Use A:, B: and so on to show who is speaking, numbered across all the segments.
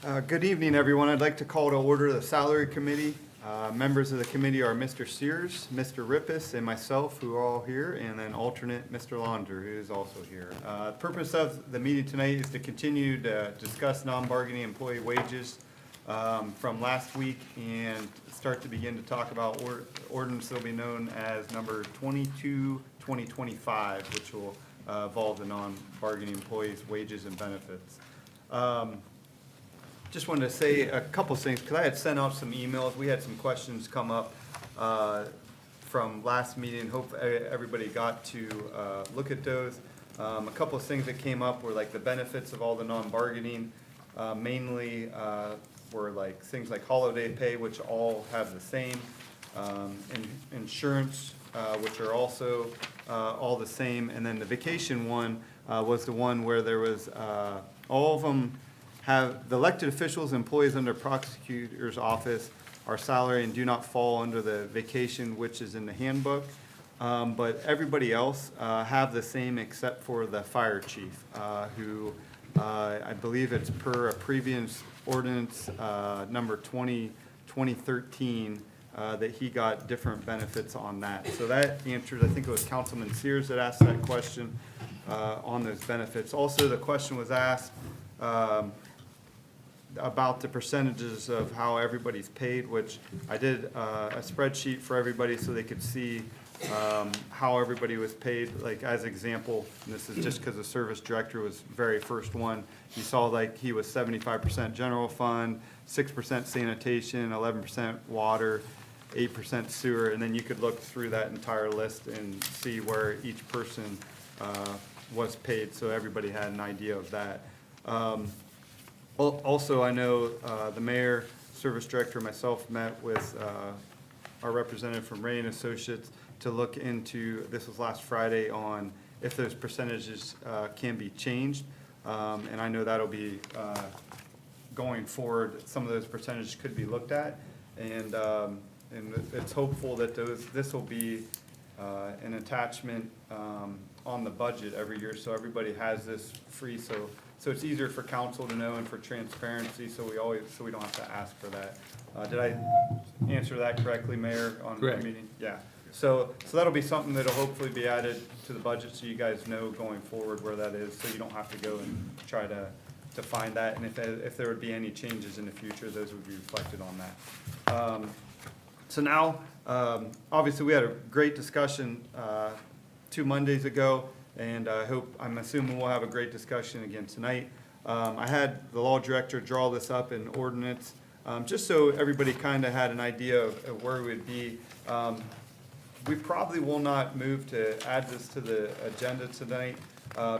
A: Good evening, everyone. I'd like to call to order the Salary Committee. Members of the committee are Mr. Sears, Mr. Rippus, and myself, who are all here, and then alternate Mr. Launder, who is also here. The purpose of the meeting tonight is to continue to discuss non-bargaining employee wages from last week and start to begin to talk about ordinance that will be known as number 22-2025, which will involve the non-bargaining employees' wages and benefits. Just wanted to say a couple things, because I had sent out some emails. We had some questions come up from last meeting. Hope everybody got to look at those. A couple of things that came up were like the benefits of all the non-bargaining. Mainly were like things like holiday pay, which all have the same. Insurance, which are also all the same. And then the vacation one was the one where there was all of them have the elected officials, employees under prosecutor's office are salary and do not fall under the vacation, which is in the handbook. But everybody else have the same except for the fire chief, who I believe it's per a previous ordinance number 2013 that he got different benefits on that. So that answers, I think it was Councilman Sears that asked that question on those benefits. Also, the question was asked about the percentages of how everybody's paid, which I did a spreadsheet for everybody so they could see how everybody was paid. Like as example, and this is just because the service director was very first one, you saw like he was 75% general fund, 6% sanitation, 11% water, 8% sewer, and then you could look through that entire list and see where each person was paid, so everybody had an idea of that. Also, I know the mayor, service director, myself met with our representative from Ray and Associates to look into, this was last Friday, on if those percentages can be changed. And I know that'll be going forward, some of those percentages could be looked at. And it's hopeful that this will be an attachment on the budget every year, so everybody has this free, so it's easier for council to know and for transparency, so we don't have to ask for that. Did I answer that correctly, Mayor, on the meeting? Yeah. So that'll be something that'll hopefully be added to the budget, so you guys know going forward where that is, so you don't have to go and try to find that, and if there would be any changes in the future, those would be reflected on that. So now, obviously, we had a great discussion 2 Mondays ago, and I'm assuming we'll have a great discussion again tonight. I had the law director draw this up in ordinance, just so everybody kind of had an idea of where we would be. We probably will not move to add this to the agenda tonight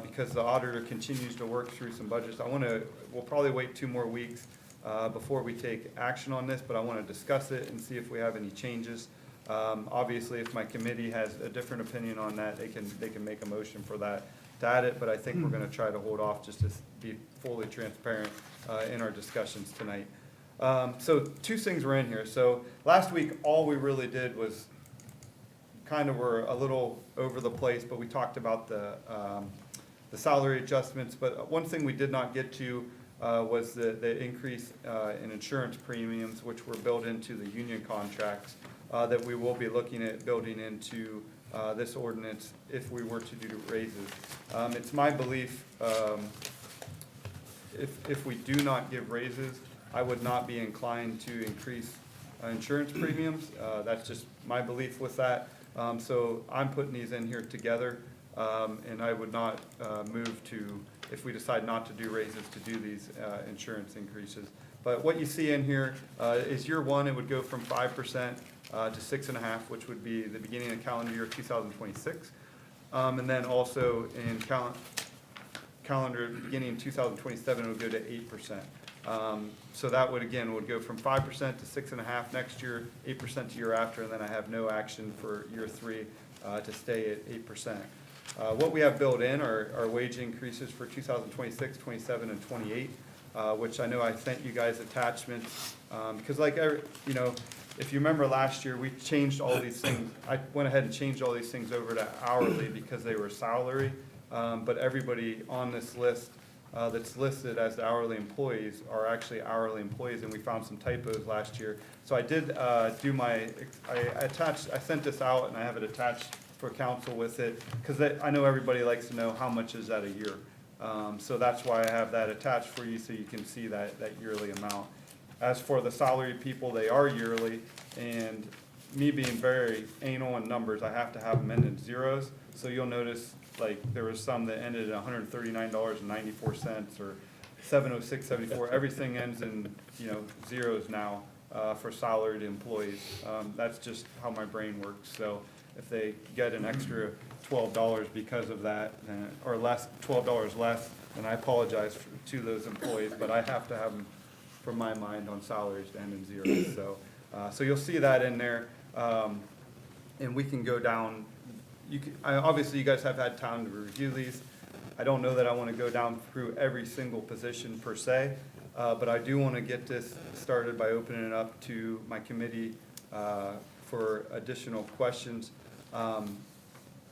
A: because the auditor continues to work through some budgets. We'll probably wait 2 more weeks before we take action on this, but I want to discuss it and see if we have any changes. Obviously, if my committee has a different opinion on that, they can make a motion for that to add it, but I think we're going to try to hold off just to be fully transparent in our discussions tonight. So 2 things were in here. So last week, all we really did was kind of were a little over the place, but we talked about the salary adjustments. But one thing we did not get to was the increase in insurance premiums, which were built into the union contracts. That we will be looking at building into this ordinance if we were to do raises. It's my belief if we do not give raises, I would not be inclined to increase insurance premiums. That's just my belief with that. So I'm putting these in here together, and I would not move to, if we decide not to do raises, to do these insurance increases. But what you see in here is year 1, it would go from 5% to 6.5%, which would be the beginning of calendar year 2026. And then also in calendar beginning in 2027, it would go to 8%. So that would go from 5% to 6.5% next year, 8% the year after, and then I have no action for year 3 to stay at 8%. What we have built in are wage increases for 2026, 27, and 28, which I know I sent you guys attachments because if you remember last year, we changed all these things. I went ahead and changed all these things over to hourly because they were salary, but everybody on this list that's listed as the hourly employees are actually hourly employees, and we found some typos last year. So I did I sent this out, and I have it attached for council with it, because I know everybody likes to know how much is that a year. So that's why I have that attached for you, so you can see that yearly amount. As for the salary people, they are yearly, and me being very anal in numbers, I have to have them end in zeros. So you'll notice, like, there was some that ended at $139.94 or $706.74. Everything ends in, zeros now, for salaried employees. That's just how my brain works. So if they get an extra $12 because of that, or less, $12 less, then I apologize to those employees, but I have to have them, from my mind, on salaries to end in zeros. So you'll see that in there, and we can go down. Obviously, you guys have had time to review these. I don't know that I want to go down through every single position per se, but I do want to get this started by opening it up to my committee for additional questions.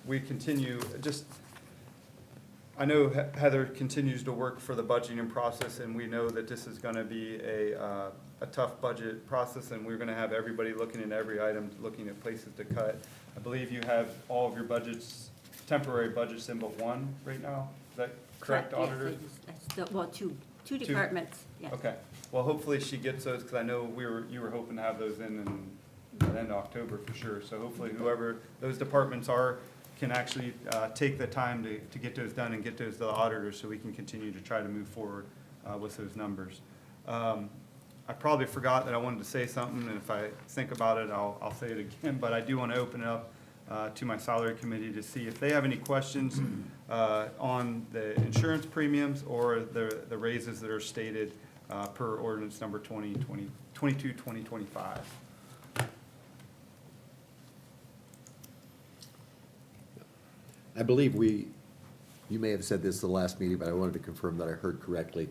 A: We continue, I know Heather continues to work for the budgeting process, and we know that this is going to be a tough budget process, and we're going to have everybody looking at every item, looking at places to cut. I believe you have all of your budgets, temporary budgets in but one right now. Is that correct, Auditor?
B: Yes, well, two departments, yes.
A: Okay. Well, hopefully she gets those, because I know you were hoping to have those in the end of October for sure. So hopefully whoever those departments are can actually take the time to get those done and get those to the auditor, so we can continue to try to move forward with those numbers. I probably forgot that I wanted to say something, and if I think about it, I'll say it again, but I do want to open it up to my salary committee to see if they have any questions on the insurance premiums or the raises that are stated per ordinance number 2025.
C: I believe you may have said this the last meeting, but I wanted to confirm that I heard correctly.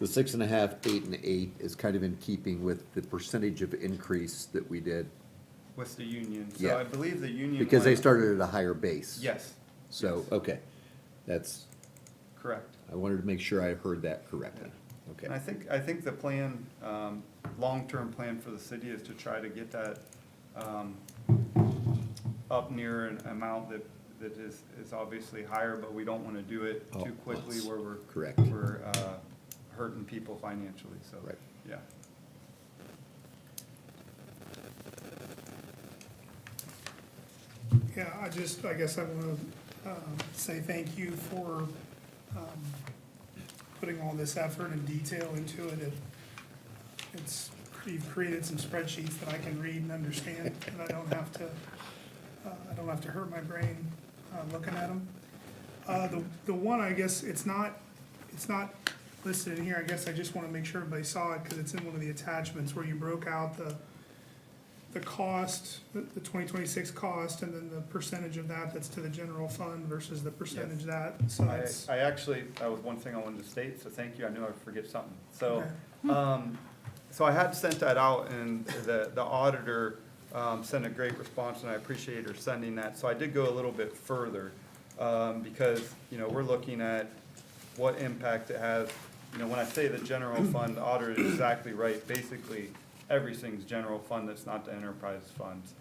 C: The 6.5, 8, and 8 is kind of in keeping with the percentage of increase that we did.
A: With the union.
C: Yeah.
A: So I believe the union.
C: Because they
A: went-
C: started at a higher base.
A: Yes.
C: So,
A: Yes.
C: okay, that's,
A: Correct.
C: I wanted to make sure I heard that correctly. Okay.
A: And I think the plan, long-term plan for the city is to try to get that up near an amount that is obviously higher, but we don't want to do it
C: Oh,
A: too quickly
C: that's
A: where we're.
C: correct.
A: We're hurting people financially, so.
C: Right.
A: Yeah.
D: Yeah, I guess I want to say thank you for putting all this effort and detail into it. You've created some spreadsheets that I can read and understand, and I don't have to hurt my brain looking at them. The one, I guess, it's not listed in here. I guess I just want to make sure everybody saw it because it's in one of the attachments where you broke out the cost, the 2026 cost, and then the percentage of that's to the general fund versus the percentage that, so that's.
A: I actually, that was one thing I wanted to state, so thank you. I knew I'd forget something. So, so I had sent that out, and the auditor sent a great response, and I appreciate her sending that. So I did go a little bit further, because, we're looking at what impact it has. When I say the general fund, the auditor is exactly right. Basically, everything's general fund that's not the enterprise funds.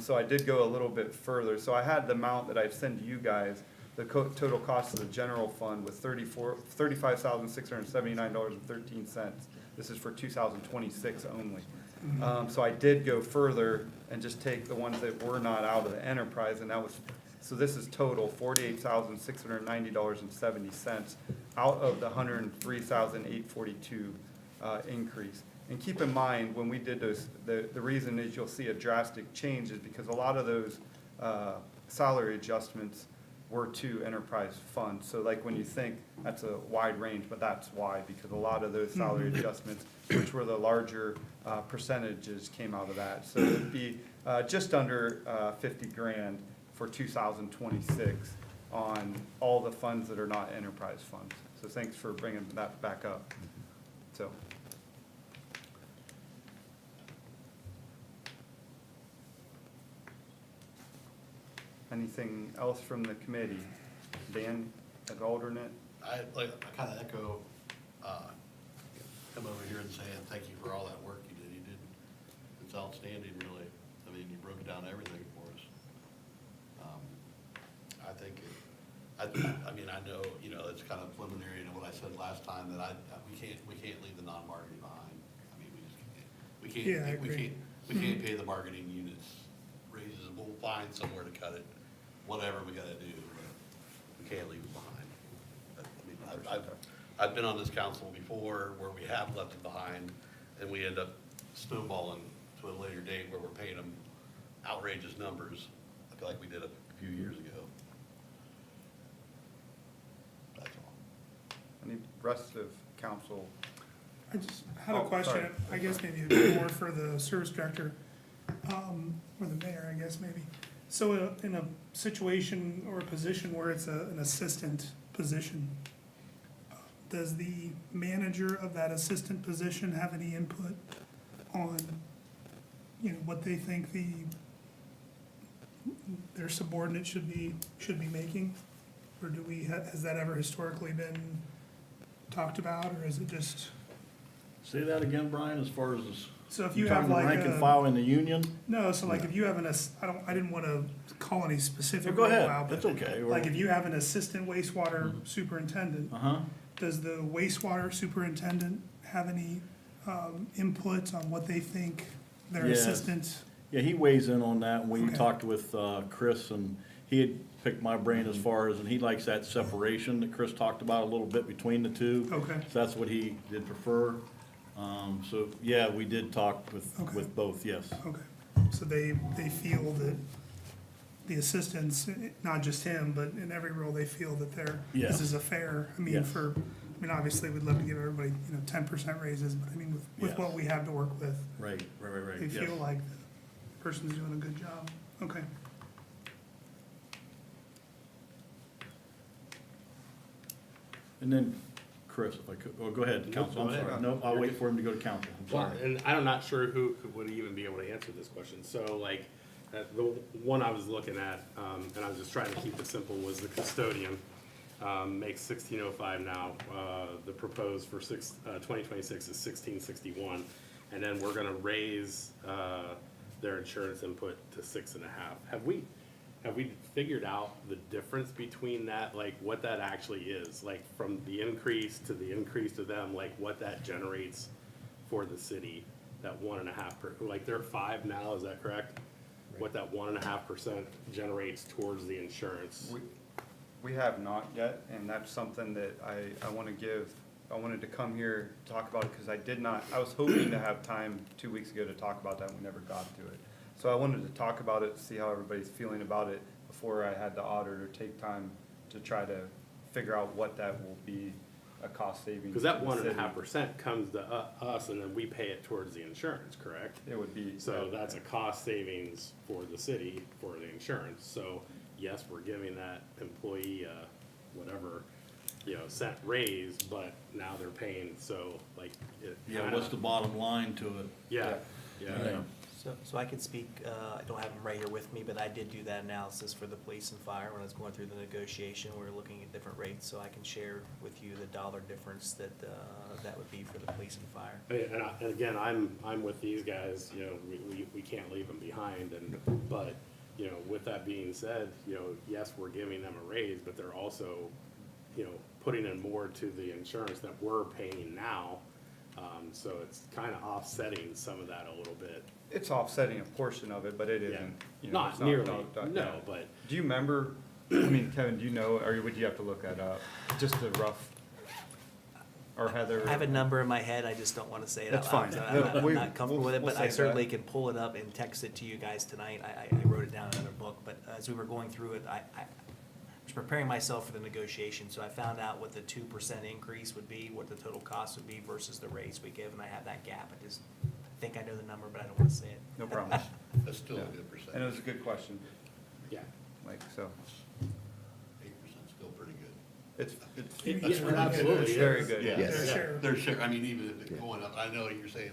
A: So I did go a little bit further. So I had the amount that I'd send you guys, the total cost of the general fund was $35,679.13. This is for 2026 only. So I did go further and just take the ones that were not out of the enterprise, and that was, so this is total $48,690.70 out of the $103,842 increase. And keep in mind, when we did those, the reason is you'll see a drastic change is because a lot of those salary adjustments were to enterprise funds. So like when you think, that's a wide range, but that's why, because a lot of those salary adjustments, which were the larger percentages, came out of that. So it'd be just under 50 grand for 2026 on all the funds that are not enterprise funds. So thanks for bringing that back up. So. Anything else from the committee? Dan, as alternate?
E: I kind of echo, come over here and saying, thank you for all that work you did. You did, it's outstanding, really. I mean, you broke down everything for us. I think, I mean, I know, you know, it's kind of preliminary to what I said last time, that we can't leave the non-marketing behind. I mean, we just can't.
D: Yeah, I agree.
E: We can't pay the marketing units raises. We'll find somewhere to cut it, whatever we gotta do, but we can't leave it behind. But, I mean, I've been on this council before where we have left it behind, and we end up snowballing to a later date where we're paying them outrageous numbers, I feel like we did a few years ago. That's all.
A: Any rest of council?
D: I just had a
A: Oh,
D: question,
A: sorry.
D: I guess maybe a bit more for the service director, or the mayor, I guess maybe. So in a situation or a position where it's an assistant position, does the manager of that assistant position have any input on, you know, what they think their subordinate should be making? Or has that ever historically been talked about, or is it just,
F: Say that again, Brian, as far as this.
D: so if you have like
F: Rank and
D: a,
F: file in the union?
D: no, so like if you have I didn't wanna call any specific
F: Go
D: role
F: ahead,
D: out,
F: that's
D: but
F: okay.
D: like if you have an assistant wastewater superintendent,
F: Uh-huh,
D: does the wastewater superintendent have any, input on what they think their
F: Yes.
D: assistant?
F: yeah, he weighs in on that, we
D: Okay.
F: talked with, Chris, and he had picked my brain as far as, and he likes that separation that Chris talked about a little bit between the two.
D: Okay.
F: So that's what he did prefer, so, yeah, we did talk
D: Okay.
F: with both, yes.
D: Okay, so they feel that the assistants, not just him, but in every role, they feel that
F: Yeah.
D: this is a fair, I mean,
F: Yes.
D: obviously, we'd love to give everybody, 10% raises, but I mean, with
F: Yes.
D: what we have to work with,
F: Right,
D: they
F: yes.
D: feel like the person's doing a good job. Okay.
F: And then, Chris, if I could, oh, go ahead, council, I'm
G: go ahead.
F: sorry, no, I'll wait for him to go to council, I'm
G: Well,
F: sorry.
G: and I'm not sure who would even be able to answer this question. So like, the one I was looking at, and I was just trying to keep it simple, was the custodian. Makes 1605 now. The proposed for 2026 is 1661. And then we're gonna raise, their insurance input to 6.5. Have we figured out the difference between that, like what that actually is? Like from the increase to them, like what that generates for the city, that 1.5%, like they're 5 now, is that correct? What that 1.5% generates towards the insurance?
A: We have not yet, and that's something that I wanted to come here, talk about it, because I was hoping to have time 2 weeks ago to talk about that, and we never got to it. So I wanted to talk about it, see how everybody's feeling about it, before I had the auditor take time to try to figure out what that will be, a cost savings.
G: Because that
A: to the city.
G: 1.5% comes to us, and then we pay it towards the insurance, correct?
A: It would be.
G: So that's a cost savings for the city for the insurance. So yes, we're giving that employee, whatever, cent raise, but now they're paying, so like it.
F: Yeah, what's the bottom line to it?
G: Yeah,
F: Yeah.
G: yeah.
H: So I can speak, I don't have them right here with me, but I did do that analysis for the police and fire when I was going through the negotiation. We were looking at different rates, so I can share with you the dollar difference that would be for the police and fire.
G: And again, I'm with these guys, we can't leave them behind, but, with that being said, yes, we're giving them a raise, but they're also, putting in more to the insurance that we're paying now. So it's kind of offsetting some of that a little bit.
A: It's offsetting a portion of it, but it isn't. you know, it's
G: Not nearly,
A: yeah.
G: no, but.
A: Do you remember, I mean, Kevin, do you know, or would you have to look that up? Just a rough, or Heather?
H: I have a number in my head, I just don't want to say it out
A: That's
H: loud.
A: fine.
H: 'Cause I'm
A: No,
H: not comfortable with it,
A: we'll
H: but I
A: say
H: certainly
A: that.
H: can pull it up and text it to you guys tonight. I wrote it down in another book, but as we were going through it, I was preparing myself for the negotiation, so I found out what the 2% increase would be, what the total cost would be versus the raise we give, and I have that gap. I just think I know the number, but I don't want to say it.
A: No problem.
E: That's still a
A: Yeah.
E: good
A: And it
E: percentage.
A: was a good question,
G: Yeah.
A: like, so,
E: 8% is still pretty good.
A: it's,
G: Yeah,
E: That's pretty
G: absolutely.
A: it's
G: is.
A: very good.
E: Yeah,
C: Yes.
D: Their share.
E: their share, I mean, even if it's going up, I know what you're saying.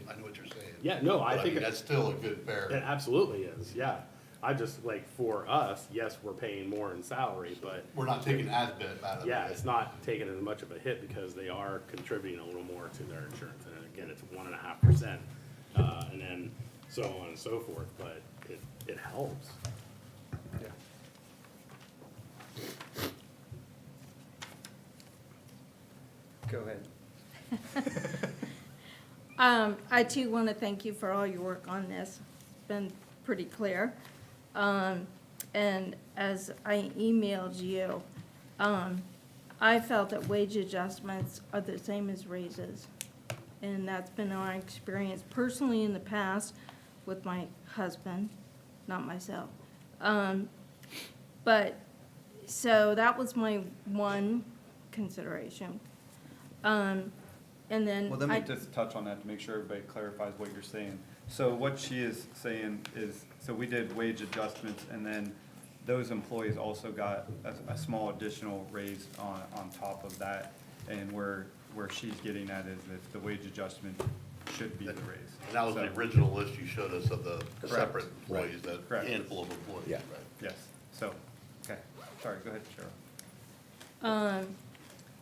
G: Yeah, no, I
E: But
G: think.
E: mean, that's still a good
G: It
E: fair.
G: absolutely is, yeah. I just, like, for us, yes, we're paying more in salary, but
E: We're not taking as bit out of it.
G: yeah, it's not taking as much of a hit because they are contributing a little more to their insurance. And again, it's 1.5%, and then so on and so forth, but it helps.
A: Yeah. Go ahead.
I: I too want to thank you for all your work on this. It's been pretty clear. And as I emailed you, I felt that wage adjustments are the same as raises. And that's been my experience personally in the past with my husband, not myself. But, so that was my one consideration. And then
A: Well, let me
I: I,
A: just touch on that to make sure everybody clarifies what you're saying. So what she is saying is, so we did wage adjustments, and then those employees also got a small additional raise on top of that. And where she's getting at is that the wage adjustment should be the raise.
E: And that was the
A: So-
E: original list you showed us of the
A: Correct.
E: separate employees, that
A: Correct.
E: handful of employees,
C: Yeah.
E: right?
A: Yes, so, okay, sorry, go ahead, Cheryl.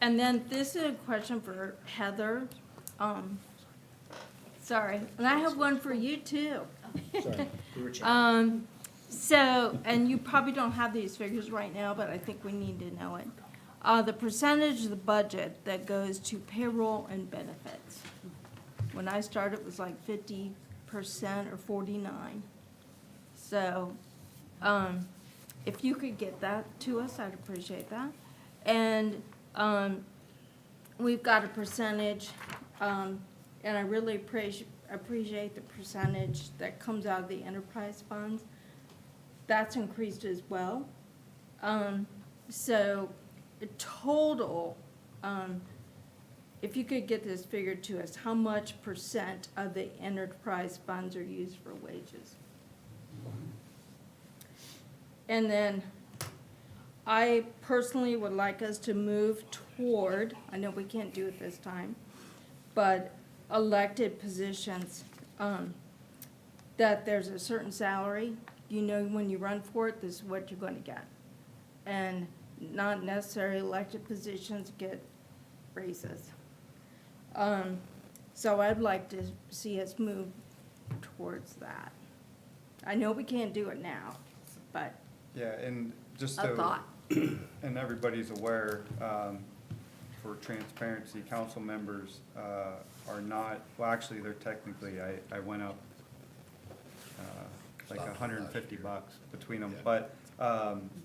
I: and then this is a question for Heather. Sorry, and I have one for you too.
H: Sorry, we were chatting.
I: So, and you probably don't have these figures right now, but I think we need to know it. The percentage of the budget that goes to payroll and benefits. When I started, it was like 50% or 49. So, if you could get that to us, I'd appreciate that. And, we've got a percentage, and I really appreciate the percentage that comes out of the enterprise funds. That's increased as well. So, the total, if you could get this figure to us, how much percent of the enterprise funds are used for wages? And then, I personally would like us to move toward, I know we can't do it this time, but elected positions, that there's a certain salary, you know when you run for it, this is what you're gonna get. And not necessarily elected positions get raises. So I'd like to see us move towards that. I know we can't do it now, but
A: Yeah, and just
I: a
A: so,
I: thought.
A: and everybody's aware, for transparency, council members, are not, well, actually, they're technically, I went up, like
E: About
A: $150 between them,
E: Yeah.
A: but,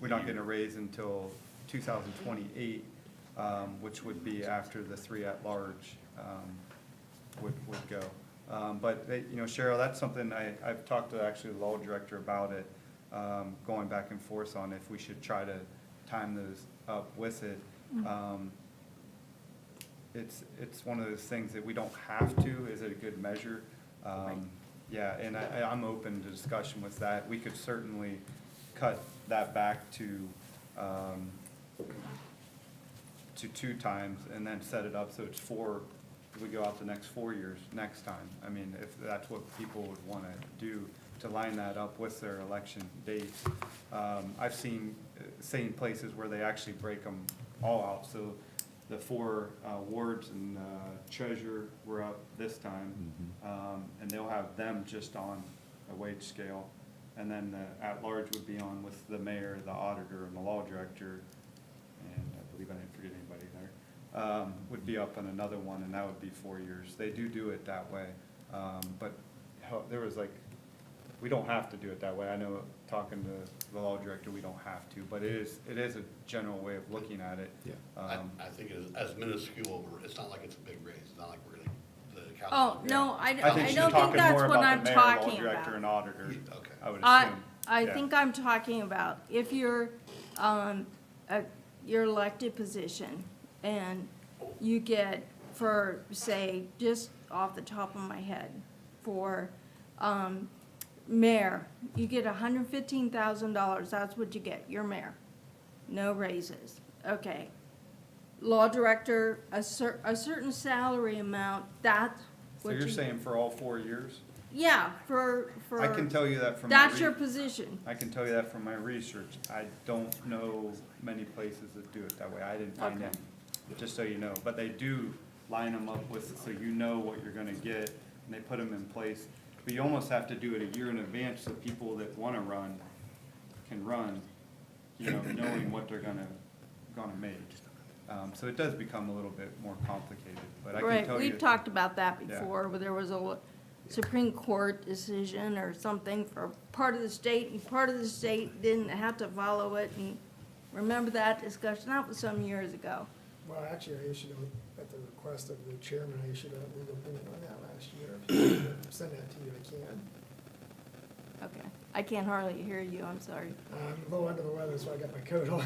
A: we're not getting a raise until 2028, which would be after the 3 at-large, would go. But, you know, Cheryl, that's something I've talked to actually the law director about it, going back and forth on if we should try to time those up with it. It's one of those things that we don't have to, is it a good measure? Yeah, and I'm open to discussion with that. We could certainly cut that back to 2 times and then set it up so it's 4, we go out the next 4 years next time. I mean, if that's what people would want to do, to line that up with their election dates. I've seen places where they actually break them all out, so the 4 wards and treasurer were up this time, and they'll have them just on a wage scale, and then the at-large would be on with the mayor, the auditor, and the law director, and I believe I didn't forget anybody there, would be up on another one, and that would be 4 years. They do it that way, but there was like, we don't have to do it that way. I know, talking to the law director, we don't have to, but it is a general way of looking at it.
C: Yeah.
E: I think it is, as minuscule, it's not like it's a big raise, it's not like we're gonna, the council.
I: Oh, no, I
A: I think
I: don't
A: she's
I: think
A: talking
I: that's
A: more
I: what
A: about
I: I'm
A: the mayor, law
I: talking
A: director,
I: about.
A: and auditor,
E: Okay.
A: I would
I: I
A: assume.
I: think I'm talking about if you're, your elected position and you get for, say, just off the top of my head, for, mayor, you get $115,000, that's what you get, you're mayor. No raises, okay. Law director, a certain salary amount, that's
A: So
I: what you.
A: you're saying for all 4 years?
I: Yeah, for.
A: I can tell you that from my
I: That's your
A: re-
I: position.
A: I can tell you that from my research. I don't know many places that do it that way. I didn't find
I: Okay.
A: any, just so you know. But they do line them up with, so you know what you're gonna get, and they put them in place. But you almost have to do it a year in advance so people that wanna run can run, you know, knowing what they're gonna make. So it does become a little bit more complicated, but I can
I: Right,
A: tell you.
I: we've talked about that
A: Yeah.
I: before, where there was a Supreme Court decision or something for part of the state, and part of the state didn't have to follow it, and remember that discussion? That was some years ago.
J: Well, actually, I issued, at the request of the chairman, I issued a legal opinion on that last year. If you want to send that to you, I can.
I: Okay, I can't hardly hear you, I'm sorry.
J: I'm a little under the weather, so I got my coat on.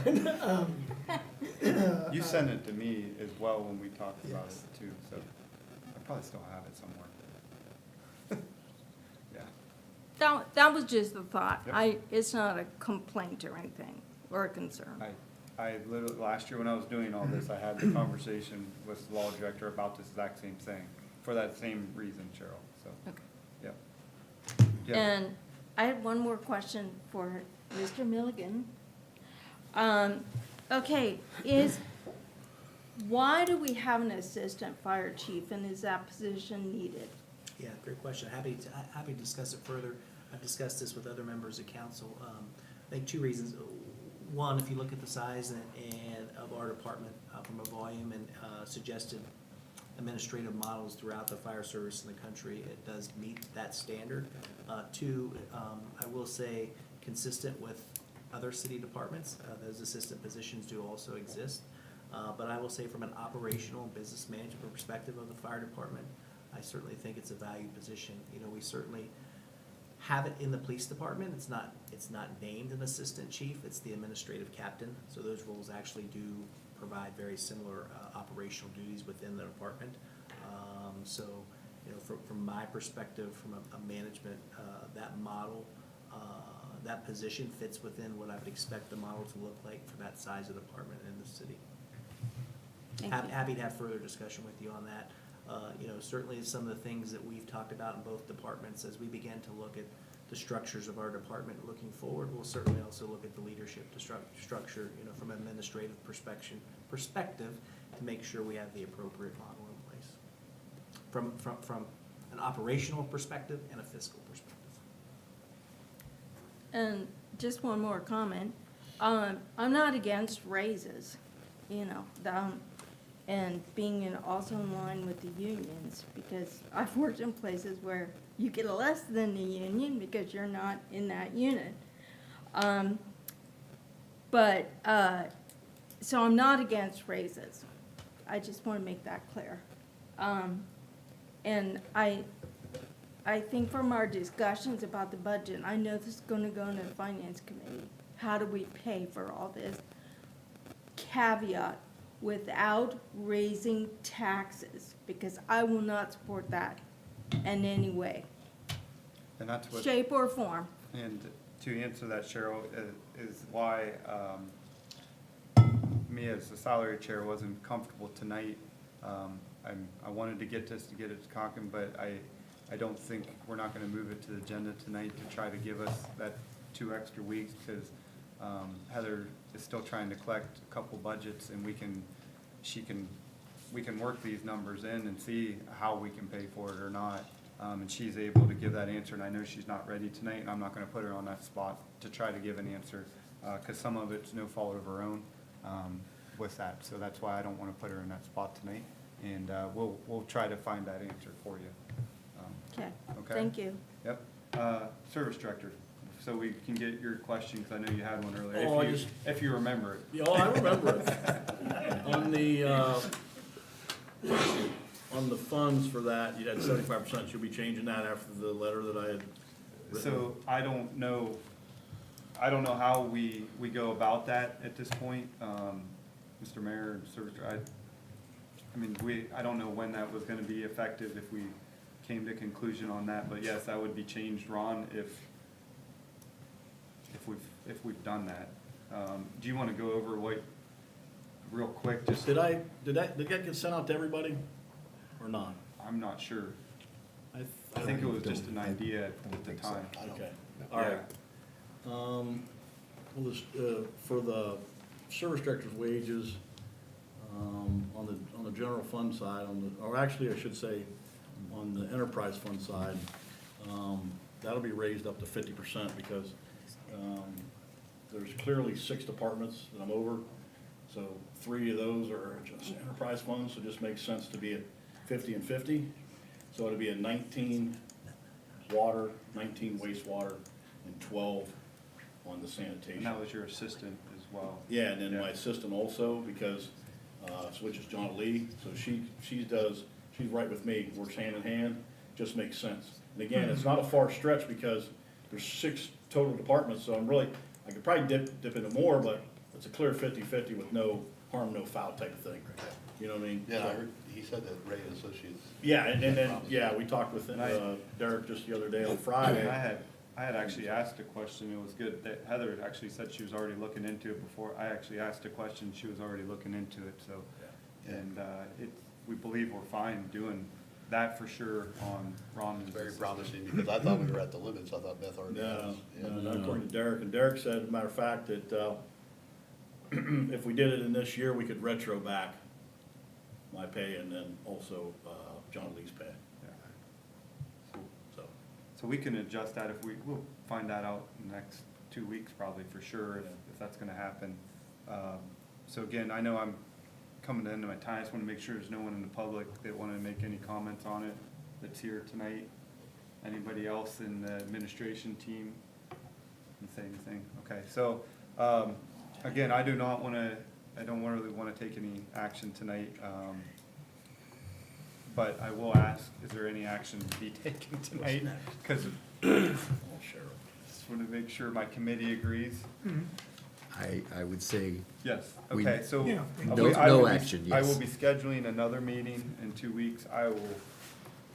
A: You sent it to me as well when we talked about
J: Yes.
A: it too, so I probably still have it somewhere. Yeah,
I: That was just a thought.
A: Yep.
I: It's not a complaint or anything, or a concern.
A: I literally, last year when I was doing all this, I had the conversation with the law director about this exact same thing, for that same reason, Cheryl, so,
I: Okay.
A: yep. Yeah.
I: And I had one more question for Mr. Milligan. Okay, why do we have an assistant fire chief, and is that position needed?
H: Yeah, great question. Happy to discuss it further. I've discussed this with other members of council. I think two reasons. One, if you look at the size and of our department from a volume and suggested administrative models throughout the fire service in the country, it does meet that standard. Two, I will say, consistent with other city departments, those assistant positions do also exist. But I will say from an operational business management perspective of the fire department, I certainly think it's a valued position. You know, we certainly have it in the police department. It's not named an assistant chief, it's the administrative captain. So those roles actually do provide very similar operational duties within the department. So, you know, from my perspective, from a management, that model, that position fits within what I would expect the model to look like for that size of department in the city.
I: Thank you.
H: Happy to have further discussion with you on that. You know, certainly some of the things that we've talked about in both departments, as we begin to look at the structures of our department looking forward, we'll certainly also look at the leadership structure, you know, from an administrative perspective, to make sure we have the appropriate model in place. From an operational perspective and a fiscal perspective.
I: And just one more comment. I'm not against raises, you know, and being also in line with the unions, because I've worked in places where you get less than the union because you're not in that unit. So I'm not against raises. I just want to make that clear. And I think from our discussions about the budget, I know this is gonna go into the finance committee. How do we pay for all this? Caveat, without raising taxes, because I will not support that in any way,
A: And that's what.
I: shape or form.
A: And to answer that, Cheryl, is why me as the salary chair wasn't comfortable tonight. I wanted to get this, to get it talking, but I don't think, we're not gonna move it to the agenda tonight to try to give us that 2 extra weeks, because Heather is still trying to collect a couple budgets, and we can work these numbers in and see how we can pay for it or not. And she's able to give that answer, and I know she's not ready tonight, and I'm not gonna put her on that spot to try to give an answer, cause some of it's no fault of her own, with that, so that's why I don't wanna put her in that spot tonight, and, we'll try to find that answer for you.
I: Okay,
A: Okay.
I: thank you.
A: Yep, service director, so we can get your question, cause I know you had one earlier,
F: Oh,
A: if you remember it.
F: Yeah, oh, I remember it. On the funds for that, you had 75%, you'll be changing that after the letter that I had written?
A: So I don't know how we go about that at this point, Mr. Mayor and Service, I mean, I don't know when that was gonna be effective, if we came to conclusion on that, but yes, that would be changed, Ron, if we've done that. Do you wanna go over what, real quick, just?
F: Did that get sent out to everybody or not?
A: I'm not sure.
F: I
A: I think it was just an idea at the time.
E: I don't,
F: Okay, all right. Well, this, for the service director's wages, on the general fund side, or actually, I should say, on the enterprise fund side, that'll be raised up to 50% because, there's clearly 6 departments that I'm over. So 3 of those are just enterprise funds, so it just makes sense to be at 50 and 50. So it'll be a 19 water, 19 wastewater, and 12 on the sanitation.
A: And that was your assistant as well.
F: Yeah, and then my
A: Yeah.
F: assistant also, because, which is John Lee, so she's right with me, works hand in hand, just makes sense. And again, it's not a far stretch because there's 6 total departments, so I could probably dip into more, but it's a clear 50-50 with no harm, no foul type of thing. You know what I mean?
E: yeah, I heard, he said that Ray and Associates.
F: Yeah, and then, yeah, we talked with Derek just the other day on Friday.
A: I had actually asked a question, it was good, that Heather actually said she was already looking into it before, I actually asked a question, she was already looking into it, so.
E: Yeah.
A: And, we believe we're fine doing that for sure on Ron's.
E: It's very promising, because I thought we were at the limits, I thought Beth already
F: No,
E: was. Yeah.
F: no, not according to Derek, and Derek said, as a matter of fact, that, if we did it in this year, we could retro back my pay and then also, John Lee's pay,
A: Yeah.
F: so.
A: So we can adjust that we'll find that out in the next 2 weeks probably for sure, if that's gonna happen. So again, I know I'm coming to the end of my time, I just wanna make sure there's no one in the public that wanna make any comments on it that's here tonight. Anybody else in the administration team can say anything? Okay, so, again, I don't really wanna take any action tonight. But I will ask, is there any action to be taken tonight? Because just want to make sure my committee agrees.
C: I would say,
A: Yes,
C: We-
A: okay, so.
D: Yeah.
C: No action,
A: I
C: yes.
A: will be scheduling another meeting in 2 weeks. I will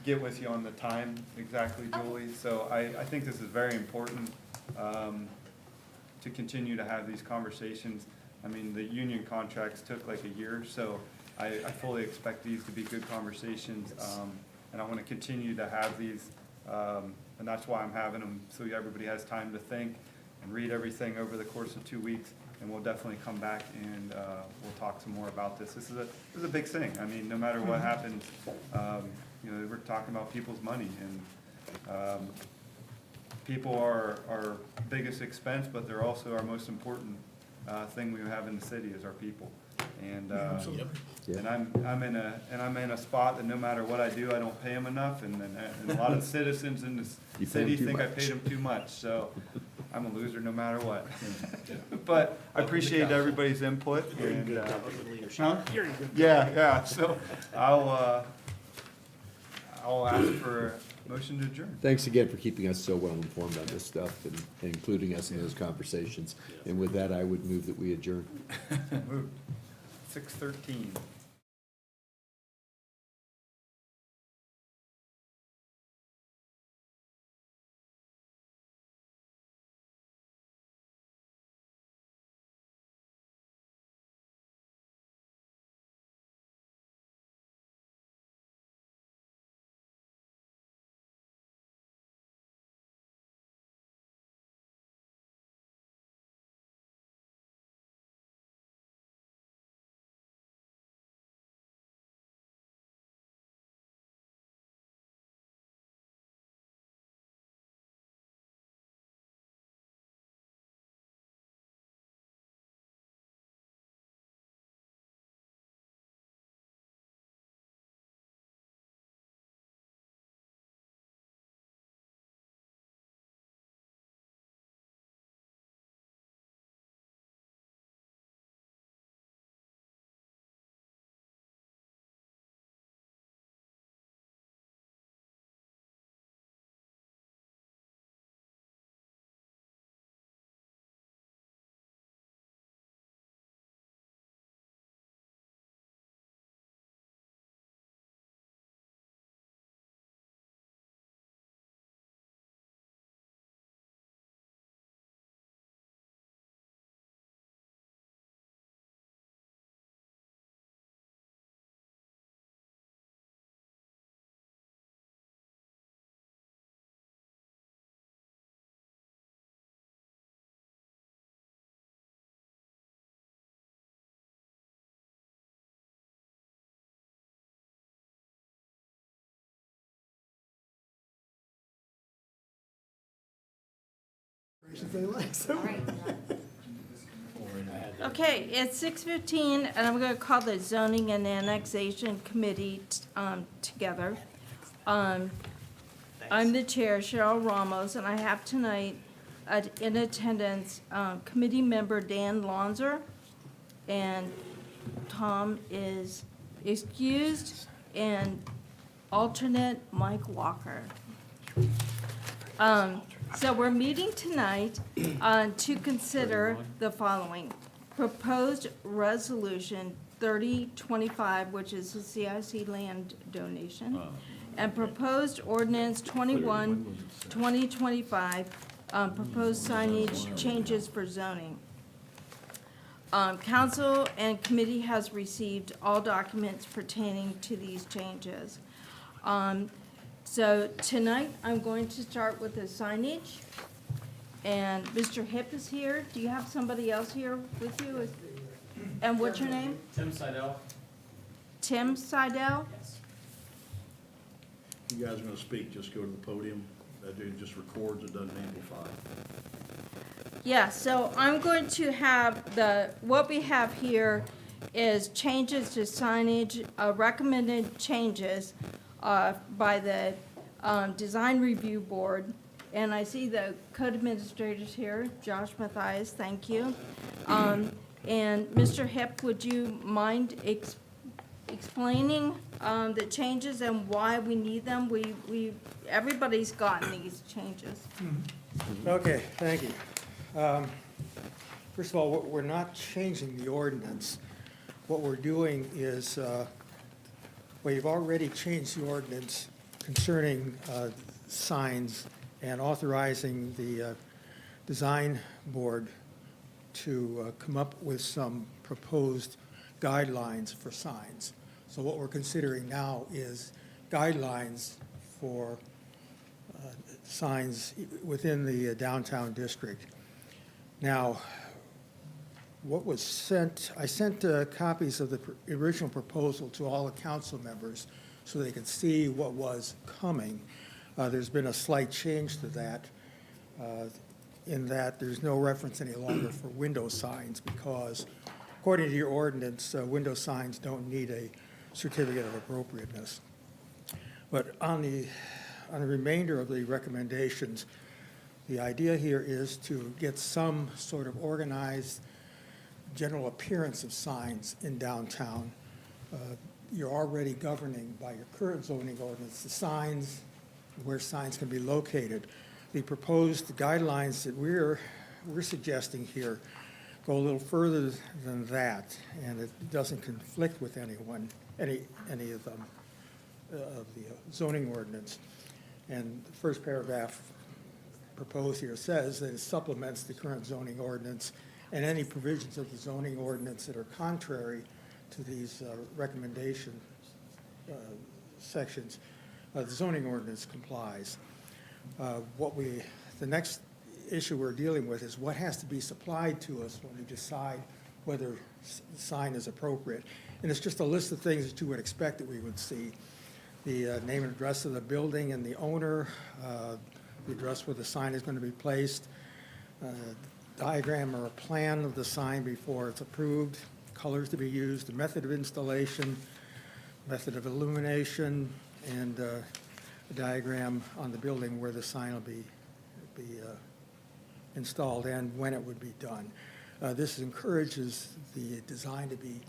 A: get with you on the time exactly, Julie. So I think this is very important to continue to have these conversations. I mean, the union contracts took like a year, so I fully expect these to be good conversations. And I want to continue to have these, and that's why I'm having them, so everybody has time to think and read everything over the course of 2 weeks. And we'll definitely come back and we'll talk some more about this. This is a big thing. I mean, no matter what happens, we're talking about people's money, and people are our biggest expense, but they're also our most important thing we have in the city is our people. And
D: Absolutely.
C: Yeah.
A: and I'm in a spot that no matter what I do, I don't pay them enough, and a lot of citizens in this
C: You pay 'em
A: city
C: too
A: think I
C: much.
A: paid them too much. So I'm a loser no matter what. But I appreciate everybody's input. And,
H: Good leadership.
A: huh? Yeah. So I'll ask for a motion to adjourn.
C: thanks again for keeping us so well informed on this stuff and including us in those conversations. And with that, I would move that we adjourn.
A: Moved. 6:13.
J: if they like, so.
I: Okay, it's 6:15, and I'm gonna call the Zoning and Annexation Committee, together. I'm the chair, Cheryl Ramos, and I have tonight in attendance, committee member Dan Lonzer, and Tom is excused, and alternate Mike Walker. So we're meeting tonight to consider the following. Proposed resolution 3025, which is the CIC land donation, and proposed ordinance 21, 2025, proposed signage changes for zoning. Council and committee has received all documents pertaining to these changes. So tonight, I'm going to start with the signage. And Mr. Hip is here. Do you have somebody else here with you? And what's your name?
K: Tim Seidel?
I: Tim Seidel?
K: Yes.
F: You guys are gonna speak, just go to the podium. That dude just records, it doesn't amplify.
I: Yeah, so I'm going to have what we have here is changes to signage, recommended changes by the Design Review Board. And I see the code administrators here, Josh Mathias, thank you. And Mr. Hip, would you mind explaining the changes and why we need them? Everybody's gotten these changes.
J: Okay, thank you. First of all, we're not changing the ordinance. What we're doing is, we've already changed the ordinance concerning signs and authorizing the design board to come up with some proposed guidelines for signs. So what we're considering now is guidelines for signs within the downtown district. Now, what was sent, I sent copies of the original proposal to all the council members so they could see what was coming. There's been a slight change to that, in that there's no reference any longer for window signs, because according to your ordinance, window signs don't need a certificate of appropriateness. But on the remainder of the recommendations, the idea here is to get some sort of organized general appearance of signs in downtown. You're already governing by your current zoning ordinance the signs, where signs can be located. The proposed guidelines that we're suggesting here go a little further than that, and it doesn't conflict with any of them, of the zoning ordinance. And the first paragraph proposed here says that it supplements the current zoning ordinance, and any provisions of the zoning ordinance that are contrary to these recommendation sections, the zoning ordinance complies. The next issue we're dealing with is what has to be supplied to us when we decide whether the sign is appropriate. And it's just a list of things that you would expect that we would see. The name and address of the building and the owner, the address where the sign is going to be placed, diagram or a plan of the sign before it's approved, colors to be used, the method of installation, method of illumination, and a diagram on the building where the sign will be installed and when it would be done. This encourages the design to be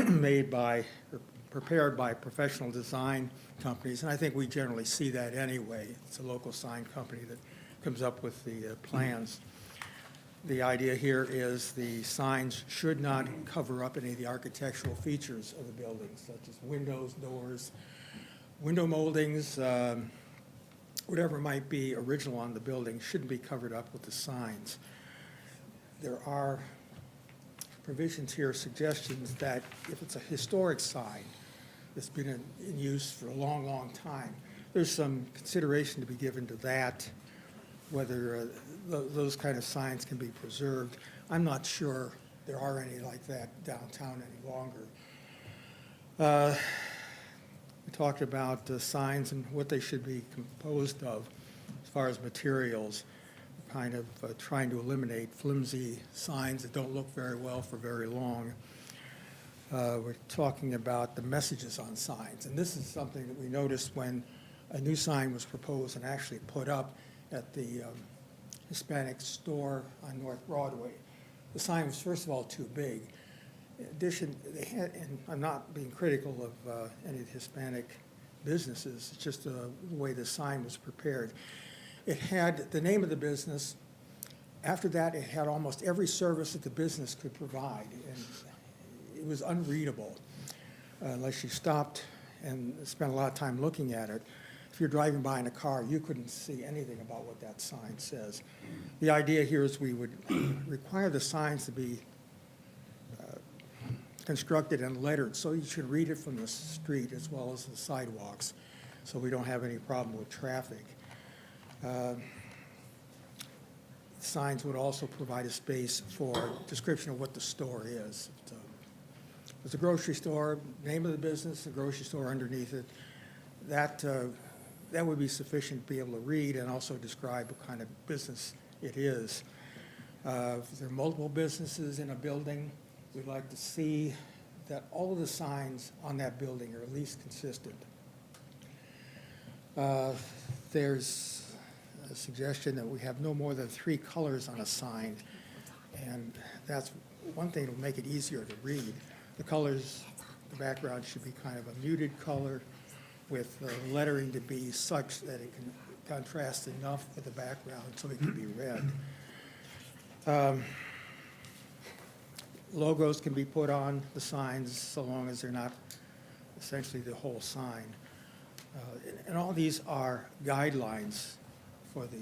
J: made by, or prepared by professional design companies, and I think we generally see that anyway. It's a local sign company that comes up with the plans. The idea here is the signs should not cover up any of the architectural features of the building, such as windows, doors, window moldings, whatever might be original on the building shouldn't be covered up with the signs. There are provisions here, suggestions that if it's a historic sign that's been in use for a long, long time, there's some consideration to be given to that, whether those kind of signs can be preserved. I'm not sure there are any like that downtown any longer. We talked about signs and what they should be composed of as far as materials. kind of trying to eliminate flimsy signs that don't look very well for very long. We're talking about the messages on signs, and this is something that we noticed when a new sign was proposed and actually put up at the Hispanic store on North Broadway. The sign was, first of all, too big. In addition, they had, and I'm not being critical of any of the Hispanic businesses, it's just the way the sign was prepared. It had the name of the business. After that, it had almost every service that the business could provide, and it was unreadable unless you stopped and spent a lot of time looking at it. If you're driving by in a car, you couldn't see anything about what that sign says. The idea here is we would require the signs to be constructed and lettered, so you should read it from the street as well as the sidewalks, so we don't have any problem with traffic. Signs would also provide a space for description of what the store is. If it's a grocery store, name of the business, the grocery store underneath it, that would be sufficient to be able to read and also describe what kind of business it is. If there are multiple businesses in a building, we'd like to see that all of the signs on that building are at least consistent. There's a suggestion that we have no more than 3 colors on a sign, and that's one thing that will make it easier to read. The colors, the background should be kind of a muted color with the lettering to be such that it can contrast enough with the background so it can be read. Logos can be put on the signs so long as they're not essentially the whole sign. And all these are guidelines for the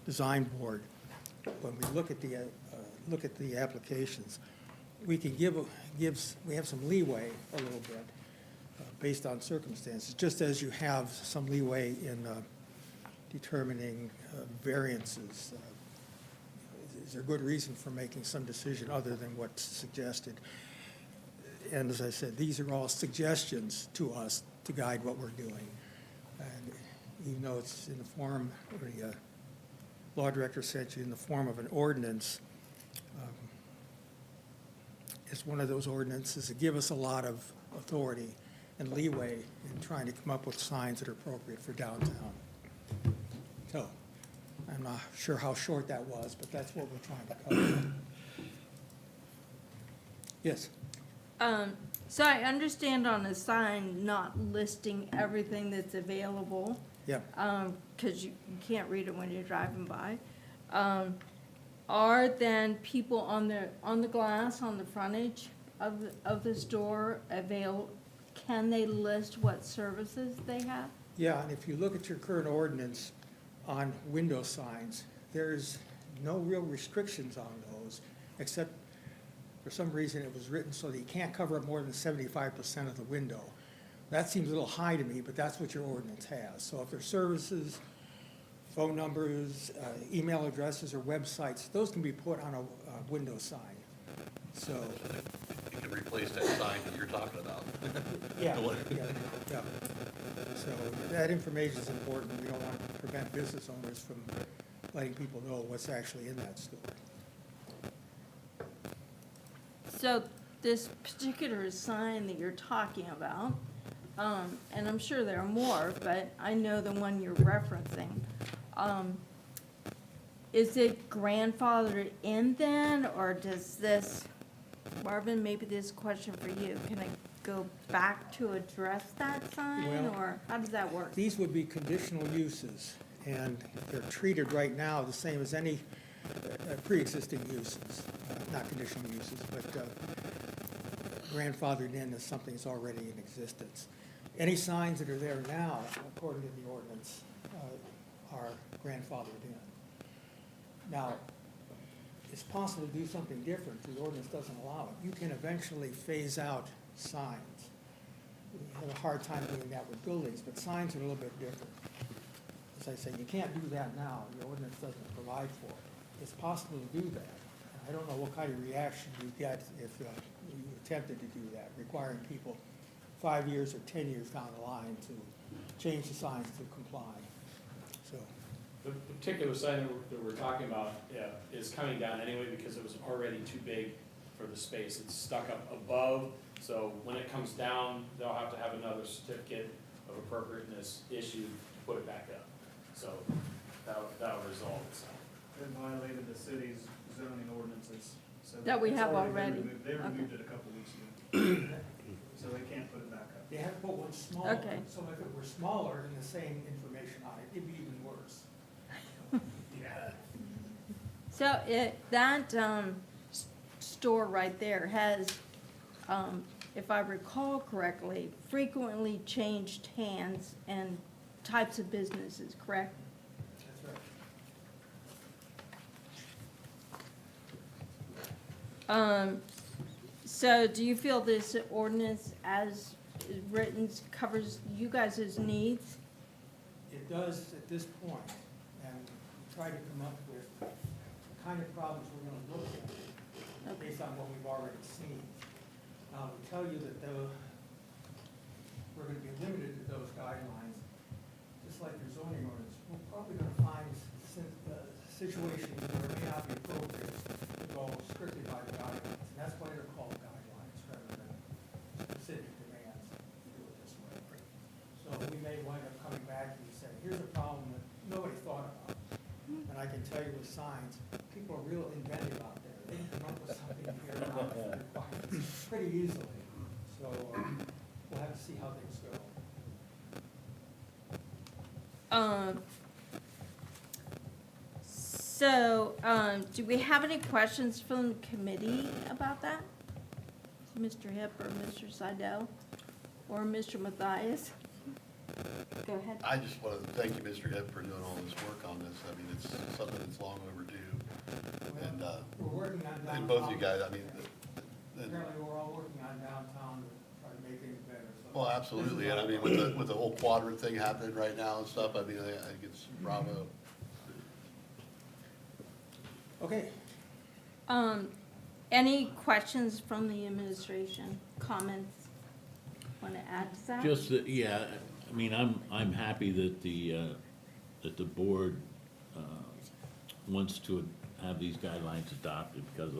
J: design board. When we look at the applications, we can we have some leeway a little bit based on circumstances, just as you have some leeway in determining variances. Is there good reason for making some decision other than what's suggested? And as I said, these are all suggestions to us to guide what we're doing. And even though it's in the form, or the law director sent you in the form of an ordinance, it's one of those ordinances that give us a lot of authority and leeway in trying to come up with signs that are appropriate for downtown. So, I'm not sure how short that was, but that's what we're trying to cover. Yes?
I: So I understand on a sign not listing everything that's available,
J: Yeah.
I: because you can't read it when you're driving by. Are then people on the glass, on the frontage of the store can they list what services they have?
J: Yeah, and if you look at your current ordinance on window signs, there's no real restrictions on those, except for some reason it was written so that you can't cover up more than 75% of the window. That seems a little high to me, but that's what your ordinance has. So if there's services, phone numbers, email addresses, or websites, those can be put on a window sign. So,
E: You can replace that sign that you're talking about.
J: yeah. So that information is important. We don't want to prevent business owners from letting people know what's actually in that store.
I: So this particular sign that you're talking about, and I'm sure there are more, but I know the one you're referencing. Is it grandfathered in then, or does this, Marvin, maybe this question for you, can I go back to address that sign,
J: Well,
I: or how does that work?
J: These would be conditional uses, and they're treated right now the same as any pre-existing uses, not conditional uses, but grandfathered in as something that's already in existence. Any signs that are there now, according to the ordinance, are grandfathered in. Now, it's possible to do something different. The ordinance doesn't allow it. You can eventually phase out signs. We have a hard time doing that with buildings, but signs are a little bit different. As I say, you can't do that now. The ordinance doesn't provide for it. It's possible to do that. I don't know what kind of reaction you get if you attempted to do that, requiring people 5 years or 10 years down the line to change the signs to comply. So
K: The particular sign that we're talking about, yeah, is coming down anyway because it was already too big for the space. It's stuck up above, so when it comes down, they'll have to have another certificate of appropriateness issued to put it back up. So that'll resolve itself.
L: It violated the city's zoning ordinances. So
I: That we
L: it's
I: have
L: been
I: already.
L: removed. They
I: Okay.
L: removed it a couple weeks ago. So they can't put it back up.
J: They have to put one smaller,
I: Okay.
J: so if it were smaller and the same information on it, it'd be even worse.
L: Yeah.
I: So that store right there has, if I recall correctly, frequently changed hands and types of businesses, correct?
J: That's right.
I: So do you feel this ordinance as written covers you guys' needs?
J: It does at this point, and try to come up with the kind of problems we're gonna look at based on what we've already seen. I will tell you that we're gonna be limited to those guidelines, just like your zoning ordinance. We're probably gonna find situations where it may not be appropriate to go strictly by the guidelines, and that's why they're called guidelines rather than specific demands, to do it this way. So we may wind up coming back and say, here's a problem that nobody thought about. And I can tell you with signs, people are real inventive out there. They can come up with something here around the requirements pretty easily. So we'll have to see how things go.
I: Do we have any questions from the committee about that? Mr. Hip or Mr. Seidel or Mr. Matthias? Go ahead.
E: I just want to thank you, Mr. Hipp, for doing all this work on this. I mean, it's something that's long overdue. And,
J: We're working on downtown.
E: and both you guys, I mean,
J: Apparently, we're all working on downtown to try to make things better, so.
E: well, absolutely. And I mean, with the whole quadrant thing happening right now and stuff, I mean, I think it's bravo.
J: Okay,
I: Any questions from the administration, comments? Want to add to that?
M: Just, yeah, I mean, I'm happy that the board wants to have these guidelines adopted, because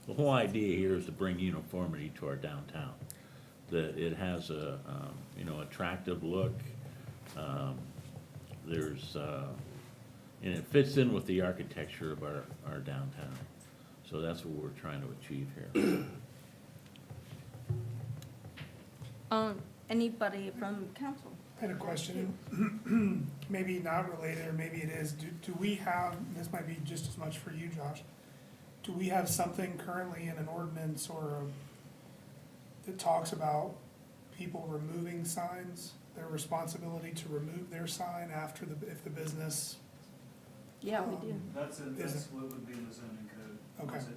M: the whole idea here is to bring uniformity to our downtown. That it has a, attractive look, and it fits in with the architecture of our downtown. So that's what we're trying to achieve here.
I: Anybody from council?
D: I had a question, maybe not related, or maybe it is. Do we have, this might be just as much for you, Josh, do we have something currently in an ordinance that talks about people removing signs, their responsibility to remove their sign after if the business?
I: Yeah, we do.
L: That's what would be in the zoning code.
D: Okay.
L: Once it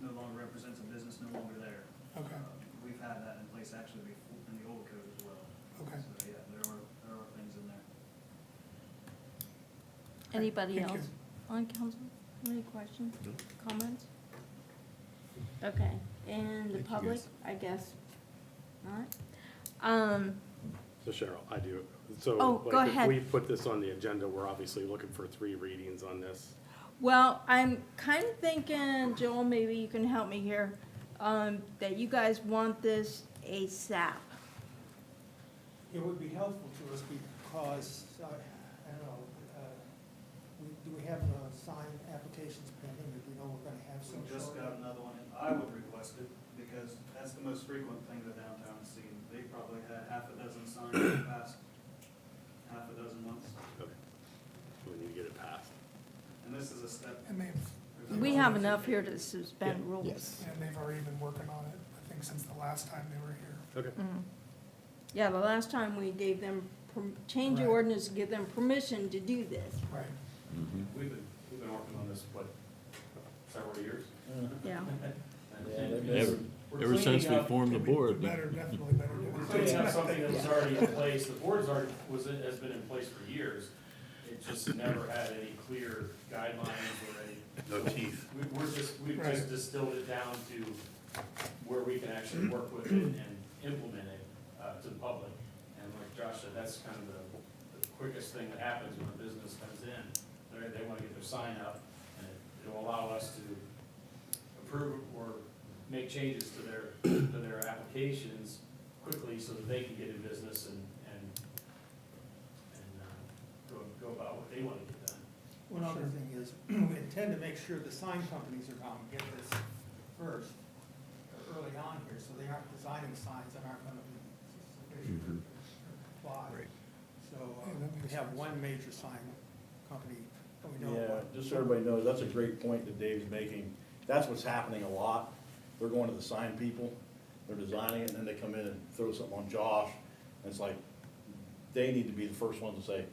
L: no longer represents a business, no longer there.
D: Okay,
L: We've had that in place actually before, in the old code as well.
D: okay.
L: So, yeah, there are things in there.
I: Anybody
D: Thank you.
I: else on council? Any questions, comments? Okay, and the
C: Thank you,
I: public,
C: guys.
I: I guess, not?
G: So Cheryl, I do. So
I: Oh, go
G: like,
I: ahead.
G: if we put this on the agenda, we're obviously looking for 3 readings on this.
I: Well, I'm kind of thinking, Joel, maybe you can help me here, that you guys want this ASAP.
J: it would be helpful to us because, I don't know, do we have sign applications pending, or do you know we're gonna have some?
L: We just
J: sort
L: got
J: of-
L: another one, and I would request it, because that's the most frequent thing the downtown has seen. They probably had half a dozen signs in the past half a dozen months,
G: Okay. We need to get it passed.
L: and this is a step.
D: And
I: We have enough here to suspend rules.
C: Yes.
D: they've already been working on it, I think, since the last time they were here.
G: Okay.
I: Yeah, the last time we gave them, change the
D: Right.
I: ordinance to give them permission to do this.
D: Right.
K: We've been working on this, several years?
I: Yeah.
M: Ever since we formed the board.
D: Definitely better do
K: We're
D: it.
K: cleaning up something that was already in place, the board's already, has been in place for years. It just never had any clear guidelines or any.
E: No teeth.
K: We've
D: Right.
K: just distilled it down to where we can actually work with it and implement it, to the public. And like Josh said, that's kind of the quickest thing that happens when a business comes in. they wanna get their sign up, and it'll allow us to approve or make changes to their applications quickly so that they can get in business and go about what they wanna get done.
J: One other thing is, we intend to make sure the sign companies are going to get this first, or early on here, so they aren't designing signs that aren't going to be sufficient to apply. So, we have one major sign company, that we know
F: Yeah,
J: of.
F: just so everybody knows, that's a great point that Dave's making. That's what's happening a lot. They're going to the sign people, they're designing it, and then they come in and throw something on Josh. And it's like, they need to be the first ones to say,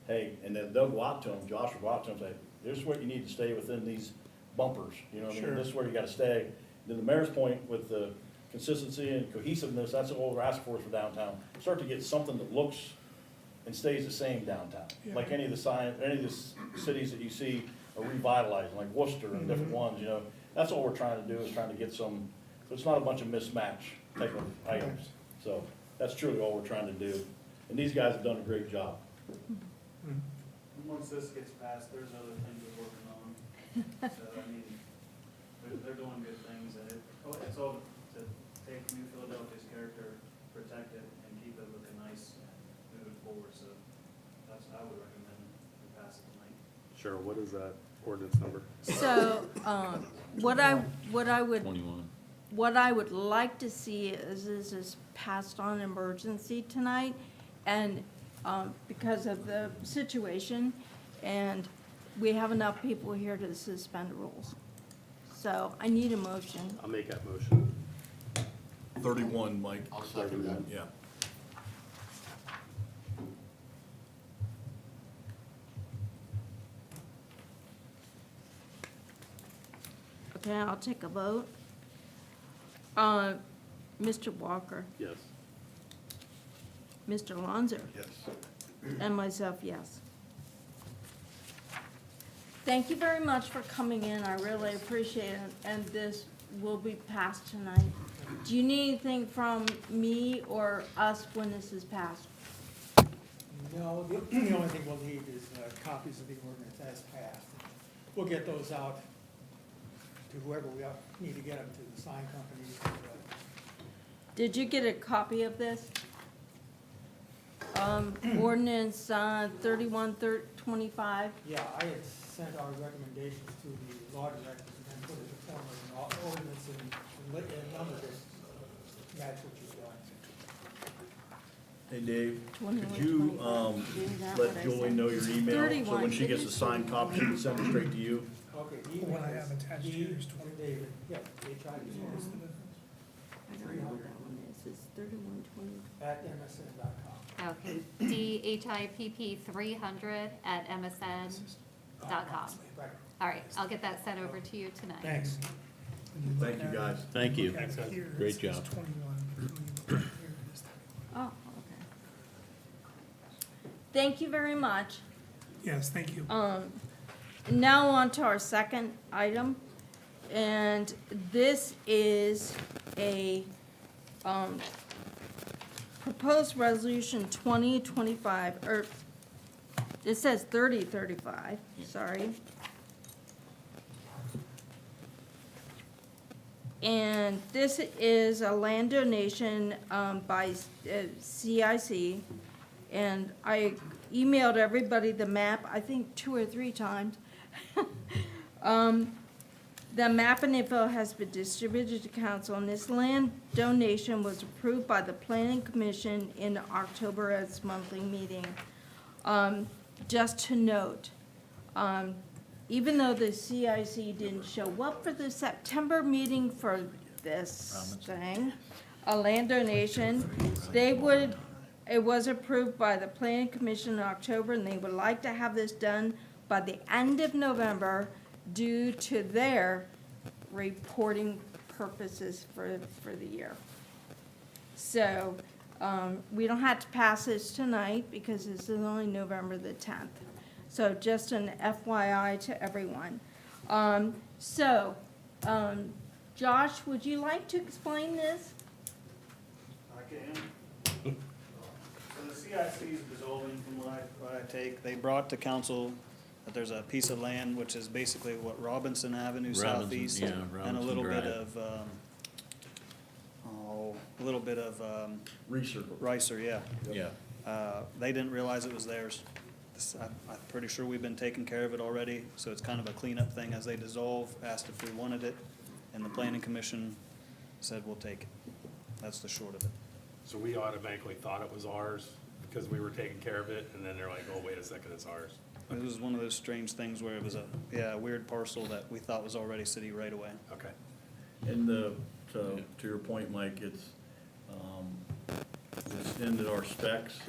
F: hey, and then they'll go out to him, Josh will go out to him and say, this is where you need to stay within these bumpers, you know what I mean?
D: Sure.
F: This is where you gotta stay. Then the mayor's point with the consistency and cohesiveness, that's what we're asking for downtown. Start to get something that looks and stays the same downtown. Like any of the cities that you see are revitalizing, like Worcester and different ones, you know? That's all we're trying to do, is trying to get some, so it's not a bunch of mismatch type of items. So that's truly all we're trying to do. And these guys have done a great job.
L: Once this gets passed, there's other things we're working on. So, I mean, they're doing good things, and it's all to take New Philadelphia's character, protect it, and keep it looking nice moving forward. So that's, I would recommend we pass it tonight.
G: Sure, what is that ordinance number?
I: So, what I would,
M: 21.
I: what I would like to see is passed on emergency tonight, and, because of the situation, and we have enough people here to suspend rules. So I need a motion.
G: I'll make that motion.
F: 31, Mike.
E: I'll second that.
F: Yeah.
I: Okay, I'll take a vote. Mr. Walker,
G: Yes.
I: Mr. Lonzer,
E: Yes.
I: and myself, yes. Thank you very much for coming in, I really appreciate it, and this will be passed tonight. Do you need anything from me or us when this is passed?
J: No, the only thing we'll need is copies of the ordinance as passed. We'll get those out to whoever we need to get them to, the sign companies.
I: Did you get a copy of this? Ordinance 3125?
J: Yeah, I had sent our recommendations to the law directors and then put it in the form of an ordinance and numbered it. That's what you've done.
F: Hey, Dave,
I: 21,
F: could you
I: 25. Is that what
F: let
I: I
F: Julie
I: said?
F: know your email? So
I: 31.
F: when she gets the signed copy, she can send it straight to you?
J: Okay, the
D: The one
J: email
D: I have
J: is
D: attached
J: D.
D: here is 20.
J: David, yeah, H-I-D,
I: I don't know what that one is, it's 3120.
J: at msn.com.
N: Okay, DHIPP300@msn.com.
J: Right,
N: All right, I'll get that sent over to you tonight.
J: thanks.
F: Thank you, guys.
M: Thank you.
D: Back here,
M: Great
D: it says
M: job.
D: 21. When you look back here, it is 31.
I: Oh, okay. Thank you very much.
D: Yes, thank you.
I: Now on to our second item, and this is a, proposed resolution 2025, or it says 3035, sorry. And this is a land donation by CIC, and I emailed everybody the map, I think 2 or 3 times. The map and info has been distributed to council, and this land donation was approved by the planning commission in October at its monthly meeting. Just to note, even though the CIC didn't show up for the September meeting for this thing, a land donation, it was approved by the planning commission in October, and they would like to have this done by the end of November due to their reporting purposes for the year. So, we don't have to pass this tonight because this is only November the 10th. So just an FYI to everyone. Josh, would you like to explain this?
L: I can. So the CIC is dissolving from what I take. They brought to council But there's a piece of land, which is basically what, Robinson Avenue
M: Robinson,
L: southeast?
M: yeah,
L: And a
M: Robinson
L: little bit
M: Drive.
L: of, a little bit of,
F: Research.
L: Ricer, yeah.
M: Yeah,
L: They didn't realize it was theirs. I'm pretty sure we've been taking care of it already, so it's kind of a cleanup thing as they dissolve, asked if we wanted it, and the planning commission said we'll take it. That's the short of it.
G: So we automatically thought it was ours because we were taking care of it, and then they're like, oh, wait a second, it's ours.
L: It was one of those strange things where it was a weird parcel that we thought was already city right away.
G: Okay.
F: And to your point, Mike, it's into our specs.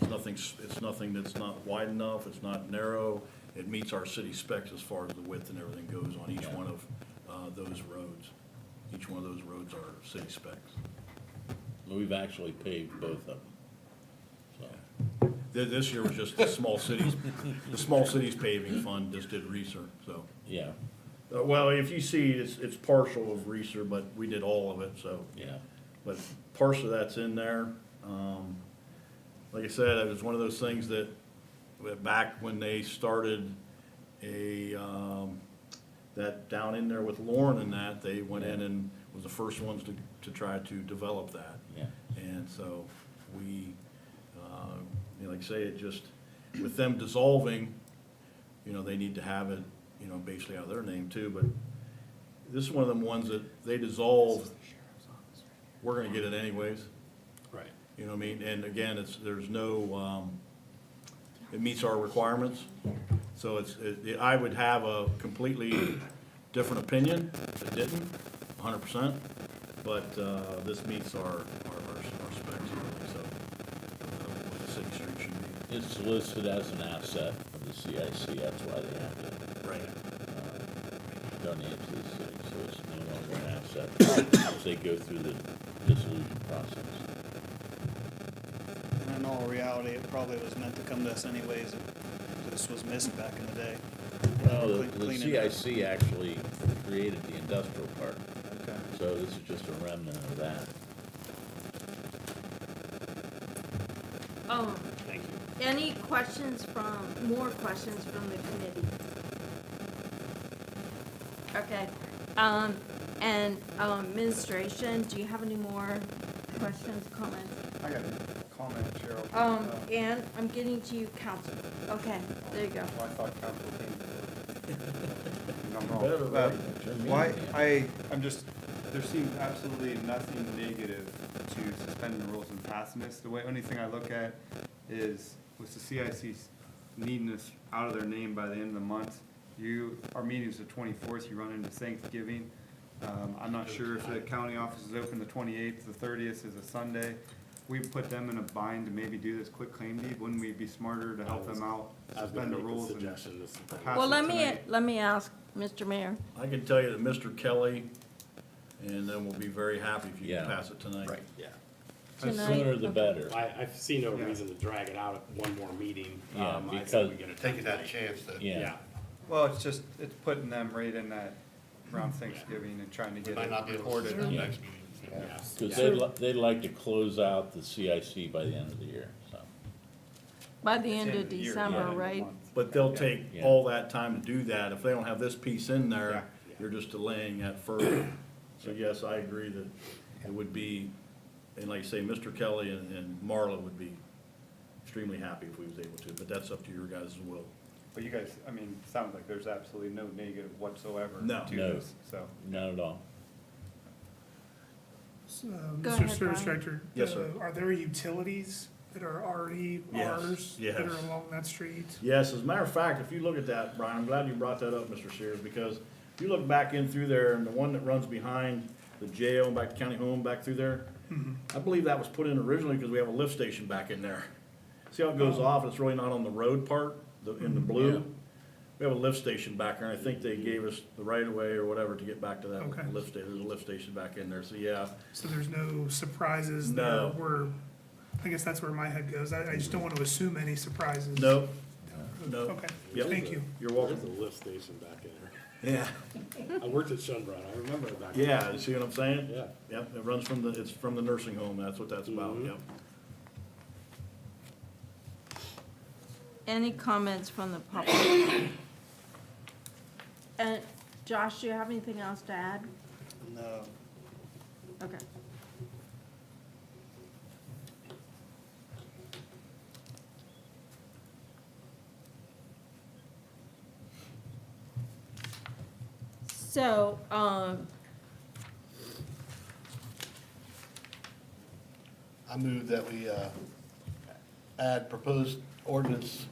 F: It's nothing that's not wide enough, it's not narrow. It meets our city specs as far as the width and everything goes on each one of those roads. Each one of those roads are city specs.
M: we've actually paved both of them, so.
F: This year was just the small cities paving fund just did research, so.
M: Yeah,
F: Well, if you see, it's partial of Reeser, but we did all of it, so.
M: yeah,
F: But partial of that's in there. Like I said, it was one of those things that, back when they started that down in there with Lauren and that, they went in and was the first ones to try to develop that.
M: yeah.
F: And so we, like I say, it just, with them dissolving, they need to have it, basically out of their name too, but this is one of them ones that they dissolve, we're gonna get it anyways,
G: Right.
F: you know what I mean? And again, there's no, it meets our requirements, so I would have a completely different opinion if it didn't, 100%, but, this meets our specs, so, what the city street should be.
M: It's listed as an asset of the CIC, that's why they have to
F: Right.
M: donate it to the city, so it's no longer an asset as they go through the dissolution process.
L: And in all reality, it probably was meant to come to us anyways. This was missing back in the day.
M: Well, the
L: Cleaning it up.
M: CIC actually created the industrial park,
L: Okay.
M: so this is just a remnant of that.
G: Thank you.
I: Any more questions from the committee? Okay, and administration, do you have any more questions, comments?
A: I got a comment, Cheryl.
I: And I'm getting to you, council. Okay, there you go.
A: Well, I thought council came before. I'm
F: Better,
A: wrong.
F: right?
A: Why, I'm just, there seems absolutely nothing negative to suspending the rules and passing this. The only thing I look at is, with the CIC needing this out of their name by the end of the month, our meeting's the 24th, you run into Thanksgiving. I'm not sure if the county office is open the 28th, the 30th is a Sunday. We put them in a bind to maybe do this quick claim deed. Wouldn't we be smarter to help them out,
G: I was gonna
A: suspend the
G: make the
A: rules and
G: suggestion this.
A: pass
I: Well,
A: it tonight?
I: let me ask, Mr. Mayor.
F: I can tell you that Mr. Kelly, and then we'll be very happy if you can
M: Yeah.
F: pass it tonight.
A: Right.
G: Yeah.
M: The
I: Tonight?
M: sooner the better.
G: I see no
A: Yeah.
G: reason to drag it out at one more meeting.
M: Yeah,
G: I
M: because-
G: say we get it done
E: Taking that
G: tonight.
E: chance to.
M: Yeah,
A: Well, it's putting them right in that, around Thanksgiving and trying to
E: We
A: get
E: might not be
A: it
E: able to
A: recorded.
E: do the
M: Yeah.
E: next meeting.
G: Yeah.
M: because they'd like to close out the CIC by the end of the year, so.
I: By the end
A: It's
I: of
A: the year,
I: December,
A: yeah,
I: right?
A: month.
F: But they'll take
M: Yeah.
F: all that time to do that. If they don't have this piece in there,
A: Yeah.
F: you're just delaying that further. So yes, I agree that it would be, and like I say, Mr. Kelly and Marla would be extremely happy if we was able to, but that's up to your guys' will.
A: But you guys, I mean, sounds like there's absolutely no negative whatsoever
F: No.
A: to
M: No.
A: this, so.
M: Not at all.
I: Go
D: Mr.
I: ahead,
D: Service
I: Brian.
D: Director.
F: Yes, sir.
D: Are there utilities that are already
F: Yes,
D: ours that
F: yes.
D: are along that street?
F: Yes, as a matter of fact, if you look at that, Brian, I'm glad you brought that up, Mr. Sears, because if you look back in through there, and the one that runs behind the jail, back to County Home, back through there, I believe that was put in originally because we have a lift station back in there. See how it goes off, it's really not on the road part, in the
M: Yeah.
F: blue? We have a lift station back there, and I think they gave us the right of way or whatever to get back to that
D: Okay.
F: lift station, there's a lift station back in there, so yeah.
D: So there's no surprises
F: No.
D: there where, I guess that's where my head goes. I just don't want to assume any surprises.
F: No, no.
D: Okay,
F: Yep.
D: thank you.
F: You're
G: There's
F: welcome.
G: a lift station back in there.
F: Yeah.
G: I worked at Shunbrad, I remember it back then.
F: Yeah, you see what I'm saying?
G: Yeah.
F: Yep, it runs it's from the nursing home, that's what that's about,
G: Mhm.
F: yep.
I: Any comments from the public? And Josh, do you have anything else to add?
E: No.
I: Okay. So,
E: I move that we add proposed ordinance,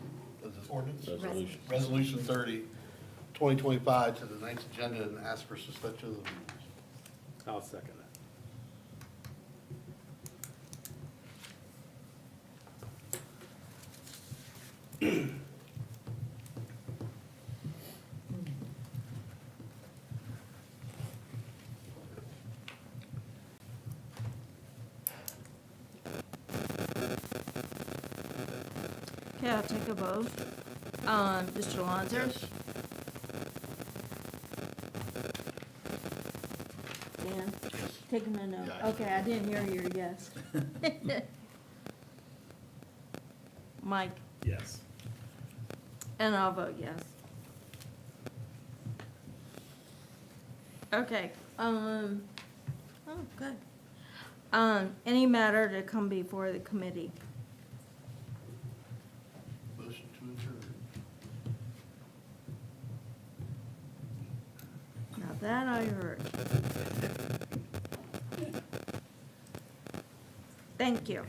E: is this ordinance?
M: Resolution.
E: Resolution 30, 2025 to the next agenda and ask for suspension of the rules.
G: I'll second that.
I: okay, I'll take a vote. Mr. Lonzer?
E: Yes.
I: Dan? Taking a note.
E: Yeah.
I: Okay, I didn't hear your yes. Mike?
G: Yes.
I: And I'll vote yes. Okay, oh, good. Any matter to come before the committee?
E: Motion to adjourn.
I: Now that I heard. Thank you.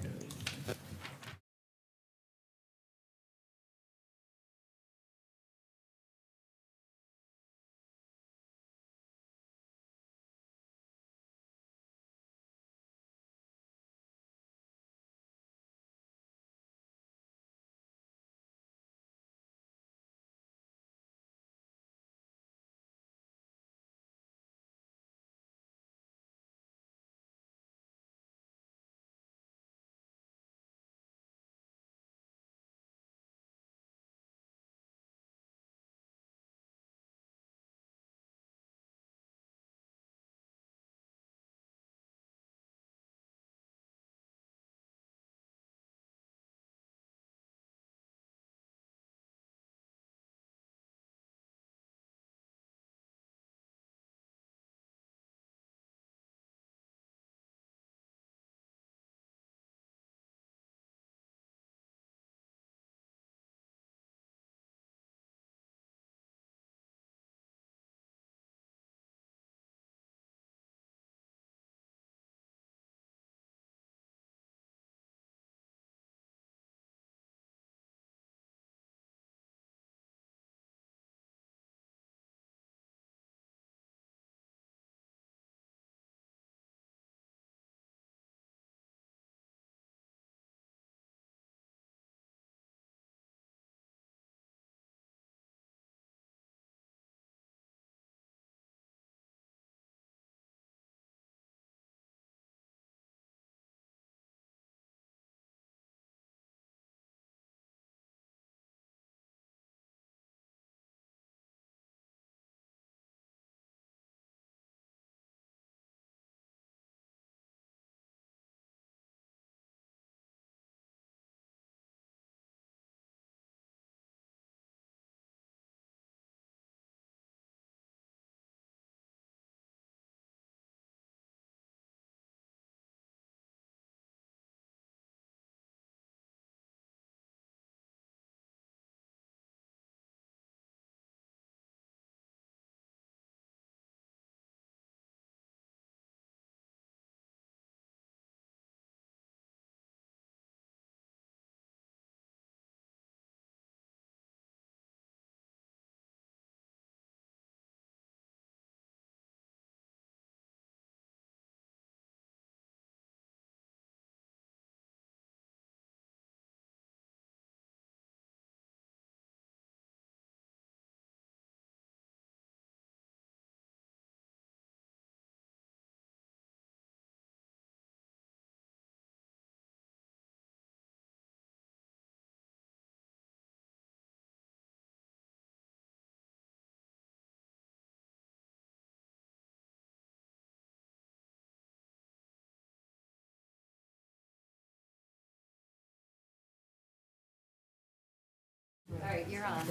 N: right, you're on.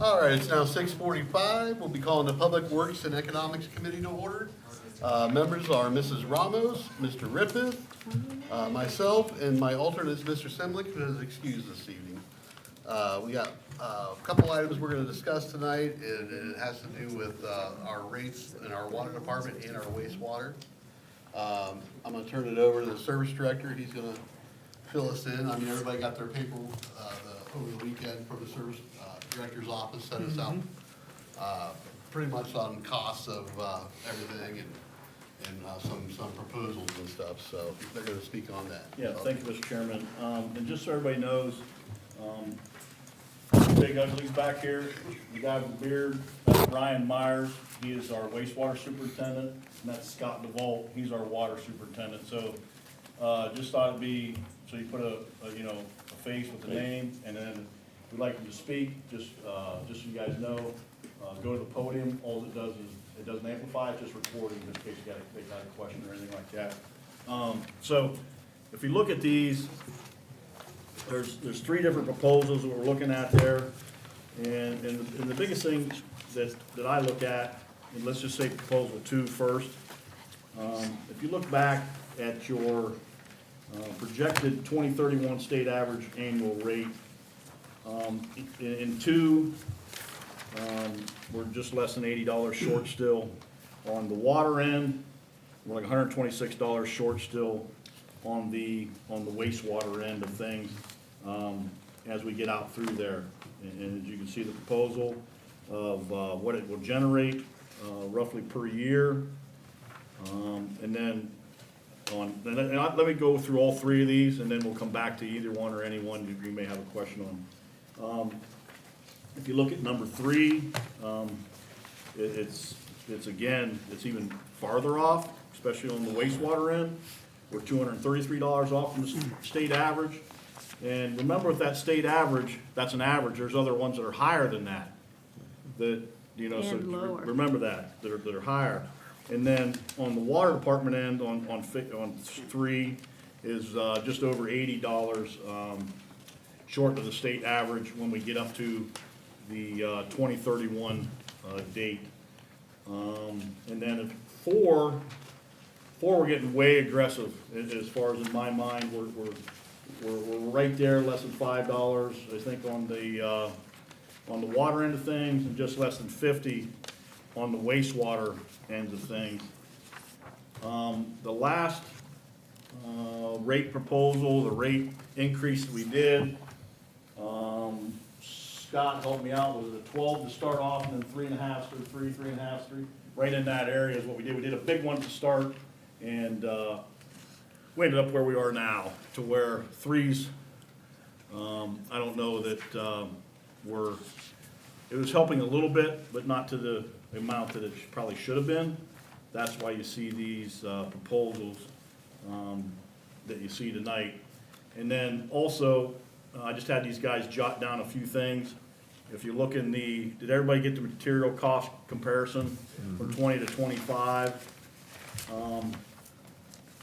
E: All right, it's now 6:45. We'll be calling the Public Works and Economics Committee to order. Members are Mrs. Ramos, Mr. Rippeth, myself, and my alternate is Mr. Simlick, who is excused this evening. We got a couple items we're going to discuss tonight, and it has to do with our rates in our water department and our wastewater. I'm going to turn it over to the service director. He's going to fill us in. I mean, everybody got their paper over the weekend from the service director's office, sent us out pretty much on costs of everything and some proposals and stuff, so they're gonna speak on that.
F: Yeah, thank you, Mr. Chairman. And just so everybody knows, Big Ugly's back here, the guy with the beard, that's Ryan Myers. He is our wastewater superintendent, and that's Scott DeVault, he's our water superintendent. So, just thought it'd be, so you put a face with the name, and then if we'd like them to speak, just so you guys know, go to the podium. All it does is, it doesn't amplify, it's just recording, just in case they got a question or anything like that. So, if you look at these, there's three different proposals that we're looking at there. And the biggest thing that I look at, and let's just say proposal 2 first. If you look back at your projected 2031 state average annual rate, in 2, we're just less than $80 short still. On the water end, we're like $126 short still on the wastewater end of things, as we get out through there. And as you can see, the proposal of what it will generate roughly per year. And then let me go through all three of these, and then we'll come back to either one or any one you may have a question on. If you look at number 3, it's even farther off, especially on the wastewater end. We're $233 off from the state average. And remember, with that state average, that's an average. There's other ones that are higher than that. So
I: And lower.
F: remember that are higher. And then on the water department end, on 3 is just over $80 short of the state average when we get up to the 2031 date. And then at 4, we're getting way aggressive as far as in my mind. We're right there, less than $5, I think, on the water end of things, and just less than 50 on the wastewater ends of things. The last rate proposal, the rate increase that we did, Scott helped me out, was it a 12 to start off, and then 3.5 through 3, 3.5 through, right in that area is what we did. We did a big one to start, and we ended up where we are now, to where 3s, I don't know that it was helping a little bit, but not to the amount that it probably should have been. That's why you see these proposals that you see tonight. And then also, I just had these guys jot down a few things. If you look in did everybody get the material cost comparison from 20 to 25?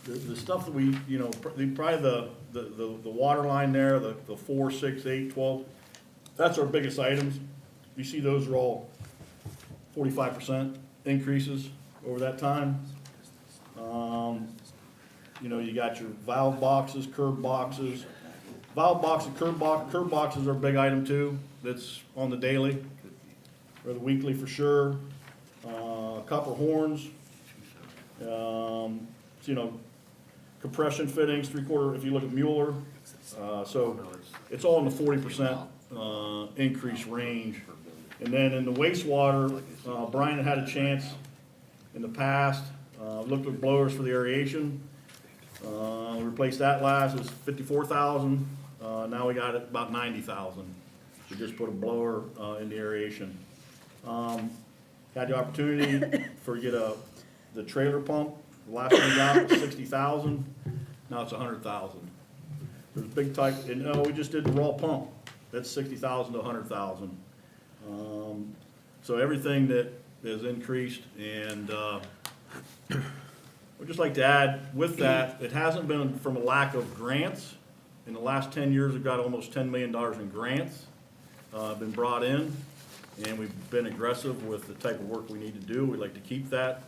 F: The stuff that we, probably the water line there, the 4, 6, 8, 12, that's our biggest items. You see those are all 45% increases over that time. You got your valve boxes, curb boxes. Valve boxes, curb boxes are a big item too. That's on the daily or the weekly for sure. Copper horns. Compression fittings, 3/4, if you look at Mueller. So it's all in the 40% increase range. And then in the wastewater, Brian had a chance in the past, looked at blowers for the aeration. We replaced that last, it was $54,000. Now we got it about $90,000. We just put a blower in the aeration. Had the opportunity for the trailer pump. The last one we got was $60,000. Now it's $100,000. There's big type, and no, we just did the raw pump. That's $60,000 to $100,000. So everything that is increased, and we'd just like to add with that, it hasn't been from a lack of grants. In the last 10 years, we've got almost $10 million in grants been brought in, and we've been aggressive with the type of work we need to do. We'd like to keep that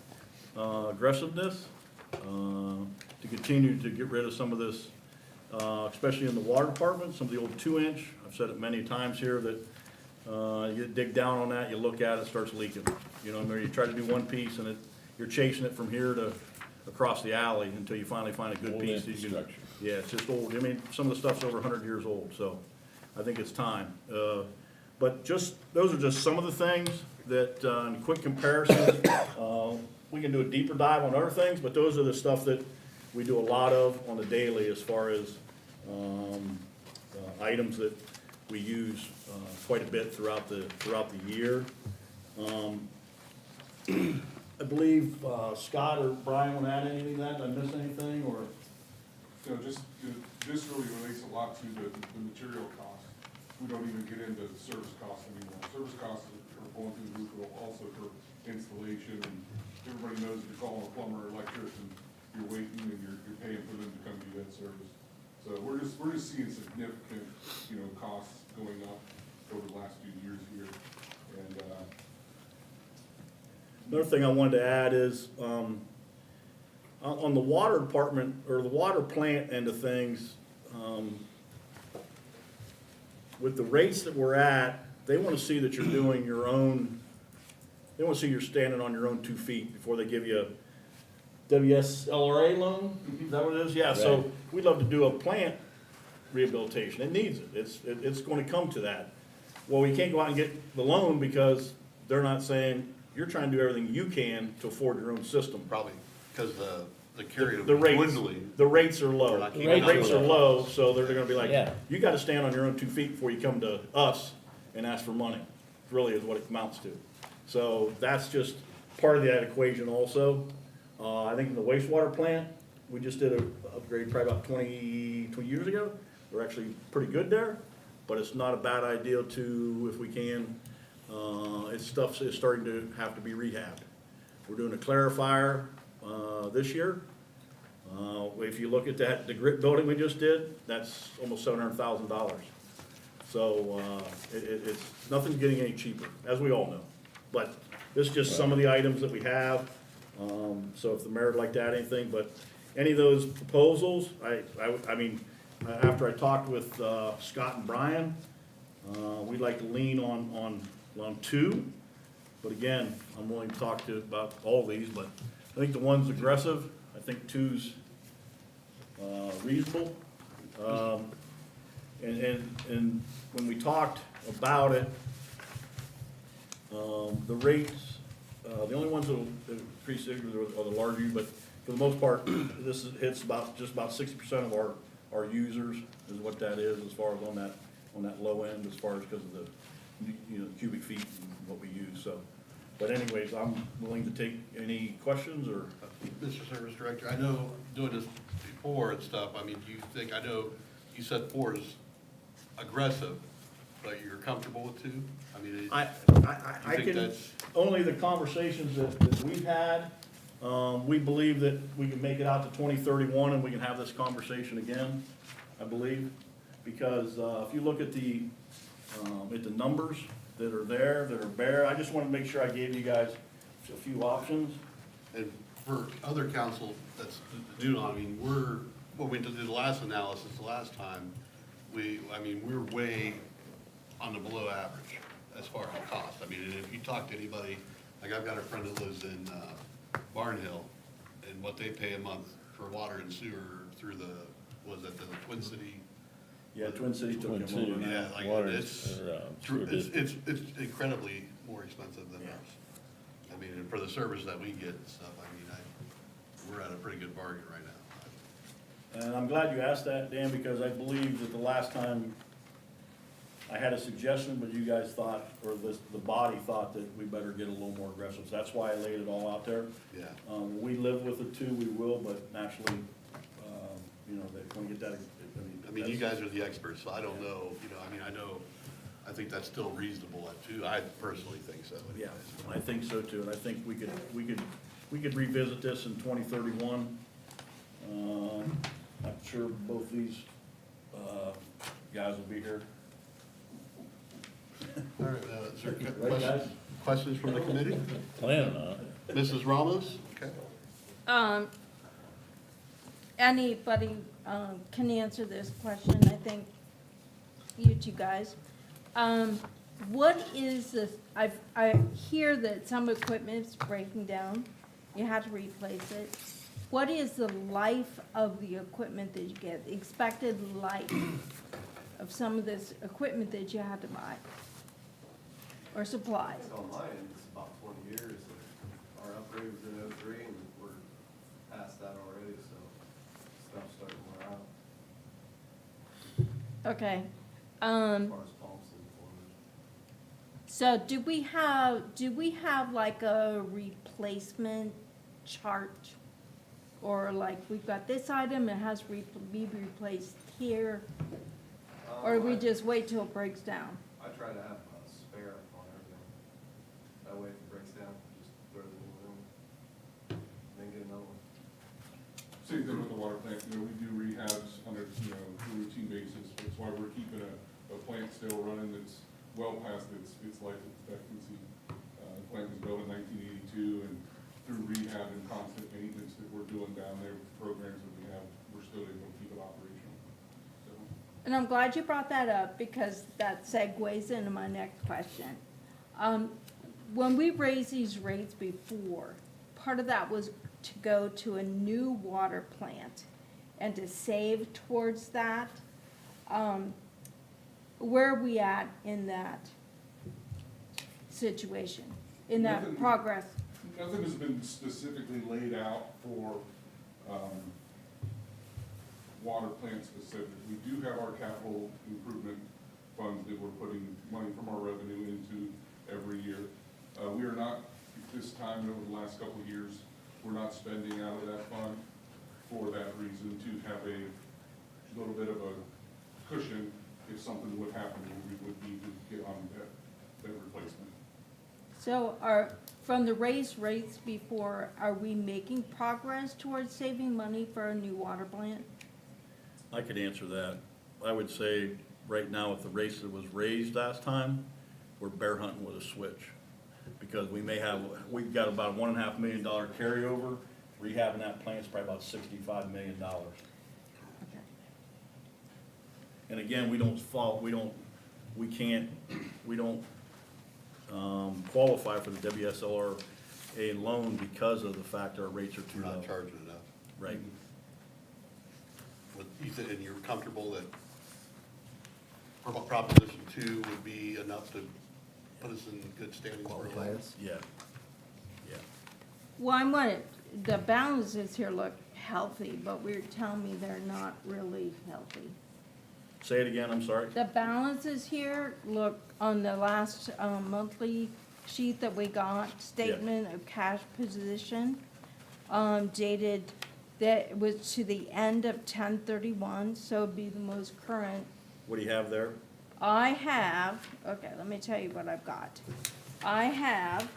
F: aggressiveness, to continue to get rid of some of this, especially in the water department, some of the old 2-inch. I've said it many times here that you dig down on that, you look at it, it starts leaking. You know, maybe you try to do one piece and you're chasing it from here to across the alley until you finally find a good
M: Old
F: piece. that you can-
M: infrastructure.
F: Yeah, it's just old. I mean, some of the stuff's over 100 years old, so I think it's time. But those are just some of the things that, in quick comparisons, we can do a deeper dive on other things, but those are the stuff that we do a lot of on the daily as far as items that we use quite a bit throughout the year. I believe Scott or Brian want to add anything to that? Did I miss anything, or?
O: So this really relates a lot to the material costs. We don't even get into the service costs anymore. Service costs are going through the roof, also for installation, and everybody knows if you're calling a plumber or electrician, you're waiting and you're paying for them to come do that service. So we're just seeing significant, costs going up over the last few years here. And,
F: Another thing I wanted to add is, on the water department, or the water plant end of things, with the rates that we're at, they wanna see that you're doing your own, they wanna see you're standing on your own 2 feet before they give you a WSLRA loan, is that what it is? Yeah, so
M: Right.
F: we'd love to do a plant rehabilitation, it needs it, it's gonna come to that. Well, we can't go out and get the loan because they're not saying, you're trying to do everything you can to afford your own system.
E: Probably because the carrier
F: The
E: will be
F: rates,
E: dwindling.
F: the rates are low.
E: We're not
F: The
E: keeping
F: rates
E: up
F: are
E: with
F: low, so they're gonna be like,
M: Yeah.
F: you gotta stand on your own 2 feet before you come to us and ask for money, really is what it amounts to. So that's just part of that equation also. I think in the wastewater plant, we just did a upgrade probably about 22 years ago. We're actually pretty good there, but it's not a bad idea to, if we can, stuff is starting to have to be rehabbed. We're doing a clarifier, this year. If you look at the grit building we just did, that's almost $700,000. So, it's, nothing's getting any cheaper, as we all know. But this is just some of the items that we have. So if the mayor would like to add anything, but any of those proposals, I mean, after I talked with, Scott and Brian, we'd like to lean on 2. But again, I'm willing to talk to about all these, but I think the one's aggressive, I think 2's reasonable. And when we talked about it, the rates, the only ones that will increase are the larger, but for the most part, this hits just about 60% of our users is what that is as far as on that low end, as far as because of the cubic feet and what we use, so. But anyways, I'm willing to take any questions or.
E: Mr. Service Director, I know doing this before and stuff, I mean, do you think, I know you said 4 is aggressive, but you're comfortable with 2? I mean,
F: I
E: think
F: can,
E: that's-
F: only the conversations that we've had, we believe that we can make it out to 2031 and we can have this conversation again, I believe. Because, if you look at the numbers that are there, that are bare, I just want to make sure I gave you guys a few options.
E: and for other council that's do not, I mean, when we did the last analysis the last time, we're way on the below average as far as cost. I mean, and if you talk to anybody, like I've got a friend that lives in Barnhill, and what they pay a month for water and sewer through the Twin City?
F: Yeah, Twin City took
M: Twin
F: them over
M: City.
F: now.
E: Yeah, like,
M: Water,
E: it's
M: sewer district.
E: it's incredibly more expensive than
F: Yeah.
E: ours. I mean, and for the service that we get and stuff, I mean, we're at a pretty good bargain right now.
F: And I'm glad you asked that, Dan, because I believe that the last time I had a suggestion, but you guys thought, or the body thought that we better get a little more aggressive. So that's why I laid it all out there.
E: Yeah.
F: We live with it too, we will, but naturally, that when we get that,
E: I mean, you guys are the experts, so I don't know, I think that's still reasonable at 2. I personally think so.
F: Yeah, I think so too, and I think we could revisit this in 2031. I'm sure both these guys will be here.
E: All right, is there
M: Right, guys?
E: questions from the committee?
M: Planning on it.
E: Mrs. Ramos? Okay.
I: Anybody can answer this question, I think, you two guys. What is the, I hear that some equipment's breaking down, you have to replace it. What is the life of the equipment that you get, the expected life of some of this equipment that you have to buy? Or supplies?
P: On my end, it's about 20 years. Our upgrade was in '03, and we're past that already, so stuff's starting to wear out
I: Okay,
P: as far as pumps and boilers.
I: so do we have like a replacement chart? Or like, we've got this item, it has to be replaced here, or we just wait till it breaks down?
P: I try to have a spare on everything. That way if it breaks down, just throw the new one in, then get another one.
O: Same thing with the water plant, we do rehabs on a, a routine basis. That's why we're keeping a plant still running that's well past its life expectancy. The plant was built in 1982, and through rehab and constant maintenance that we're doing down there, with the programs that we have, we're still able to keep it operational. So,
I: And I'm glad you brought that up, because that segues into my next question. When we raised these rates before, part of that was to go to a new water plant and to save towards that. Where are we at in that situation, in that
O: Nothing-
I: progress?
O: Nothing has been specifically laid out for, water plant specific. We do have our capital improvement funds that we're putting money from our revenue into every year. We are not, at this time, and over the last couple of years, we're not spending out of that fund for that reason, to have a little bit of a cushion if something would happen, we would need to get on that replacement.
I: So from the raised rates before, are we making progress towards saving money for a new water plant?
F: I could answer that. I would say, right now, with the rates that was raised last time, we're bear hunting with a switch. Because we've got about a $1.5 million carryover, rehabbing that plant's probably about $65 million.
I: Okay.
F: And again, we don't qualify for the WSLRA loan because of the fact our rates are too
E: We're
F: low.
E: not charging enough.
F: Right.
E: You said, and you're comfortable that Proposition 2 would be enough to put us in good standing for a loan?
F: Yeah. Yeah.
I: Well, I'm wondering, the balances here look healthy, but we're telling me they're not really healthy.
F: Say it again, I'm sorry.
I: The balances here look, on the last monthly sheet that we got, statement of cash position, dated, that was to the end of 10/31, so it'd be the most current.
F: What do you have there?
I: I have, okay, let me tell you what I've got. I have,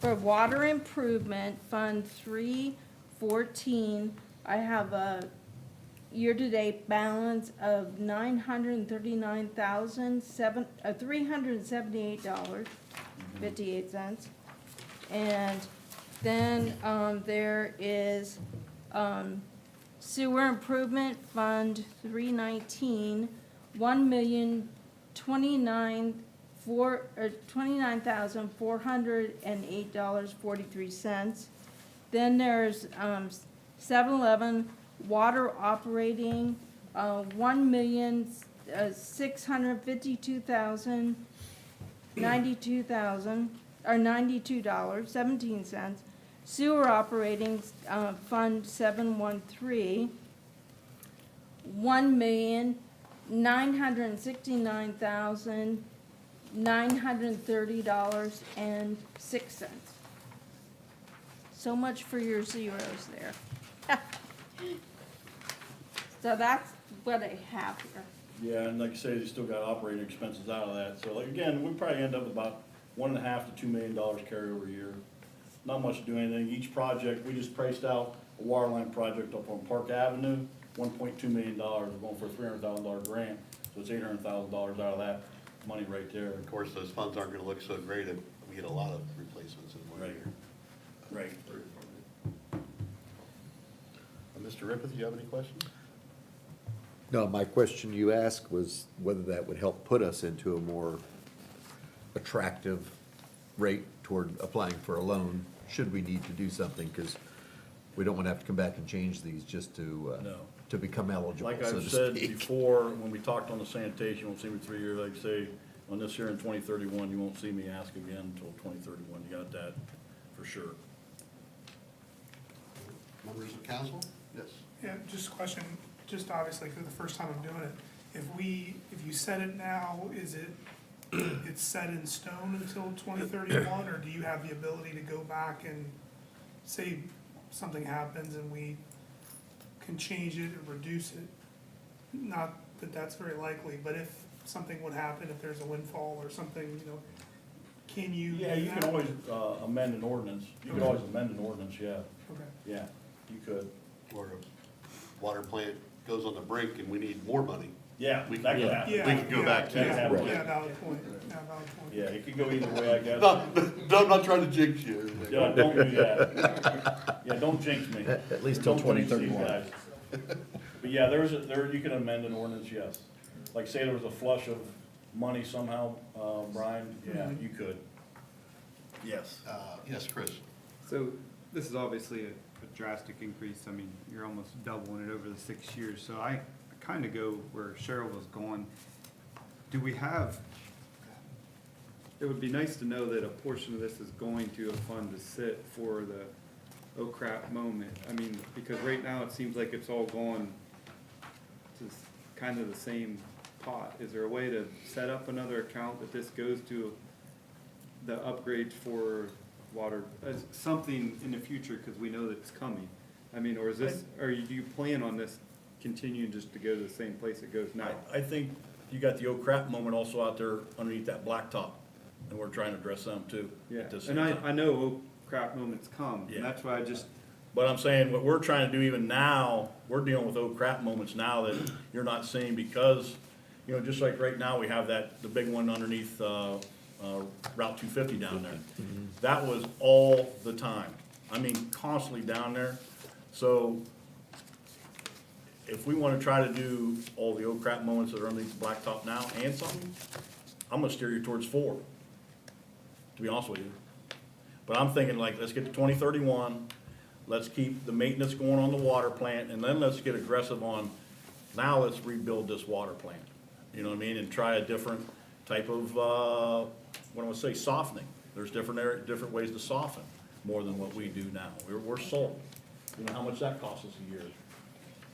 I: for water improvement, Fund 314, I have a year-to-date balance of $378.58. And then, there is, sewer improvement fund 319, $29,408.43. Then there's 7-Eleven water operating, $1,652,092.17. Sewer operating, Fund 713, $1,969,930.06. So much for your zeros there. So that's what I have here.
F: Yeah, and like I say, you still got operating expenses out of that. So like, again, we probably end up with about $1.5 to $2 million carryover a year. Not much to do anything. Each project, we just priced out a water line project up on Park $1.2 million. We're going for a $300,000 grant, so it's $800,000 out of that. money right there.
E: Of course, those funds aren't gonna look so great if we get a lot of replacements in one
F: Right.
E: year.
F: Right.
E: Mr. Rippeth, do you have any questions?
C: No, my question you asked was whether that would help put us into a more attractive rate toward applying for a loan, should we need to do something, because we don't want to have to come back and change these just to,
F: No.
C: to become eligible,
F: Like
C: so
F: I've
C: to
F: said
C: speak.
F: before, when we talked on the sanitation, you won't see me 3 years, like say, on this year in 2031, you won't see me ask again until 2031. You got that for sure.
E: Members of council? Yes.
D: Yeah, just a question, just obviously for the first time I'm doing it. If you set it now, is it, it's set in stone until 2031, or do you have the ability to go back and say something happens and we can change it or reduce it? Not that that's very likely, but if something would happen, if there's a windfall or something, you know, can you?
F: Yeah,
D: do
F: you can
D: that?
F: always amend an ordinance. You could always amend an ordinance, yeah.
D: Okay.
F: Yeah, you could.
E: Or a water plant goes on the brink and we need more money.
F: Yeah,
E: We
F: that
E: can
F: could
E: go-
F: happen.
D: Yeah,
E: We could go
D: yeah,
E: back to.
F: yeah,
D: Yeah,
F: Right.
D: yeah, valid point, yeah, valid point.
F: Yeah, it could go either way, I guess.
E: No, I'm not trying to jinx you.
F: Yeah, don't do that. Yeah, don't jinx me.
C: At least till
F: Don't jinx these
C: 2031.
F: guys. But yeah, you can amend an ordinance, yes. Like say there was a flush of money somehow, Brian, yeah, you could. Yes.
E: Yes, Chris?
A: So this is obviously a drastic increase. I mean, you're almost doubling it over the 6 years. So I kind of go where Cheryl was going. Do we have, it would be nice to know that a portion of this is going to a fund to sit for the oh crap moment. I mean, because right now it seems like it's all going to kind of the same pot. Is there a way to set up another account that this goes to the upgrades for water, something in the future, because we know that it's coming? I mean, or is this, or do you plan on this continuing just to go to the same place it goes now?
F: I think you got the oh crap moment also out there underneath that blacktop, and we're trying to address them too.
A: Yeah,
F: at the same
A: and
F: time.
A: I know oh crap moments come,
F: Yeah.
A: and that's why I just,
F: But I'm saying, what we're trying to do even now, we're dealing with oh crap moments now that you're not seeing because, you know, just like right now, we have the big one underneath, Route 250 down there. That was all the time. I mean, constantly down there. So if we wanna try to do all the oh crap moments that are underneath the blacktop now and something, I'm gonna steer you towards 4, to be honest with you. But I'm thinking like, let's get to 2031, let's keep the maintenance going on the water plant, and then let's get aggressive on, now let's rebuild this water plant. You know what I mean, and try a different type of, what do I say, softening. There's different ways to soften, more than what we do now. We're sold. You know how much that costs us a year,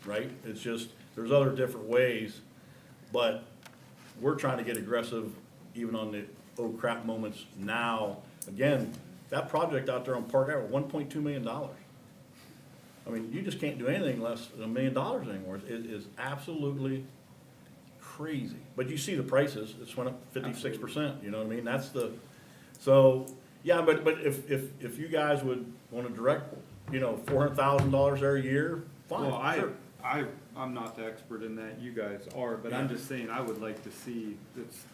F: right? It's just, there's other different ways, but we're trying to get aggressive even on the oh crap moments now. Again, that project out there on Park Avenue, $1.2 million. I mean, you just can't do anything less than $1 million anymore. It is absolutely crazy. But you see the prices, it's went up 56%, you know what I mean? That's the, so, yeah, but if you guys would wanna direct, you know, $400,000 there a year, fine,
A: well,
F: sure.
A: I'm not the expert in that, you guys are, but I'm
F: Yeah.
A: just saying, I would like to see it's,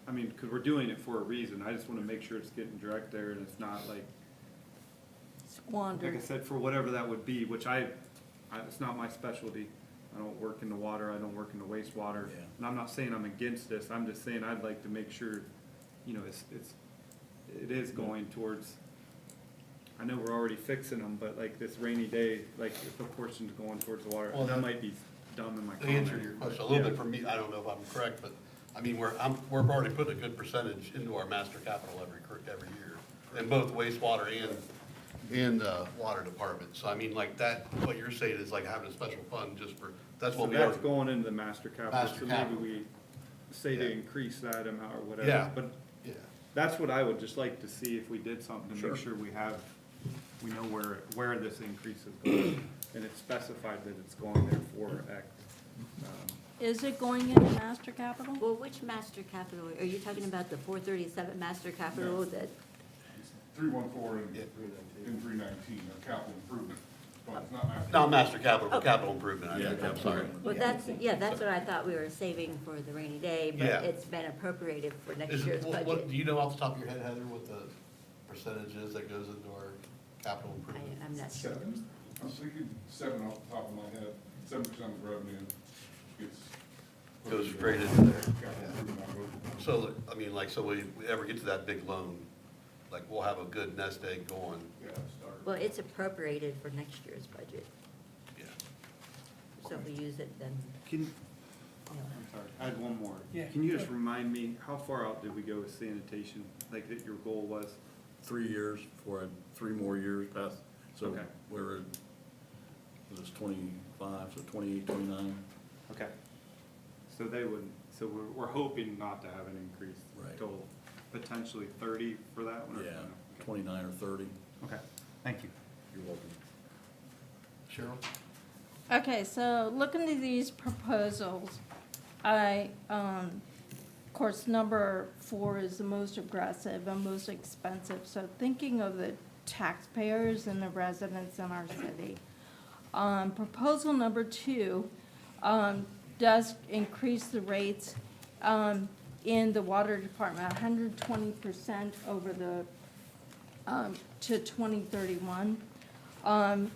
A: I mean, because we're doing it for a reason. I just want to make sure it's getting direct there and it's not like
I: Squandered.
A: I said, for whatever that would be, which it's not my specialty. I don't work in the water, I don't work in the wastewater.
F: Yeah.
A: And I'm not saying I'm against this, I'm just saying I'd like to make sure, you know, it is going towards, I know we're already fixing them, but like this rainy day, like if a portion's going towards the water,
E: Well,
A: that might be dumb in my
E: To
A: comment
E: answer
A: here.
E: your
A: but
E: question, a little
A: yeah.
E: bit for me, I don't know if I'm correct, but, I mean, we're already putting a good percentage into our master capital every year, in both wastewater and water department. So I mean, like that, what you're saying is like having a special fund just for, that's
A: So
E: what we
A: that's
E: are.
A: going into the master capital,
E: Master
A: so maybe
E: capital.
A: we say to
E: Yeah.
A: increase that amount or whatever.
E: Yeah.
A: But
E: Yeah.
A: that's what I would just like to see if we did something to
F: Sure.
A: make sure we know where this increase is going. And it's specified that it's going there for X.
I: Is it going into master capital?
B: Well, which master capital, are you talking about the 437 master capital that,
O: 314 and 319 are capital improvement, but it's not master
E: Not master capital, but capital improvement. I
F: Yeah,
E: think.
F: capital
E: Sorry.
F: improvement.
B: Well, that's what I thought we were saving for the rainy day, but
E: Yeah.
B: it's been appropriated for next
E: Is,
B: year's
E: what,
B: budget.
E: do you know off the top of your head, Heather, what the percentage is that goes into our capital improvement?
B: I'm not sure.
O: 7? I'm thinking 7 off the top of my head, 7% of the revenue gets.
E: Goes straight into there.
O: Capital improvement.
E: So, I mean, like, so we ever get to that big loan, like, we'll have a good nest egg going.
O: Yeah, start.
B: Well, it's appropriated for next year's budget,
E: Yeah.
B: so if we use it, then,
A: Can,
B: you know.
A: I'm sorry, I had one more.
J: Yeah,
A: Can you
J: go
A: just remind me, how far out did we go with sanitation, like that your goal was?
F: 3 years for 3 more years past, so
A: Okay.
F: we're, it was 25, so 28, 29.
A: Okay. So they wouldn't, so we're hoping not to have an increase
F: Right.
A: till potentially 30 for that one? or-
F: Yeah,
A: okay.
F: 29 or 30.
A: Okay, thank you.
F: You're welcome.
E: Cheryl?
I: Okay, so looking at these proposals, of course, number 4 is the most aggressive and most expensive, so thinking of the taxpayers and the residents in our city. Proposal number 2, does increase the rates, in the water department, 120% over the, to 2031. The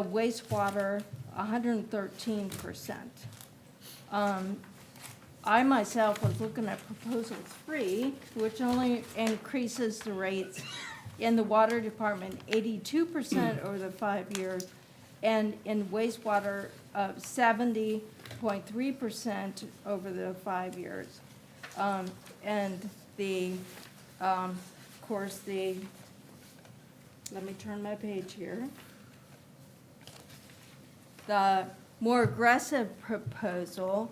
I: wastewater, 113%. I myself was looking at proposal 3, which only increases the rates in the water department 82% over the 5 years, and in wastewater, 70.3% over the 5 years. And the, of course, the, let me turn my page here. The more aggressive proposal,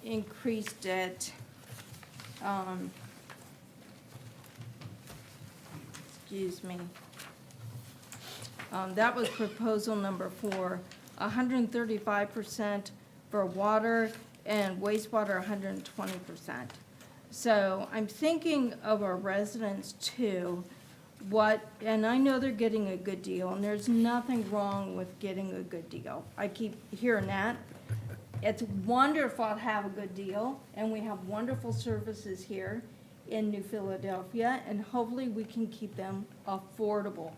I: increased it, excuse me. That was proposal number 4, 135% for water and wastewater, 120%. So I'm thinking of our residents too, and I know they're getting a good deal, and there's nothing wrong with getting a good deal. I keep hearing that. It's wonderful to have a good deal, and we have wonderful services here in New Philadelphia, and hopefully we can keep them affordable.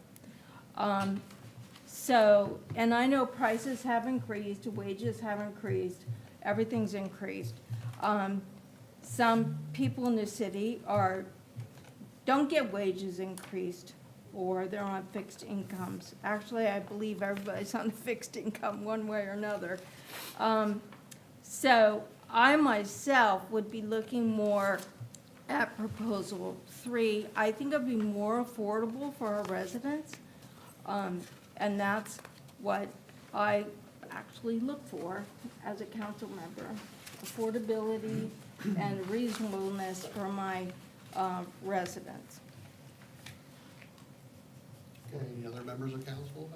I: So, and I know prices have increased, wages have increased, everything's increased. Some people in the city don't get wages increased, or they're on fixed incomes. Actually, I believe everybody's on fixed income one way or another. So I myself would be looking more at proposal 3. I think it'd be more affordable for our residents. And that's what I actually look for as a council member, affordability and reasonableness for my residents.
E: Okay, any other members of council?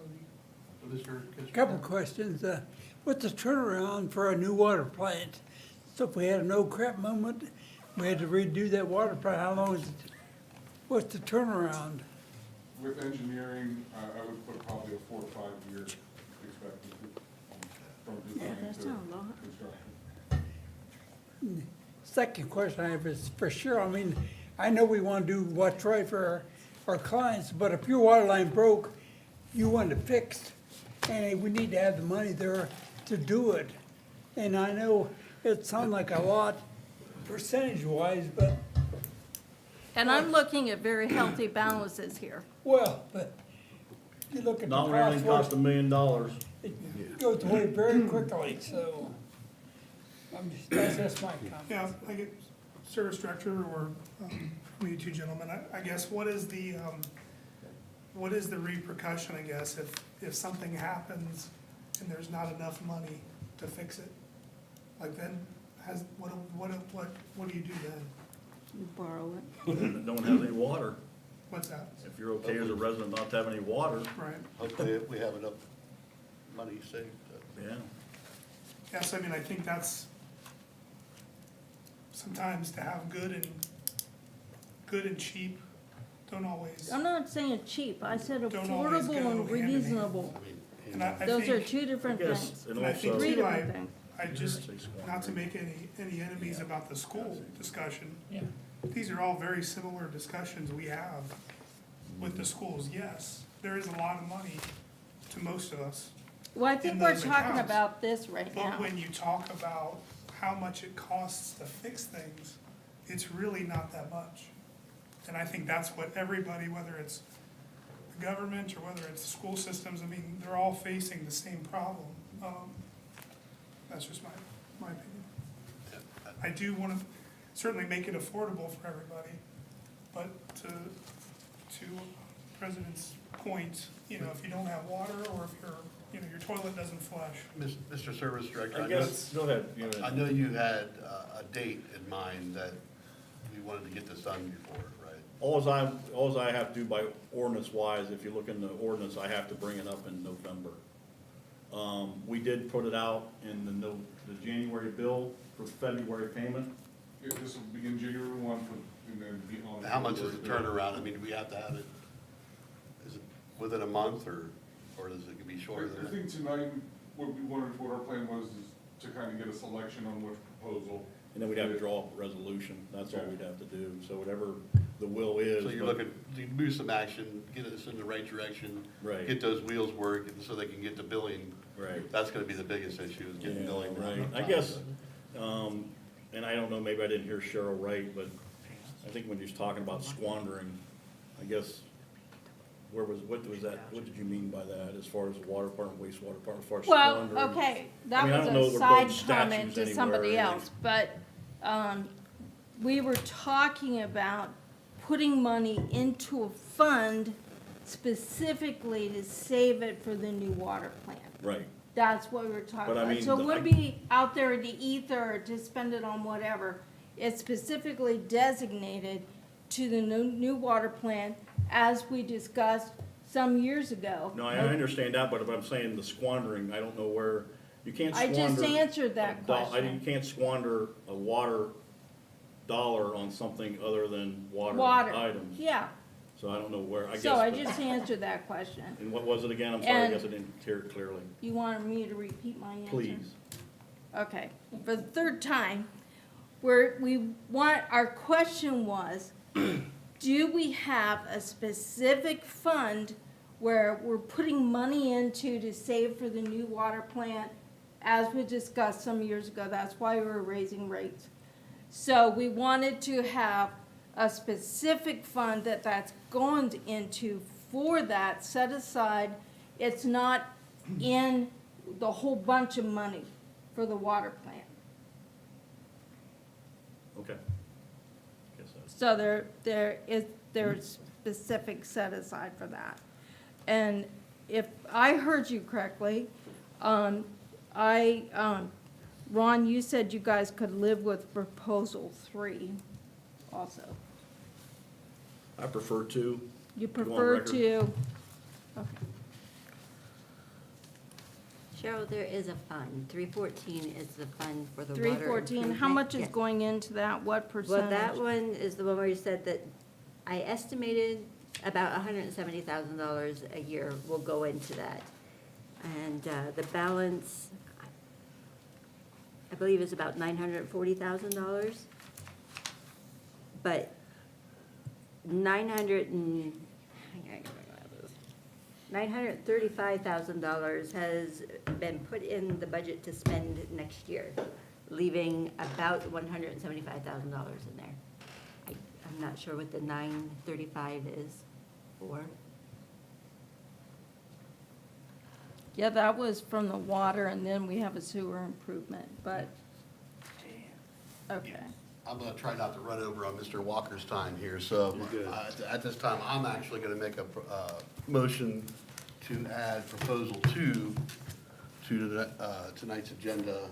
E: What is your?
Q: Couple questions. What's the turnaround for a new water plant? So if we had a no crap moment, we had to redo that water plant, how long is it? What's the turnaround?
O: With engineering, I would put probably a 4 to 5 year expectancy from design
B: that's
O: to
B: not a lot.
O: construction.
Q: Second question I have is for sure, I mean, I know we want to do what's right for our clients, but if your water line broke, you want it fixed, and we need to have the money there to do it. And I know it sounds like a lot percentage-wise, but,
I: And I'm looking at very healthy balances here.
Q: well, but you look at the
F: Not when everything
Q: cost,
F: costs $1 million.
Q: it goes away very quickly, so that's just my comment.
D: Yeah, I get service director or, you two gentlemen, I guess, what is the repercussion, I guess, if something happens and there's not enough money to fix it? Like then, what do you do then?
I: You borrow it.
F: Don't have any water.
D: What's that?
F: If you're okay as a resident not to have any water,
D: Right,
E: Hopefully, we have enough money saved.
F: yeah.
D: yeah, so I mean, I think that's sometimes to have good and cheap don't always,
I: I'm not saying cheap, I said
D: Don't always
I: affordable
D: go
I: and
D: hand in hand.
I: reasonable.
E: I mean,
D: And I
I: Those are
D: think-
I: two different
F: I guess,
I: things.
F: and
D: And I think
F: also-
I: Three
D: too,
I: different things.
D: I just, not to make any enemies about the school discussion. These are all very similar discussions we have with the schools. Yes, there is a lot of money to most of us.
I: Well, I think
D: in
I: we're
D: those
I: talking
D: accounts.
I: about this right
D: But
I: now.
D: when you talk about how much it costs to fix things, it's really not that much. And I think that's what everybody, whether it's the government or whether it's the school systems, I mean, they're all facing the same problem. That's just my opinion. I do want to certainly make it affordable for everybody, but to President's point, you know, if you don't have water or if your toilet doesn't flush.
E: Mr. Service Director,
F: I
E: I know,
F: guess, go ahead. You know,
E: I know you had a date in mind that we wanted to get this done before, right?
F: Alls I have to do by ordinance wise, if you look in the ordinance, I have to bring it up in November. We did put it out in the January bill for February payment.
O: This will begin January 1 and then be on.
E: How much is the
O: February.
E: turnaround? I mean, do we have to have it, is it within a month or does it be shorter than
O: I
E: that?
O: think tonight, what our plan was is to kind of get a selection on which proposal.
F: And then we'd have to draw up a resolution, that's all we'd have to do, so whatever the will is.
E: So you're
F: but-
E: looking, to move some action, get us in the right direction.
F: Right.
E: Get those wheels working so they can get the billing.
F: Right.
E: That's gonna be the biggest issue, is getting
F: Yeah,
E: billing.
F: right, I guess, and I don't know, maybe I didn't hear Cheryl right, but I think when you're talking about squandering, I guess, what did you mean by that, as far as the water department, wastewater department, as far as
I: Well,
F: squandering?
I: okay,
F: I
I: that
F: mean, I
I: was
F: don't know
I: a
F: that we're
I: side
F: building
I: comment
F: statues
I: to somebody
F: anywhere or
I: else, but, we were talking about putting money into a fund specifically to save it for the new water plant.
F: Right,
I: That's what we were talking
F: But I
I: about.
F: mean,
I: So it
F: the-
I: wouldn't be out there in the ether to spend it on whatever. It's specifically designated to the new water plant, as we discussed some years ago.
F: no, I understand that, but if I'm saying the squandering, I don't know where, you can't
I: I
F: squander.
I: just answered that
F: You
I: question.
F: can't squander a water dollar on something other than water
I: Water,
F: items.
I: yeah.
F: So I don't know where, I guess.
I: So I
F: but-
I: just answered that question.
F: And what was it again? I'm sorry, I
I: And-
F: guess I didn't hear it clearly.
I: You wanted me to repeat my answer?
F: Please.
I: Okay, for the third time, our question was, do we have a specific fund where we're putting money into to save for the new water plant? As we discussed some years ago, that's why we were raising rates. So we wanted to have a specific fund that's going into for that, set aside. It's not in the whole bunch of money for the water plant.
F: Okay. Guess that's,
I: So there's specific set aside for that. And if I heard you correctly, Ron, you said you guys could live with proposal 3 also.
F: I prefer to.
I: You
F: You want
I: prefer
F: record?
I: to, okay.
B: Cheryl, there is a fund. 314 is the fund for the water
I: 314, how
B: improvement.
I: much is
B: Yes.
I: going into that? What
B: Well, that
I: percentage?
B: one is the one where you said that I estimated about $170,000 a year will go into that. And the balance, I believe, is about $940,000. But $935,000 has been put in the budget to spend next year, leaving about $175,000 in there. I'm not sure what the 935 is for.
I: Yeah, that was from the water, and then we have a sewer improvement, but, okay.
E: I'm gonna try not to run over on Mr. Walker's time here, so at this time, I'm actually gonna make a motion to add proposal 2 to tonight's agenda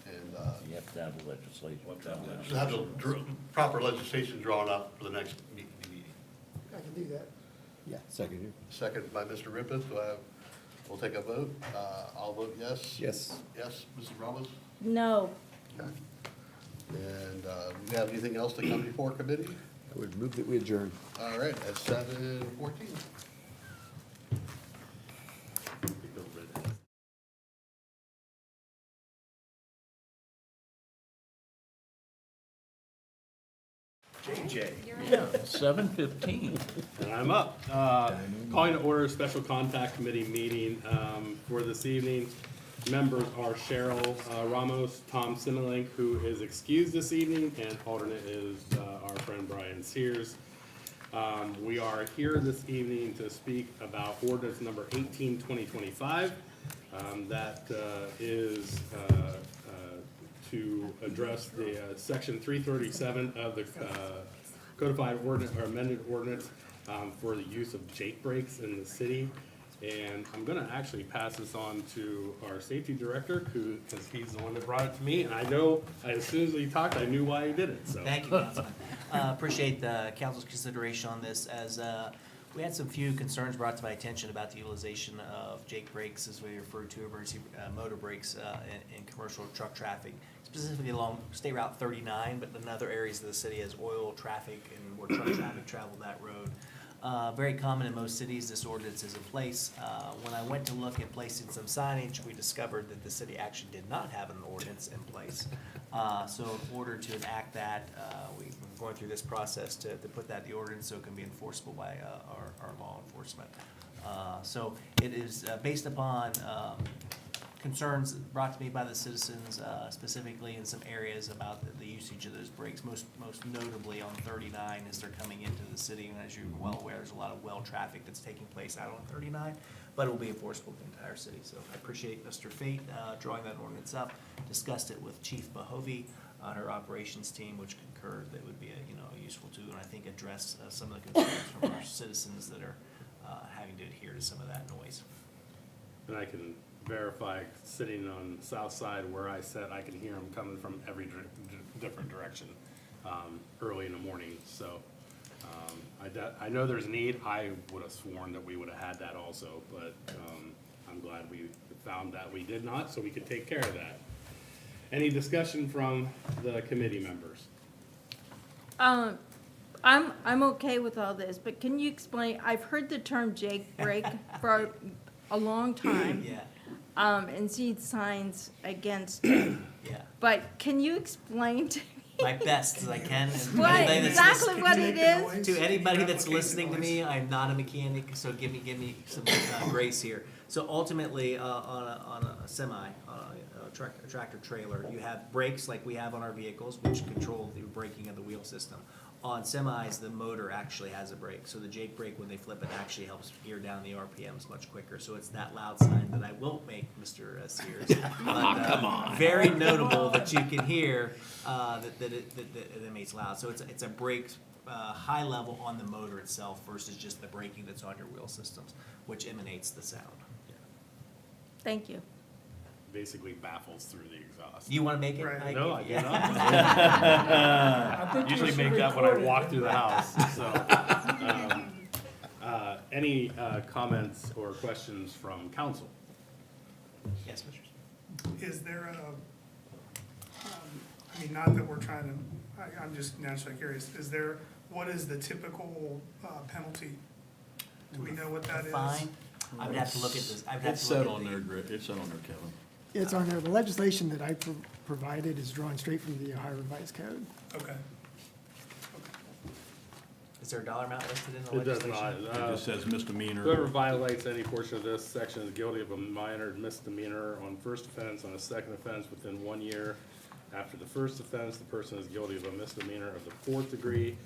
E: and
M: You have to have a legislation.
E: to have the proper legislation drawn up for the next meeting.
J: I can do that.
C: Yeah, second here.
E: Second by Mr. Rippeth, we'll take a vote. I'll vote yes.
C: Yes.
E: Yes, Mrs. Ramos?
I: No,
E: Okay. And do we have anything else to come before committee?
C: I would move that we adjourn.
E: All right, at 7:14.
H: JJ.
M: Yeah, 7:15.
G: And I'm up. Calling to order a special contact committee meeting for this evening. Members are Cheryl Ramos, Tom Similink, who is excused this evening, and alternate is our friend Brian Sears. We are here this evening to speak about ordinance number 18, 2025. That is to address the section 337 of the codified ordinance, or amended ordinance, for the use of jake brakes in the city. And I'm gonna actually pass this on to our safety director, because he's the one that brought it to me, and I know, as soon as he talked, I knew why he did it, so.
H: Thank you, Councilman. Appreciate the council's consideration on this, as we had some few concerns brought to my attention about the utilization of jake brakes, as we refer to emergency motor brakes in commercial truck traffic, specifically along State Route 39, but in other areas of the city as oil traffic and more truck traffic travel that road. Very common in most cities, this ordinance is in place. When I went to look at placing some signage, we discovered that the city actually did not have an ordinance in place. So in order to enact that, we're going through this process to put that in the ordinance so it can be enforceable by our law enforcement. So it is based upon concerns brought to me by the citizens, specifically in some areas about the usage of those brakes, most notably on 39 as they're coming into the city. And as you're well aware, there's a lot of well traffic that's taking place out on 39, but it will be enforceable in the entire city. So I appreciate Mr. Fate drawing that ordinance up, discussed it with Chief Bahovey on her operations team, which concurred that it would be a useful tool, and I think address some of the concerns from our citizens that are having to adhere to some of that noise.
G: And I can verify, sitting on the south side where I sit, I can hear them coming from every different direction early in the morning. So I know there's a need. I would have sworn that we would have had that also, but I'm glad we found that we did not, so we could take care of that. Any discussion from the committee members?
I: I'm okay with all this, but can you explain, I've heard the term jake brake for a long time.
H: Yeah,
I: And seen signs against it.
H: yeah.
I: But can you explain to me
H: My best as I can. And
I: what,
H: anybody that's
I: exactly what
D: Can you
I: it
D: make the
I: is?
D: noise?
H: To anybody
D: Can you
H: that's
D: replicate the
H: listening to
D: noise?
H: me, I'm not a mechanic, so give me some grace here. So ultimately, on a semi, a tractor trailer, you have brakes like we have on our vehicles, which control the braking of the wheel system. On semis, the motor actually has a brake, so the jake brake, when they flip it, actually helps gear down the RPMs much quicker. So it's that loud sign that I won't make, Mr. Sears. But,
M: come on.
H: Very notable that you can hear that it emits loud. So it's a brake high level on the motor itself versus just the braking that's on your wheel systems, which emanates the sound.
I: Thank you.
G: Basically baffles through the exhaust.
H: You want to make it?
D: Right.
G: No, I do
H: Yeah.
G: not.
Q: I think you
G: Usually
Q: should
G: make that when I
Q: record it.
G: walk through the house, so. Any comments or questions from council?
H: Yes, Mr.
D: Is there I mean, not that we're trying to, I'm just naturally curious, what is the typical penalty? Do we know what that is?
H: Fine. I would have to look at this. I would have
F: It's
H: to look
F: set
H: at
F: on
H: the-
F: there, Kevin.
J: It's on there. The legislation that I provided is drawn straight from the Ohio Revised Code.
D: Okay.
H: Is there a dollar amount listed in the
G: It does
H: legislation?
G: not.
F: It just says misdemeanor.
G: Whoever violates any portion of this section is guilty of a minor misdemeanor on first offense, on a second offense within 1 year. After the first offense, the person is guilty of a misdemeanor of the 4th degree.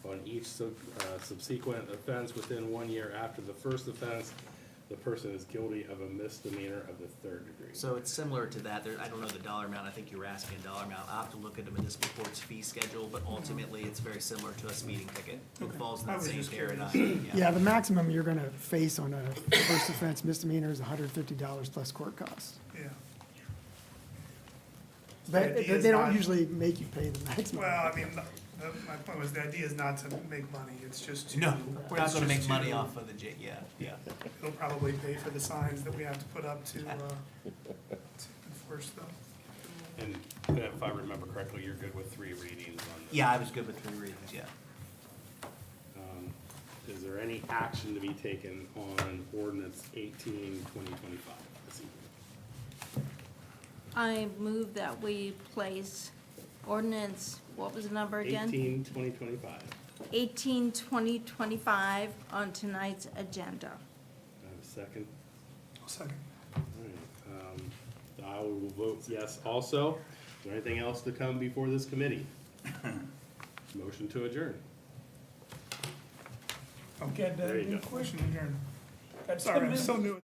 G: On each subsequent offense within 1 year after the first offense, the person is guilty of a misdemeanor of the 3rd degree.
H: So it's similar to that. I don't know the dollar amount. I think you were asking a dollar amount. I'll have to look at the municipal court's fee schedule, but ultimately, it's very similar to a speeding ticket. It falls in
D: I
H: that
D: was
H: same
D: just
H: paradigm.
J: Yeah, the maximum you're gonna face on a first offense misdemeanor is $150 plus court costs.
D: Yeah.
J: But
D: The idea is
J: they don't
D: not-
J: usually make you pay the maximum.
D: Well, I mean, my point was, the idea is not to make money, it's just to.
H: No, we're not
D: it's
H: gonna make
D: just
H: money
D: to-
H: off of the yeah.
D: It'll probably pay for the signs that we have to put up to enforce them.
G: And if I remember correctly, you're good with 3 readings on this?
H: Yeah, I was good with 3 readings, yeah.
G: Is there any action to be taken on ordinance 18, 2025 this evening?
I: I move that we place ordinance what was the number again?
G: 18/2025.
I: 18/2025 on tonight's agenda.
G: Do I have a second?
D: I'll second.
G: All right, I will vote yes also. Is there anything else to come before this committee? Motion to adjourn.
D: Okay,
G: There you go.
D: question adjourned.
Q: Got 10
D: Sorry, I'm
Q: minutes.
D: so new.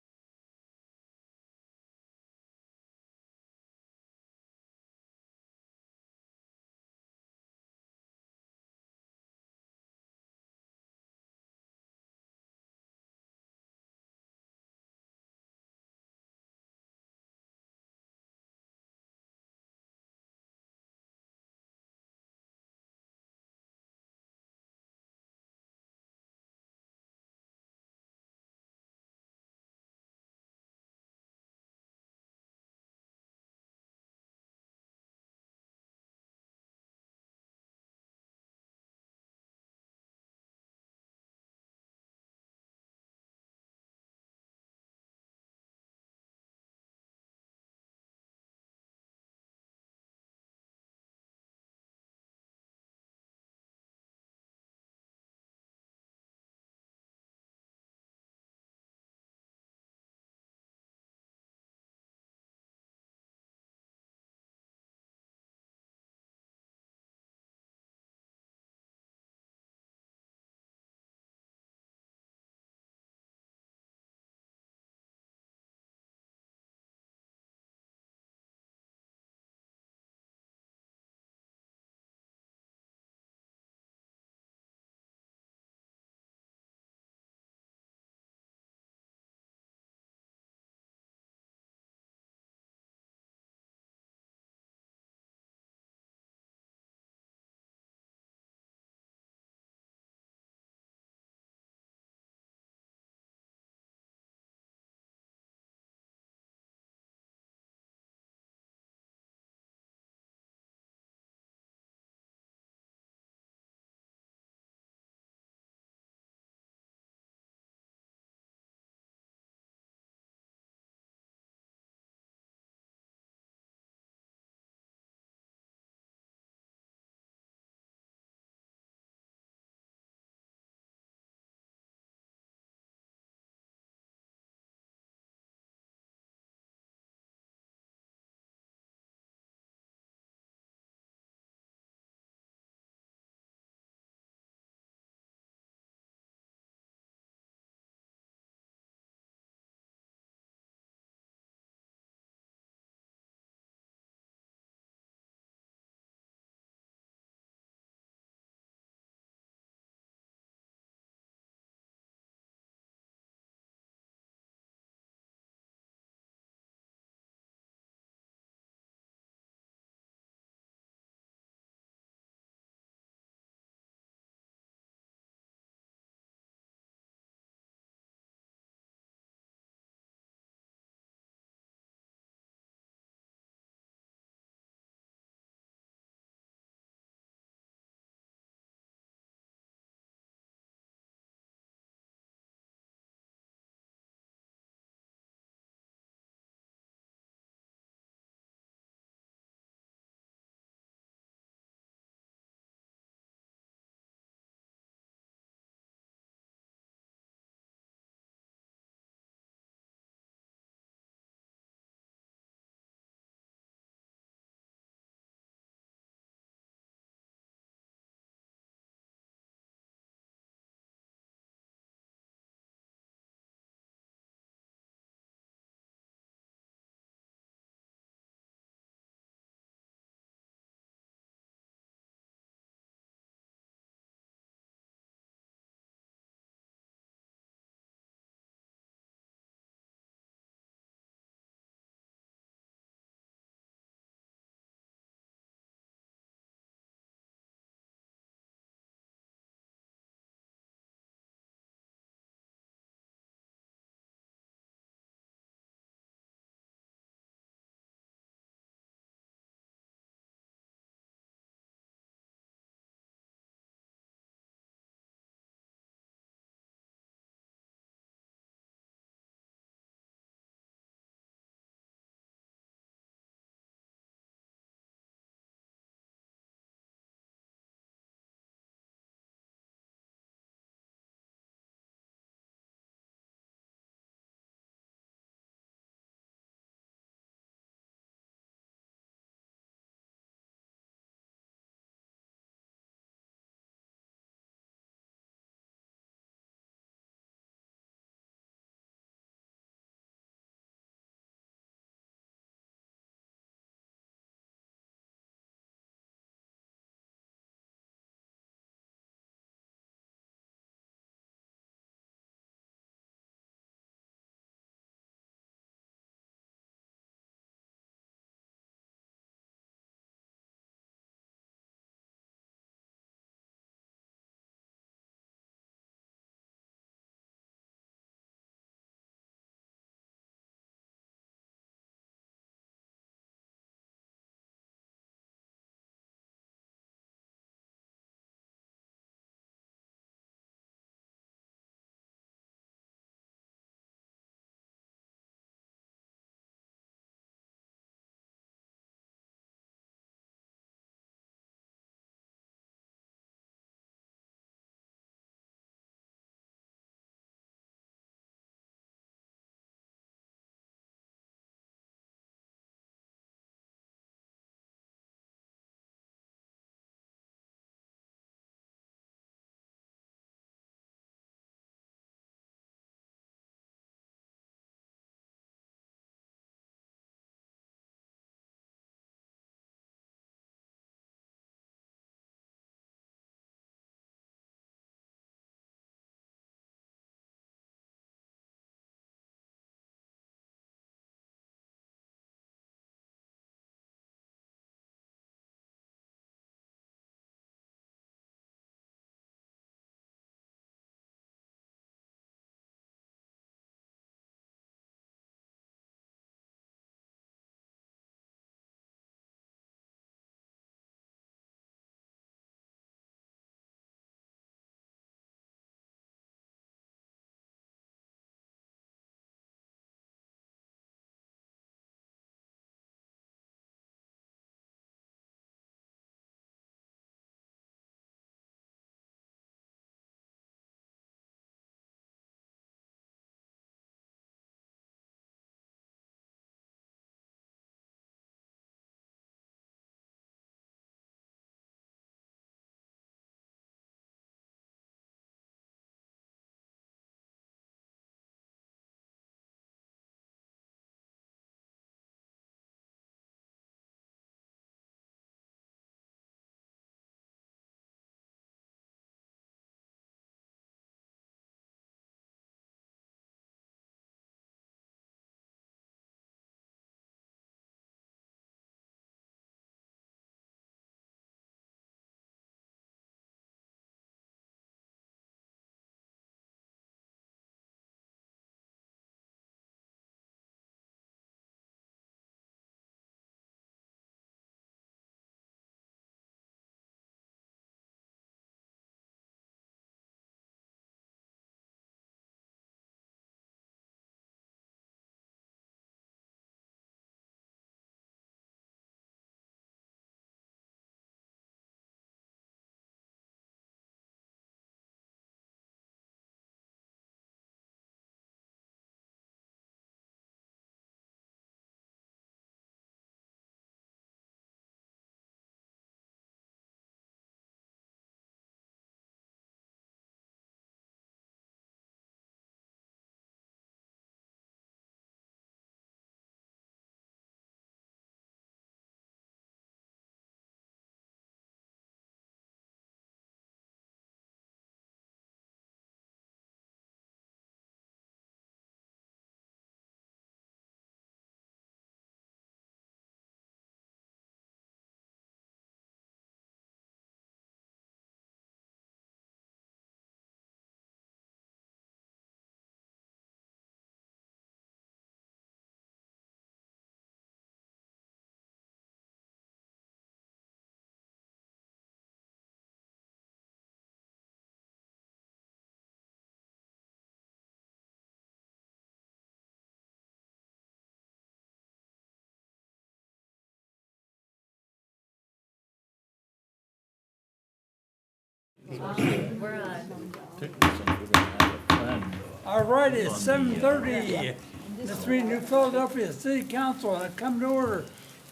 B: We're on.
M: Particularly since we're gonna have a friend.
Q: All right, it's 7:30. This meeting, New Philadelphia City Council, and I come to order.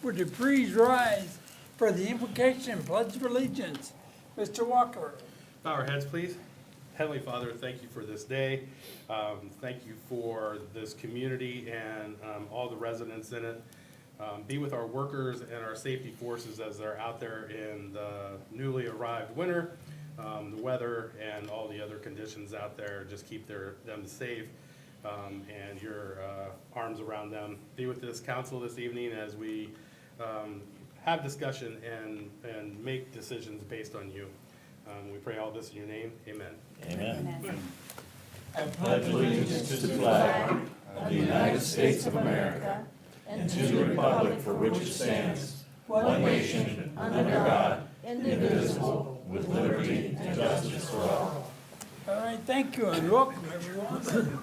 Q: Would you please rise for the invocation and pledge of allegiance? Mr. Walker.
G: Bow our heads, please. Heavenly Father, thank you for this day. Thank you for this community and all the residents in it. Be with our workers and our safety forces as they're out there in the newly arrived winter, the weather and all the other conditions out there. Just keep them safe and your arms around them. Be with this council this evening as we have discussion and make decisions based on you. We pray all this in your name. Amen.
M: Amen. I pledge allegiance to the flag of the United States of America and to the republic for which it stands, one nation, under God, indivisible, with liberty and justice for all.
Q: All right, thank you and welcome everyone.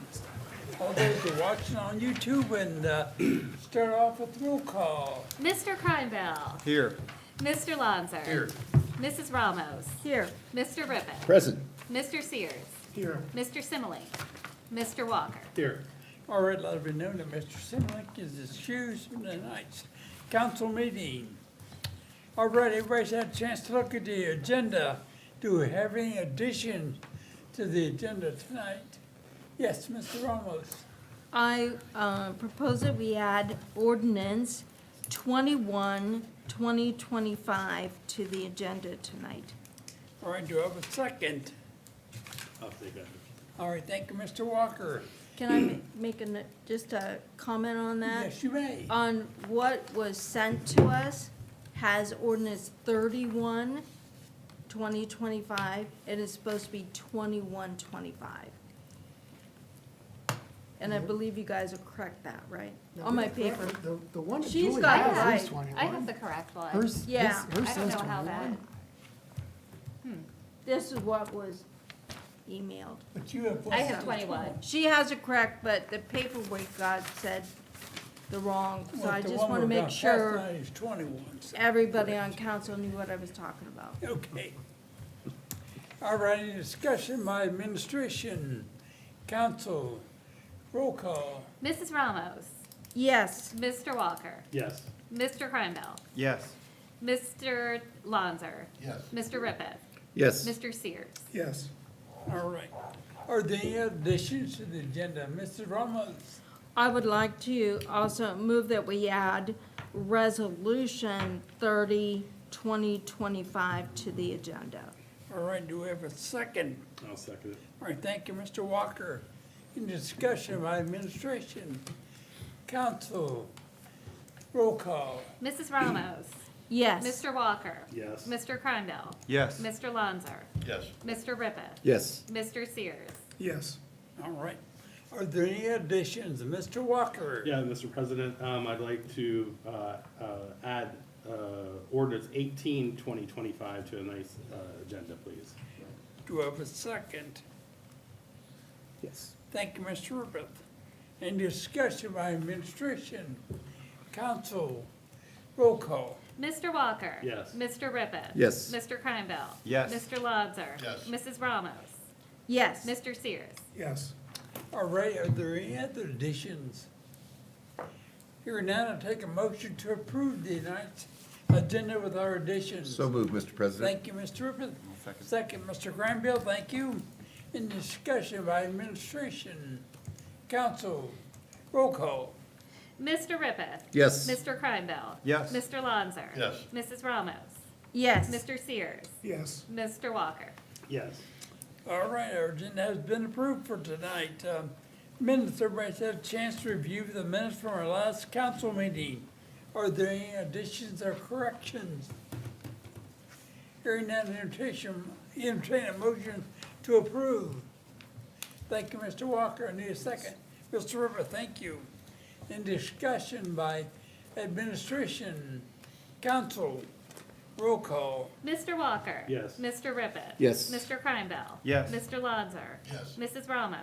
Q: All those who are watching on YouTube, and start off with roll call.
N: Mr. Kreinbell.
A: Here.
N: Mr. Lanzer.
A: Here.
N: Mrs. Ramos.
I: Here.
N: Mr. Rippon.
C: Present.
N: Mr. Sears.
D: Here.
N: Mr. Simile. Mr. Walker.
G: Here.
Q: All right, let it be known that Mr. Simlick is excused from tonight's council meeting. All right, everybody's had a chance to look at the agenda. Do we have any addition to the agenda tonight? Yes, Mr. Ramos.
I: I propose that we add ordinance 21, 2025 to the agenda tonight.
Q: All right, do I have a second?
G: I'll take that.
Q: All right, thank you, Mr. Walker.
I: Can I make just a comment on that?
Q: Yes, you may.
I: On what was sent to us has ordinance 31, 2025. It is supposed to be 21, 25. And I believe you guys will correct that, right? On my paper.
J: The one that
I: She's
J: Julie
I: got
J: has
I: it right.
J: is 21.
N: I have the correct one.
J: Hers,
I: Yeah.
J: hers
N: I don't
J: says
N: know how
J: 21.
N: that,
I: This is what was emailed.
Q: But you have.
N: I have 21.
I: She has it correct, but the paperwork God said the wrong, so I just want to make sure
Q: Is 21. So.
I: everybody on council knew what I was talking about.
Q: Okay. All right, any discussion by administration, council, roll call.
N: Mrs. Ramos.
I: Yes,
N: Mr. Walker.
G: Yes.
N: Mr. Kreinbell.
A: Yes.
N: Mr. Lanzer.
E: Yes.
N: Mr. Rippon.
C: Yes.
N: Mr. Sears.
D: Yes.
Q: All right. Are there any additions to the agenda? Mrs. Ramos?
I: I would like to also move that we add resolution 30, 2025 to the agenda.
Q: All right, do we have a second?
G: I'll second it.
Q: All right, thank you, Mr. Walker. In discussion by administration, council, roll call.
N: Mrs. Ramos.
I: Yes.
N: Mr. Walker.
G: Yes.
N: Mr. Kreinbell.
A: Yes.
N: Mr. Lanzer.
E: Yes.
N: Mr. Rippon.
C: Yes.
N: Mr. Sears.
D: Yes.
Q: All right. Are there any additions? Mr. Walker?
G: Yeah, Mr. President, I'd like to add ordinance 18, 2025 to a nice agenda, please.
Q: Do I have a second?
C: Yes.
Q: Thank you, Mr. Rippon. In discussion by administration, council, roll call.
N: Mr. Walker.
G: Yes.
N: Mr. Rippon.
C: Yes.
N: Mr. Kreinbell.
A: Yes.
N: Mr. Lanzer.
E: Yes.
N: Mrs. Ramos.
I: Yes.
N: Mr. Sears.
D: Yes.
Q: All right, are there any other additions? Hearing none, I'll take a motion to approve the tonight's agenda with our additions.
C: So moved, Mr. President.
Q: Thank you, Mr. Rippon. Second, Mr. Granville, thank you. In discussion by administration, council, roll call.
N: Mr. Rippon.
C: Yes.
N: Mr. Kreinbell.
A: Yes.
N: Mr. Lanzer.
E: Yes.
N: Mrs. Ramos.
I: Yes.
N: Mr. Sears.
D: Yes.
N: Mr. Walker.
G: Yes.
Q: All right, our agenda has been approved for tonight. Minutes, everybody's had a chance to review the minutes from our last council meeting. Are there any additions or corrections? Hearing none, entertain a motion to approve. Thank you, Mr. Walker. I need a second. Mr. River, thank you. In discussion by administration, council, roll call.
N: Mr. Walker.
G: Yes.
N: Mr. Rippon.
C: Yes.
N: Mr. Kreinbell.
A: Yes.
N: Mr. Lanzer.
E: Yes.
N: Mrs. Ramos.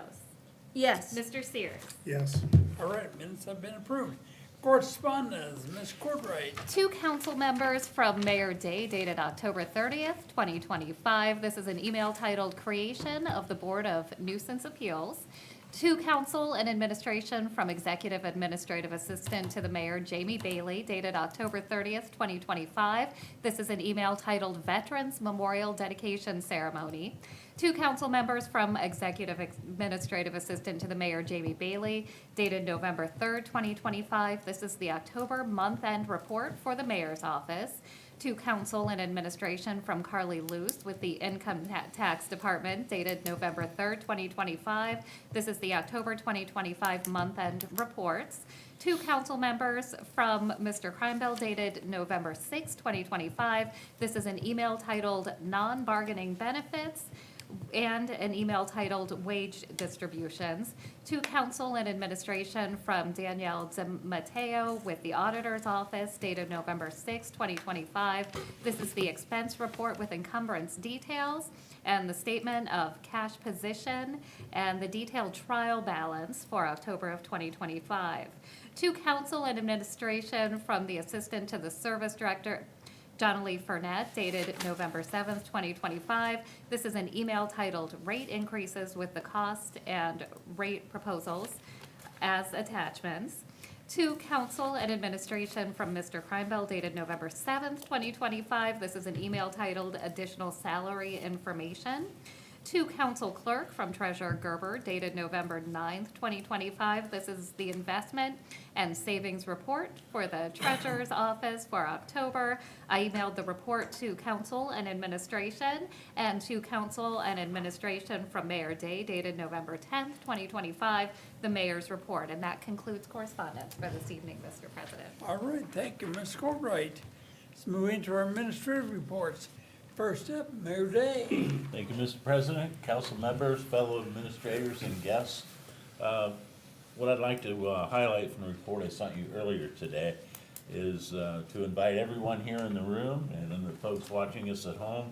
I: Yes.
N: Mr. Sears.
D: Yes.
Q: All right, minutes have been approved. Correspondence, Ms. Courtwright.
N: Two council members from Mayor Day dated October 30th, 2025. This is an email titled Creation of the Board of Nuisance Appeals. To council and administration from Executive Administrative Assistant to the Mayor, Jamie Bailey, dated October 30th, 2025. This is an email titled Veterans Memorial Dedication Ceremony. Two council members from Executive Administrative Assistant to the Mayor, Jamie Bailey, dated November 3rd, 2025. This is the October month-end report for the Mayor's Office. To council and administration from Carly Luce with the Income Tax Department, dated November 3rd, 2025. This is the October 2025 month-end reports. Two council members from Mr. Crimebell, dated November 6th, 2025. This is an email titled Non-Bargaining Benefits and an email titled Wage Distributions. To council and administration from Danielle DeMatteo with the Auditor's Office, dated November 6, 2025. This is the expense report with encumbrance details and the statement of cash position and the detailed trial balance for October of 2025. To council and administration from the Assistant to the Service Director, Jonalee Furnett, dated November 7th, 2025. This is an email titled Rate Increases with the Cost and Rate Proposals as Attachments. To council and administration from Mr. Crimebell, dated November 7th, 2025. This is an email titled Additional Salary Information. To council clerk from Treasurer Gerber, dated November 9th, 2025. This is the investment and savings report for the treasurer's office for October. I emailed the report to council and administration, and to council and administration from Mayor Day, dated November 10th, 2025, the mayor's report. And that concludes correspondence for this evening, Mr. President.
Q: All right, thank you, Ms. Courtwright. Let's move into our administrative reports. First up, Mayor Day.
M: Thank you, Mr. President, council members, fellow administrators, and guests. What I'd like to highlight from the report I sent you earlier today is to invite everyone here in the room and then the folks watching us at home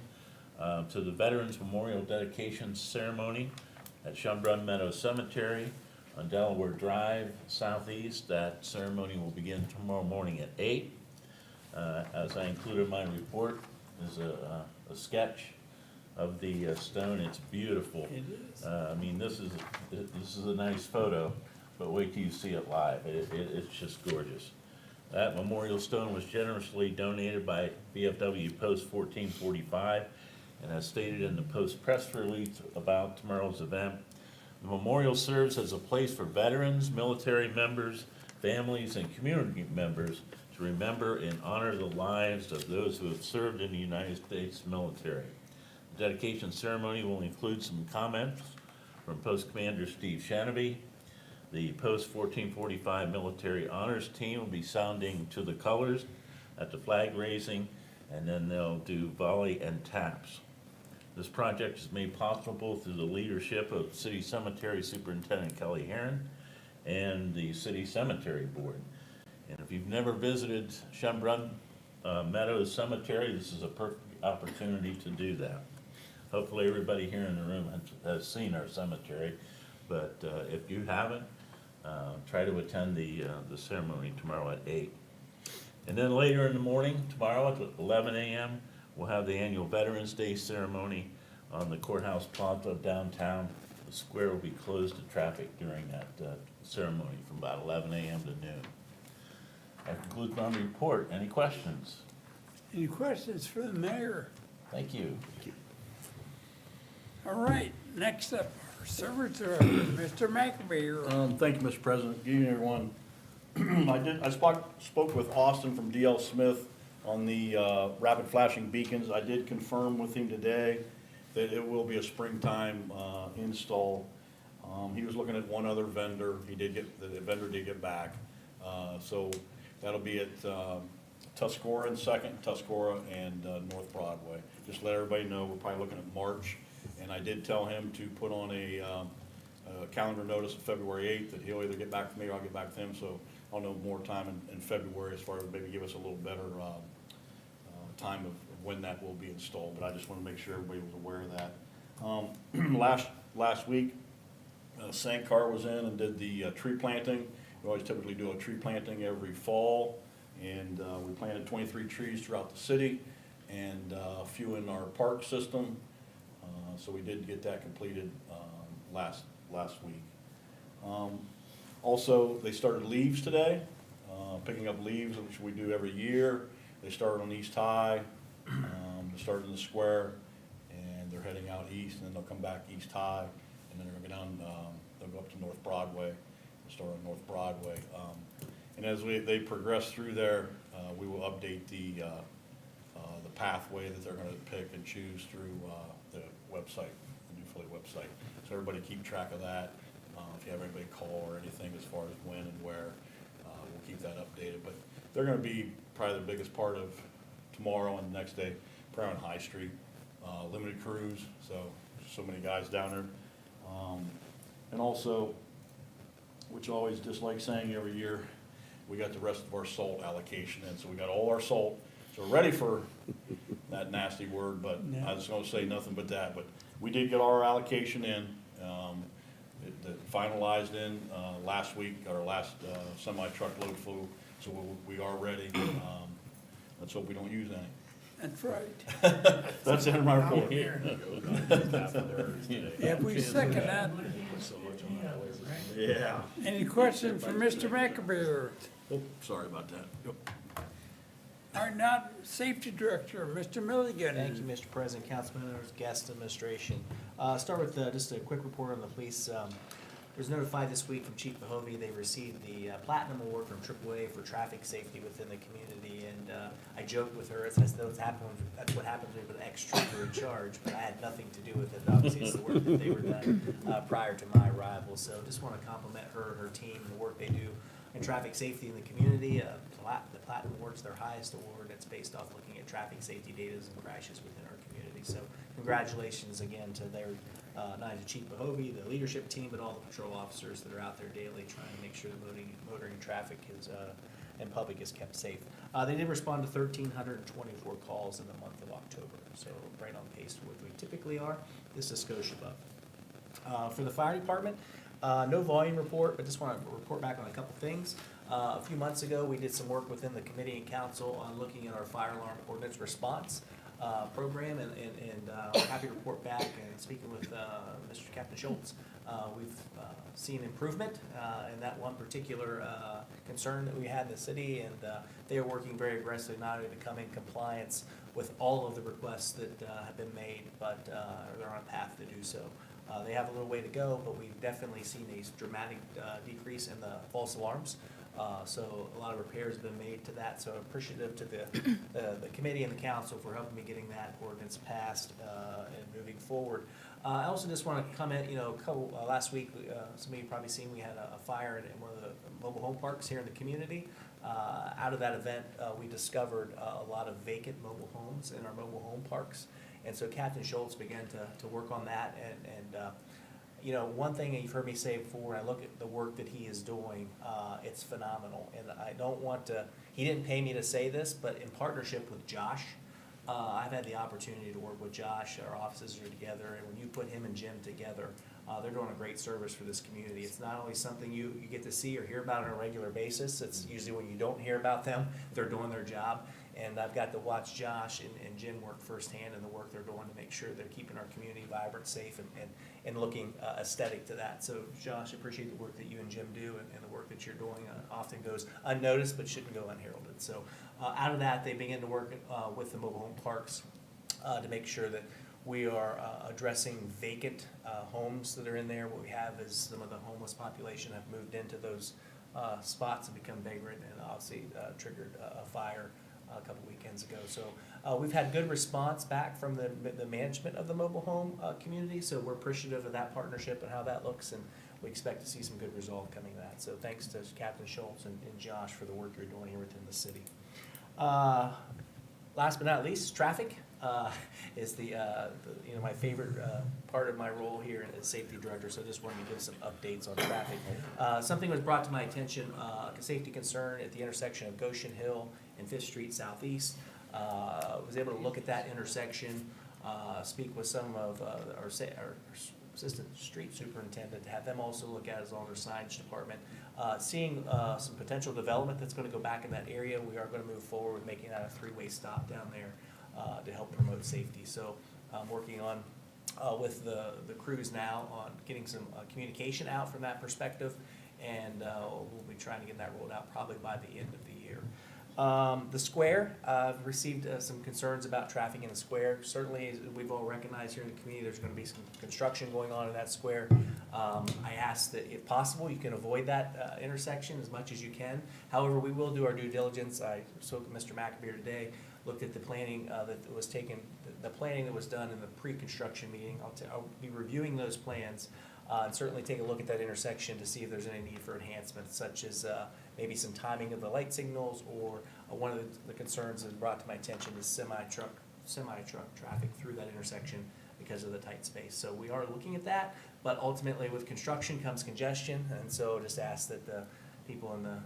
M: to the Veterans Memorial Dedication Ceremony at Schönbrunn Meadow Cemetery on Delaware Drive Southeast. That ceremony will begin tomorrow morning at 8. As I included in my report, is a sketch of the stone. It's beautiful.
Q: It is.
M: I mean, this is a nice photo, but wait till you see it live. It's just gorgeous. That memorial stone was generously donated by VFW Post 1445, and as stated in the Post press release about tomorrow's event, the memorial serves as a place for veterans, military members, families, and community members to remember and honor the lives of those who have served in the United States military. The dedication ceremony will include some comments from Post Commander Steve Shanaby. The Post 1445 Military Honors Team will be sounding to the colors at the flag raising, and then they'll do volley and taps. This project is made possible through the leadership of City Cemetery Superintendent Kelly Herron and the City Cemetery Board. And if you've never visited Schönbrunn Meadows Cemetery, this is a perfect opportunity to do that. Hopefully everybody here in the room has seen our cemetery, but if you haven't, try to attend the ceremony tomorrow at 8. And then later in the morning, tomorrow at 11 a.m., we'll have the annual Veterans Day ceremony on the courthouse plaza downtown. The square will be closed to traffic during that ceremony from about 11 a.m. to noon. That concludes my report. Any questions?
Q: Any questions for the mayor?
M: Thank you.
Q: All right, next up, our service director, Mr. McAbey.
F: Thank you, Mr. President. Good evening, everyone. I spoke with Austin from DL Smith on the rapid flashing beacons. I did confirm with him today that it will be a springtime install. He was looking at one other vendor. The vendor did get back. So that'll be at Tuscarora and Second, Tuscarora and North Broadway. Just let everybody know, we're probably looking at March. And I did tell him to put on a calendar notice of February 8th, that he'll either get back to me or I'll get back to him. So I'll know more time in February as far as maybe give us a little better time of when that will be installed. But I just want to make sure everybody was aware of that. Last week, Sankar was in and did the tree planting, We always typically do a tree planting every fall, and we planted 23 trees throughout the city and a few in our park system. So we did get that completed last week. Also, they started leaves today, picking up leaves, which we do every year. They started on East High, they started in the square, and they're heading out east, and then they'll come back East High, and then they're gonna go down, they'll go up to North Broadway, and start on North Broadway. And as they progress through there, we will update the pathway that they're gonna pick and choose through the website, the new Philly website. So everybody keep track of that. If you have anybody call or anything as far as when and where, we'll keep that updated. But they're gonna be probably the biggest part of tomorrow and the next day, probably on High Street. Limited crews, so many guys down there. And also, which I always dislike saying every year, we got the rest of our salt allocation in. So we got all our salt, so we're ready for that nasty word, but I was gonna say nothing but that. But we did get our allocation in. It finalized in last week, our last semi-truckload flew, so we are ready. Let's hope we don't use any.
Q: That's right.
F: That's the end of my report.
Q: Yeah, we second that.
F: Yeah.
Q: Any questions for Mr. McAbeer?
F: Oh, sorry about that. Yep.
Q: All right, now, Safety Director, Mr. Milligan.
H: Thank you, Mr. President, council members, guest administration. Start with just a quick report on the police. Was notified this week from Chief Bahovey, they received the Platinum Award from AAA for traffic safety within the community, and I joked with her, that's what happens when you put an ex-trooper in charge, but I had nothing to do with it, obviously it's the work that they were done prior to my arrival, so just want to compliment her and her team and the work they do in traffic safety in the community. The Platinum Award's their highest award, it's based off looking at traffic safety data and crashes within our community, so congratulations again to their not only Chief Bahovey, the leadership team, but all the patrol officers that are out there daily trying to make sure the motoring traffic is, and public is kept safe. They did respond to 1,324 calls in the month of October, so right on pace to what we typically are. This is Scotiabank. For the fire department, no volume report, but just want to report back on a couple things. A few months ago, we did some work within the committee and council on looking at our fire alarm ordinance response program, and I'm happy to report back and speaking with Mr. Captain Schultz. We've seen improvement in that one particular concern that we had in the city, and they are working very aggressively not only to come in compliance with all of the requests that have been made, but they're on a path to do so. They have a little way to go, but we've definitely seen a dramatic decrease in the false alarms. So a lot of repairs have been made to that, so appreciative to the committee and the council for helping me getting that ordinance passed and moving forward. I also just want to comment, last week, some of you probably seen, we had a fire in one of the mobile home parks here in the community. Out of that event, we discovered a lot of vacant mobile homes in our mobile home parks. And so Captain Schultz began to work on that, and one thing that you've heard me say before, I look at the work that he is doing, it's phenomenal. And I don't want to, he didn't pay me to say this, but in partnership with Josh, I've had the opportunity to work with Josh. Our offices are together, and when you put him and Jim together, they're doing a great service for this community. It's not only something you get to see or hear about on a regular basis. It's usually when you don't hear about them, they're doing their job. And I've got to watch Josh and Jim work firsthand in the work they're doing to make sure they're keeping our community vibrant, safe, and looking aesthetic to that. So Josh, I appreciate the work that you and Jim do, and the work that you're doing often goes unnoticed but shouldn't go unheralded. So out of that, they begin to work with the mobile home parks to make sure that we are addressing vacant homes that are in there. What we have is some of the homeless population have moved into those spots and become vagrant, and obviously triggered a fire a couple weekends ago. So we've had good response back from the management of the mobile home community, so we're appreciative of that partnership and how that looks, and we expect to see some good result coming of that. So thanks to Captain Schultz and Josh for the work you're doing here within the city. Last but not least, traffic is my favorite part of my role here as safety director, so I just wanted to give some updates on traffic. Something was brought to my attention, a safety concern at the intersection of Goshen Hill and 5th Street Southeast. Was able to look at that intersection, speak with some of our assistant street superintendent, to have them also look at as on their signage department. Seeing some potential development that's gonna go back in that area, we are gonna move forward with making that a three-way stop down there to help promote safety. So I'm working on, with the crews now on getting some communication out from that perspective, and we'll be trying to get that rolled out probably by the end of the year. The square, I've received some concerns about traffic in the square. Certainly, as we've all recognized here in the community, there's gonna be some construction going on in that square. I ask that if possible, you can avoid that intersection as much as you can. However, we will do our due diligence. I spoke with Mr. McAbeer today, looked at the planning that was taken, the planning that was done in the pre-construction meeting. I'll be reviewing those plans, and certainly take a look at that intersection to see if there's any need for enhancements, such as maybe some timing of the light signals, or one of the concerns that was brought to my attention is semi-truck traffic through that intersection because of the tight space. So we are looking at that, but ultimately with construction comes congestion, and so just ask that the people in the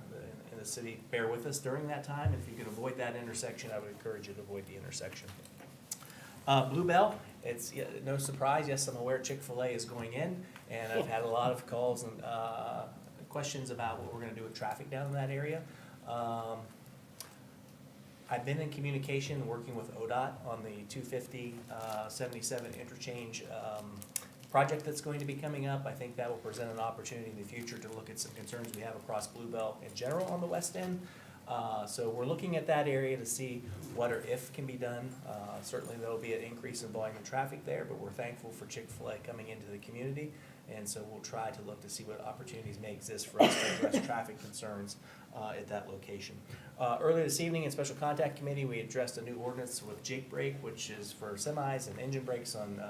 H: city bear with us during that time. If you can avoid that intersection, I would encourage you to avoid the intersection. Bluebell, it's no surprise, yes, I'm aware Chick-fil-A is going in, and I've had a lot of calls and questions about what we're gonna do with traffic down in that area. I've been in communication, working with ODOT on the 250, 77 interchange project that's going to be coming up. I think that will present an opportunity in the future to look at some concerns we have across Bluebell in general on the west end. So we're looking at that area to see what or if can be done. Certainly there'll be an increase in volume of traffic there, but we're thankful for Chick-fil-A coming into the community. And so we'll try to look to see what opportunities may exist for us to address traffic concerns at that location. Earlier this evening in Special Contact Committee, we addressed a new ordinance with Jake brake, which is for semis and engine brakes on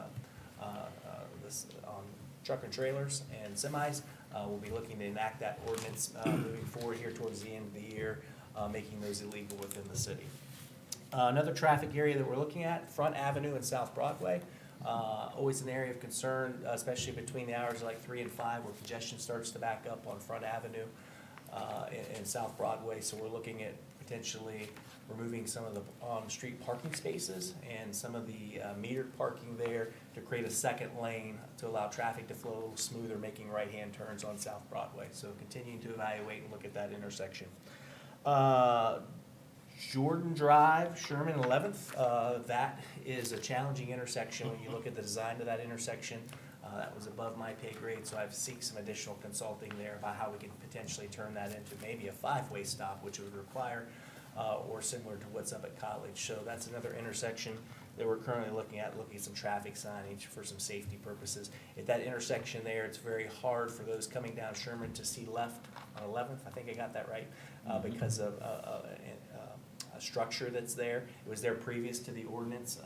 H: truck and trailers and semis. We'll be looking to enact that ordinance moving forward here towards the end of the year, making those illegal within the city. Another traffic area that we're looking at, Front Avenue and South Broadway. Always an area of concern, especially between the hours of like 3 and 5, where congestion starts to back up on Front Avenue and South Broadway. So we're looking at potentially removing some of the on-street parking spaces and some of the metered parking there to create a second lane to allow traffic to flow a little smoother, making right-hand turns on South Broadway. So continuing to evaluate and look at that intersection. Jordan Drive, Sherman 11th, that is a challenging intersection when you look at the design of that intersection. That was above my pay grade, so I've seeked some additional consulting there about how we can potentially turn that into maybe a 5-way stop, which would require, or similar to what's up at College. So that's another intersection that we're currently looking at some traffic signage for some safety purposes. At that intersection there, it's very hard for those coming down Sherman to see left on 11th, I think I got that right, because of a structure that's there. It was there previous to the ordinance,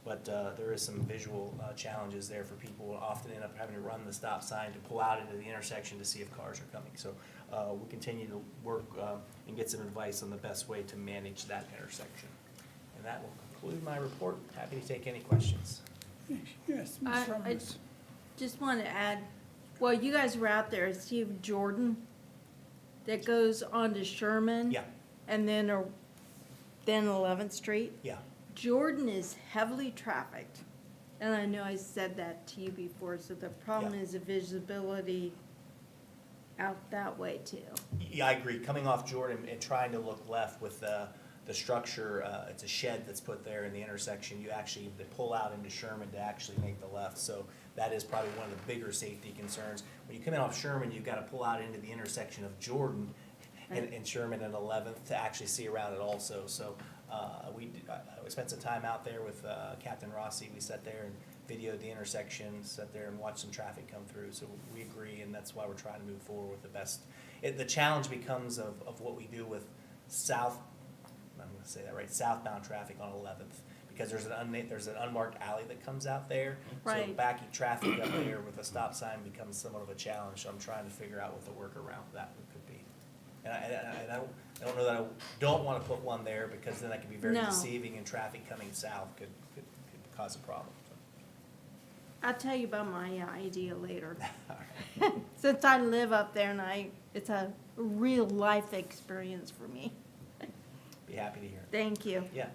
H: but there is some visual challenges there for people who often end up having to run the stop sign to pull out into the intersection to see if cars are coming. So we'll continue to work and get some advice on the best way to manage that intersection. And that will conclude my report. Happy to take any questions.
Q: Yes, Ms.
I: I
Q: Summers.
I: just want to add, well, you guys were out there, see Jordan that goes on to Sherman?
H: Yeah,
I: And then 11th Street?
H: yeah.
I: Jordan is heavily trafficked, and I know I said that to you before, so the problem
H: Yeah.
I: is the visibility out that way too.
H: Yeah, I agree. Coming off Jordan and trying to look left with the structure, it's a shed that's put there in the intersection. You actually have to pull out into Sherman to actually make the left. So that is probably one of the bigger safety concerns. When you come in off Sherman, you've got to pull out into the intersection of Jordan and Sherman and 11th to actually see around it also. So we spent some time out there with Captain Rossi. We sat there and videoed the intersection, sat there and watched some traffic come through. So we agree, and that's why we're trying to move forward with the best. The challenge becomes of what we do with I'm going to say that right, southbound traffic on 11th, because there's an unmarked alley that comes out there. So
I: Right.
H: backing traffic up there with a stop sign becomes somewhat of a challenge. So I'm trying to figure out what the workaround for that could be. And I don't know that I don't want to put one there, because then that could be very
I: No.
H: deceiving, and traffic coming south could cause a problem.
I: I'll tell you about my idea later. Since I live up there and it's a real life experience for me.
H: Be happy to hear it.
I: Thank you.
H: Yeah.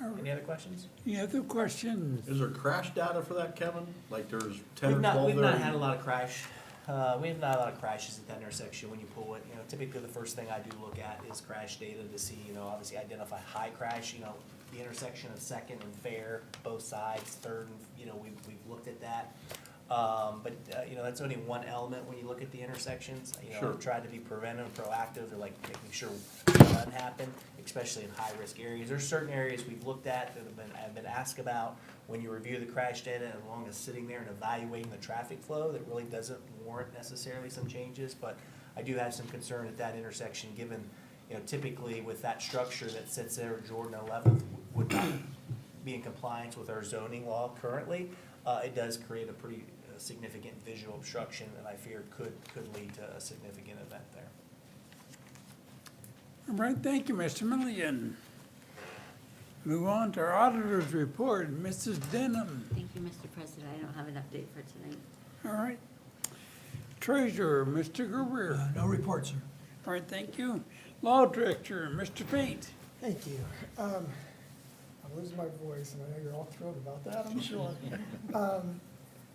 H: Any other questions?
Q: Any other questions?
F: Is there crash data for that, Kevin? Like there's 10 or
H: We've
F: 12
H: not,
F: there?
H: we've not had a lot of crash, we have not a lot of crashes at that intersection when you pull it. You know, typically the first thing I do look at is crash data to see, you know, obviously identify high crash, you know, the intersection of Second and Fair, both sides, Third, and, you know, we've looked at that. You know, that's only one element when you look at the intersections. You know,
F: Sure.
H: I've tried to be preventive, proactive, or like making sure it doesn't happen, especially in high-risk areas. There's certain areas we've looked at that have been asked about when you review the crash data, as long as sitting there and evaluating the traffic flow, that really doesn't warrant necessarily some changes. But I do have some concern at that intersection, given, you know, typically with that structure that sits there, Jordan 11th would not be in compliance with our zoning law currently. It does create a pretty significant visual obstruction that I fear could lead to a significant event there.
Q: All right, thank you, Mr. Millian. Move on to our auditor's report, Mrs. Denham.
B: Thank you, Mr. President. I don't have an update for tonight.
Q: All right. Treasurer, Mr. Gerber.
R: No report, sir.
Q: All right, thank you. Law Director, Mr. Fate.
J: Thank you. I'm losing my voice, and I know you're all thrilled about that, I'm sure.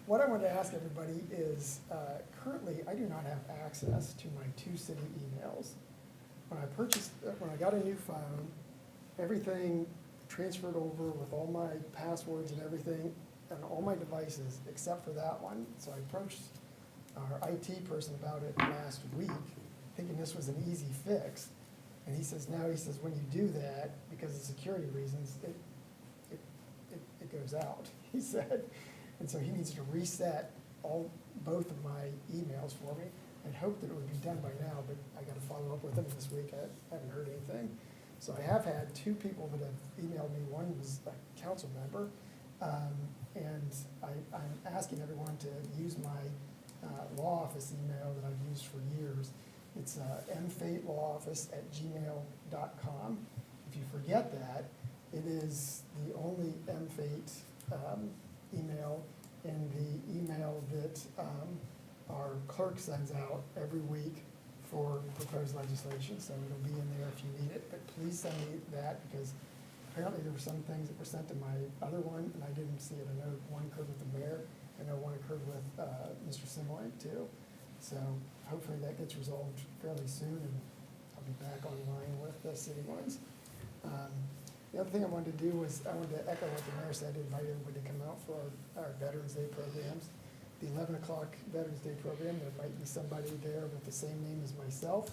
J: What I wanted to ask everybody is, currently, I do not have access to my two city emails. When I got a new phone, everything transferred over with all my passwords and everything, and all my devices, except for that one. So I approached our IT person about it last week, thinking this was an easy fix. And he says, no, he says, when you do that, because of security reasons, it goes out, he said. And so he needs to reset both of my emails for me. I'd hoped that it would be done by now, but I gotta follow up with him this week. I haven't heard anything. So I have had two people that have emailed me. One was a council member. And I'm asking everyone to use my law office email that I've used for years. It's mfatelawoffice@gmail.com. If you forget that, it is the only mfate email in the email that our clerk sends out every week for proposed legislation, so it'll be in there if you need it. But please send me that, because apparently there were some things that were sent to my other one, and I didn't see it. I know one occurred with the mayor, I know one occurred with Mr. Simoy too. So hopefully that gets resolved fairly soon, and I'll be back online with the city ones. The other thing I wanted to do was, I wanted to echo what the mayor said, invite everybody to come out for our Veterans Day programs. The 11 o'clock Veterans Day program, there might be somebody there with the same name as myself,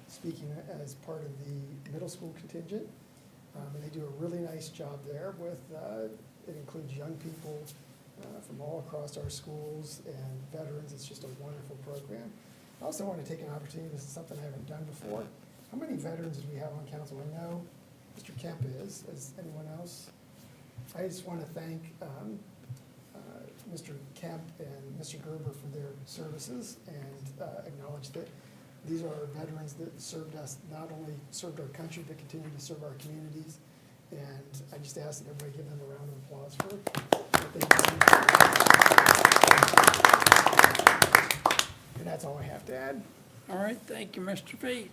J: speaking as part of the middle school contingent. And they do a really nice job there with, it includes young people from all across our schools and veterans. It's just a wonderful program. I also want to take an opportunity, this is something I haven't done before. How many veterans do we have on council? I know Mr. Kemp is anyone else? I just want to thank Mr. Kemp and Mr. Gerber for their services, and acknowledge that these are veterans that served us, not only served our country, but continue to serve our communities. And I just ask that everybody give them a round of applause for what they do. And that's all I have to add.
Q: All right, thank you, Mr. Fate.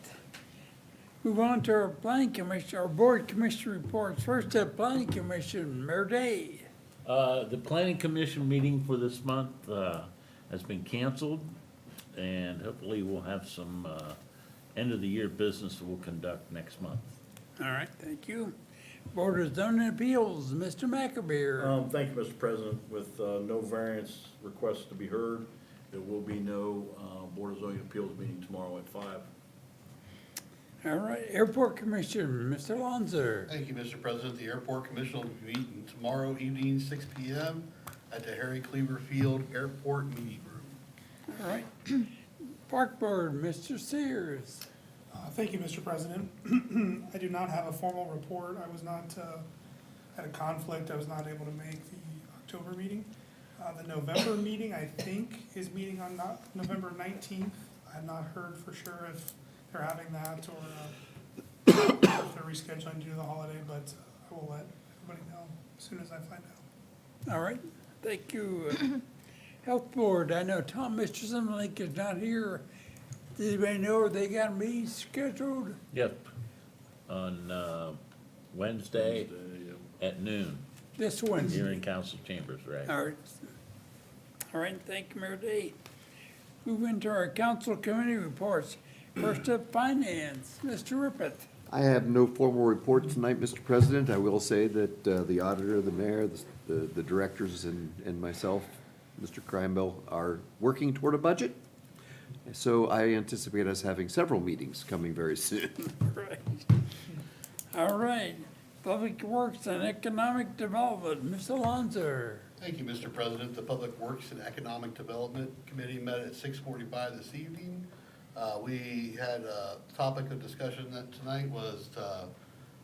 Q: Move on to our planning commission, our board commission reports. First up, planning commission, Mayor Day.
M: The planning commission meeting for this month, has been canceled, and hopefully we'll have some, end of the year business we'll conduct next month.
Q: All right, thank you. Board of Zoning Appeals, Mr. McAbeer.
F: Thank you, Mr. President. With no variance requests to be heard, there will be no Board of Zoning Appeals meeting tomorrow at 5.
Q: All right, Airport Commission, Mr. Lonzer.
E: Thank you, Mr. President. The Airport Commission will be meeting tomorrow evening, 6 p.m. at the Harry Cleaver Field Airport Meeting Room.
Q: All right. Park Board, Mr. Sears.
D: Thank you, Mr. President. I do not have a formal report. I was not, had a conflict. I was not able to make the October meeting. The November meeting, I think, is meeting on November 19th. I have not heard for sure if they're having that or if they're rescheduling due to the holiday, but I will let everybody know as soon as I find out.
Q: All right, thank you. Health Board, I know Tom Mr. Link is not here. Does anybody know they got a meeting scheduled?
M: Yep, on Wednesday at noon
Q: This
M: here
Q: Wednesday.
M: in council chambers, right?
Q: All right, thank you, Mayor Day. Move into our council committee reports. First up, finance, Mr. Rippeth.
C: I have no formal report tonight, Mr. President. I will say that the auditor, the mayor, the directors, and myself, Mr. Crimebell, are working toward a budget. So I anticipate us having several meetings coming very soon.
Q: Right. All right, Public Works and Economic Development, Mr. Alonso.
E: Thank you, Mr. President. The Public Works and Economic Development Committee met at 6:45 this evening. We had a topic of discussion that tonight was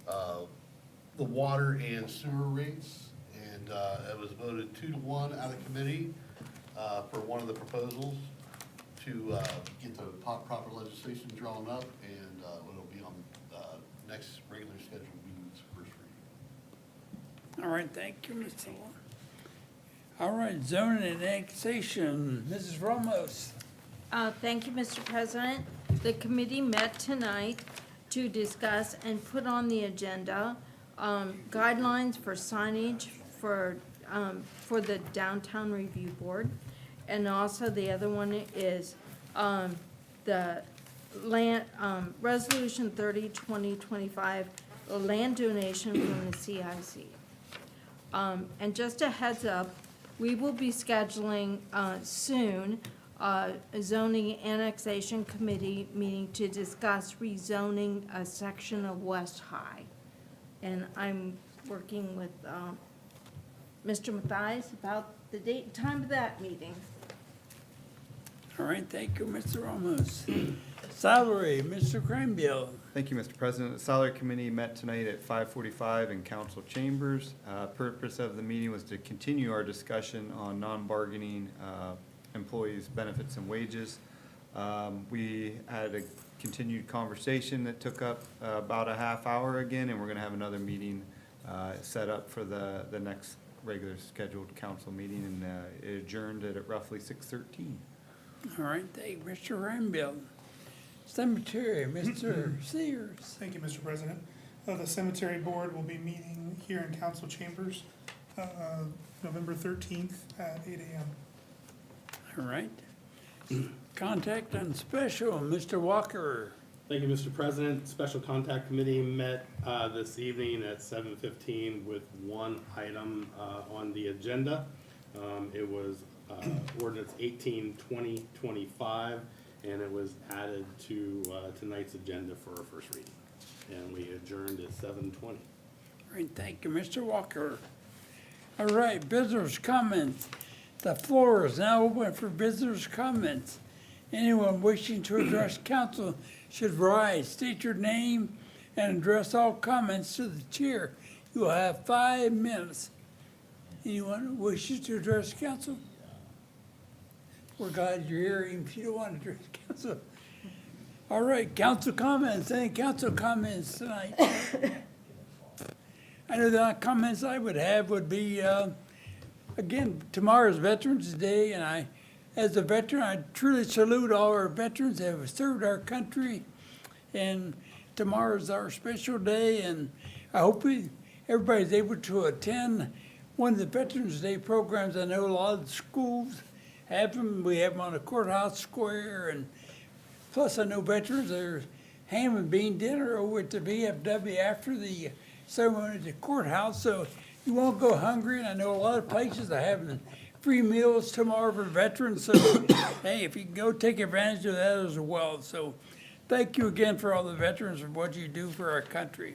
E: the water and sewer rates. And it was voted 2-1 out of committee for one of the proposals to get the proper legislation drawn up. And it'll be on next regular scheduled meeting's first reading.
Q: All right, thank you, Mr. Alonso. All right, zoning and annexation, Mrs. Ramos.
I: Thank you, Mr. President. The committee met tonight to discuss and put on the agenda guidelines for signage for the Downtown Review Board. And also the other one is the land, Resolution 30-2025, the land donation from the CIC. And just a heads up, we will be scheduling soon a zoning annexation committee meeting to discuss rezoning a section of West High. And I'm working with Mr. Mathias about the date and time of that meeting.
Q: All right, thank you, Mr. Ramos. Salary, Mr. Cranbill.
A: Thank you, Mr. President. The Salary Committee met tonight at 5:45 in council chambers. Purpose of the meeting was to continue our discussion on non-bargaining employees' benefits and wages. We had a continued conversation that took up about a half hour again, and we're going to have another meeting set up for the next regular scheduled council meeting, and it adjourned at roughly 6:13.
Q: All right, thank you, Mr. Cranbill. Cemetery, Mr. Sears.
D: Thank you, Mr. President. The cemetery board will be meeting here in council chambers, November 13th at 8 a.m.
Q: All right. Contact on special, Mr. Walker.
G: Thank you, Mr. President. Special Contact Committee met this evening at 7:15 with one item on the agenda. It was ordinance 18-2025, and it was added to tonight's agenda for our first reading. And we adjourned at 7:20.
Q: All right, thank you, Mr. Walker. All right, visitors' comments. The floor is now open for visitors' comments. Anyone wishing to address council should rise, state your name, and address all comments to the chair. You will have 5 minutes. Anyone who wishes to address council? We're glad you're here, even if you don't want to address council. All right, council comments. Any council comments tonight? I know the comments I would have would be, again, tomorrow's Veterans Day, and as a veteran, I truly salute all our veterans that have served our country. And tomorrow's our special day, and I hope everybody's able to attend one of the Veterans Day programs. I know a lot of the schools have them. We have them on the courthouse square, and plus I know veterans, there's ham and bean dinner over at the VFW after the ceremony at the courthouse, so you won't go hungry. And I know a lot of places are having free meals tomorrow for veterans, so hey, if you can go take advantage of that as well. So thank you again for all the veterans and what you do for our country.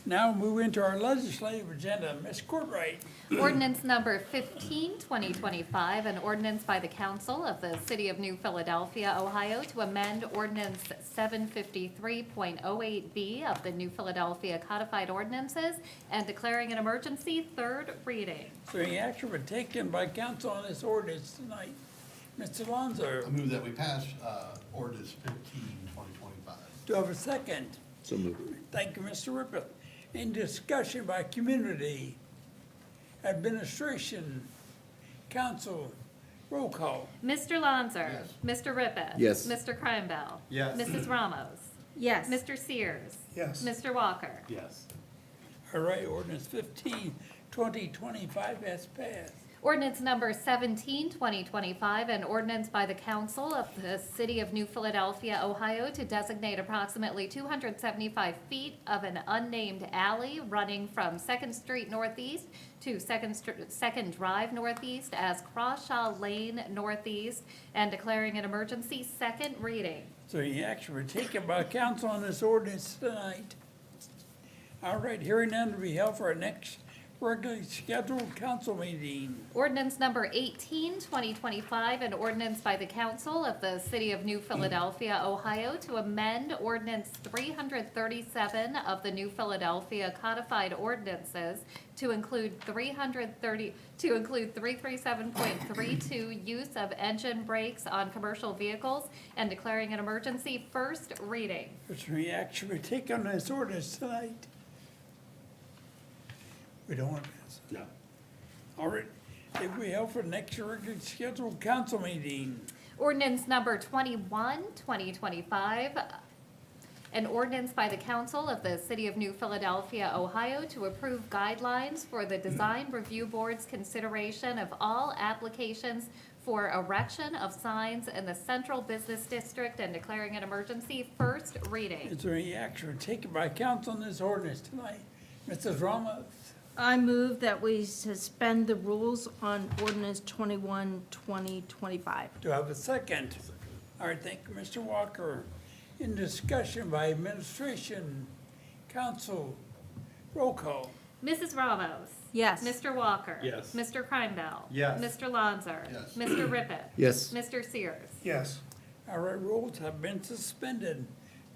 Q: Now move into our legislative agenda. Ms. Courtwright.
N: Ordinance number 15-2025, an ordinance by the council of the city of New Philadelphia, Ohio, to amend ordinance 753.08B of the New Philadelphia Codified Ordinances and declaring an emergency, third reading.
Q: So any action was taken by council on this ordinance tonight? Mr. Alonso,
E: I move that we pass ordinance 15-2025.
Q: do I have a second?
C: So moved.
Q: Thank you, Mr. Rippeth. In discussion by community, administration, council, roll call.
N: Mr. Lanzer.
E: Yes.
N: Mr. Rippeth.
C: Yes.
N: Mr. Crimebell.
A: Yes.
N: Mrs. Ramos.
I: Yes.
N: Mr. Sears.
D: Yes.
N: Mr. Walker.
G: Yes.
Q: All right, ordinance 15, 2025 has passed.
N: Ordinance number 17, 2025, an ordinance by the council of the city of New Philadelphia, Ohio, to designate approximately 275 feet of an unnamed alley running from Second Street Northeast to Second Drive Northeast as Crawshaw Lane Northeast, and declaring an emergency. Second reading.
Q: So any action were taken by council on this ordinance tonight? All right, hearing none to be held for our next regularly scheduled council meeting.
N: Ordinance number 18, 2025, an ordinance by the council of the city of New Philadelphia, Ohio, to amend ordinance 337 of the New Philadelphia codified ordinances to include 337.32 use of engine brakes on commercial vehicles and declaring an emergency. First reading.
Q: Is there any action we take on this ordinance tonight? We don't want to pass it.
F: No.
Q: All right, if we held for the next regularly scheduled council meeting.
N: Ordinance number 21, 2025, an ordinance by the council of the city of New Philadelphia, Ohio, to approve guidelines for the design review board's consideration of all applications for erection of signs in the central business district and declaring an emergency. First reading.
Q: Is there any action taken by council on this ordinance tonight? Mrs. Ramos?
I: I move that we suspend the rules on ordinance 21, 2025.
Q: Do I have a second? All right, thank you, Mr. Walker. In discussion by administration, council, roll call.
N: Mrs. Ramos.
I: Yes.
N: Mr. Walker.
F: Yes.
N: Mr. Kreinbell.
A: Yes.
N: Mr. Lanzer.
E: Yes.
N: Mr. Rippet.
C: Yes.
N: Mr. Sears.
D: Yes.
Q: All right, rules have been suspended.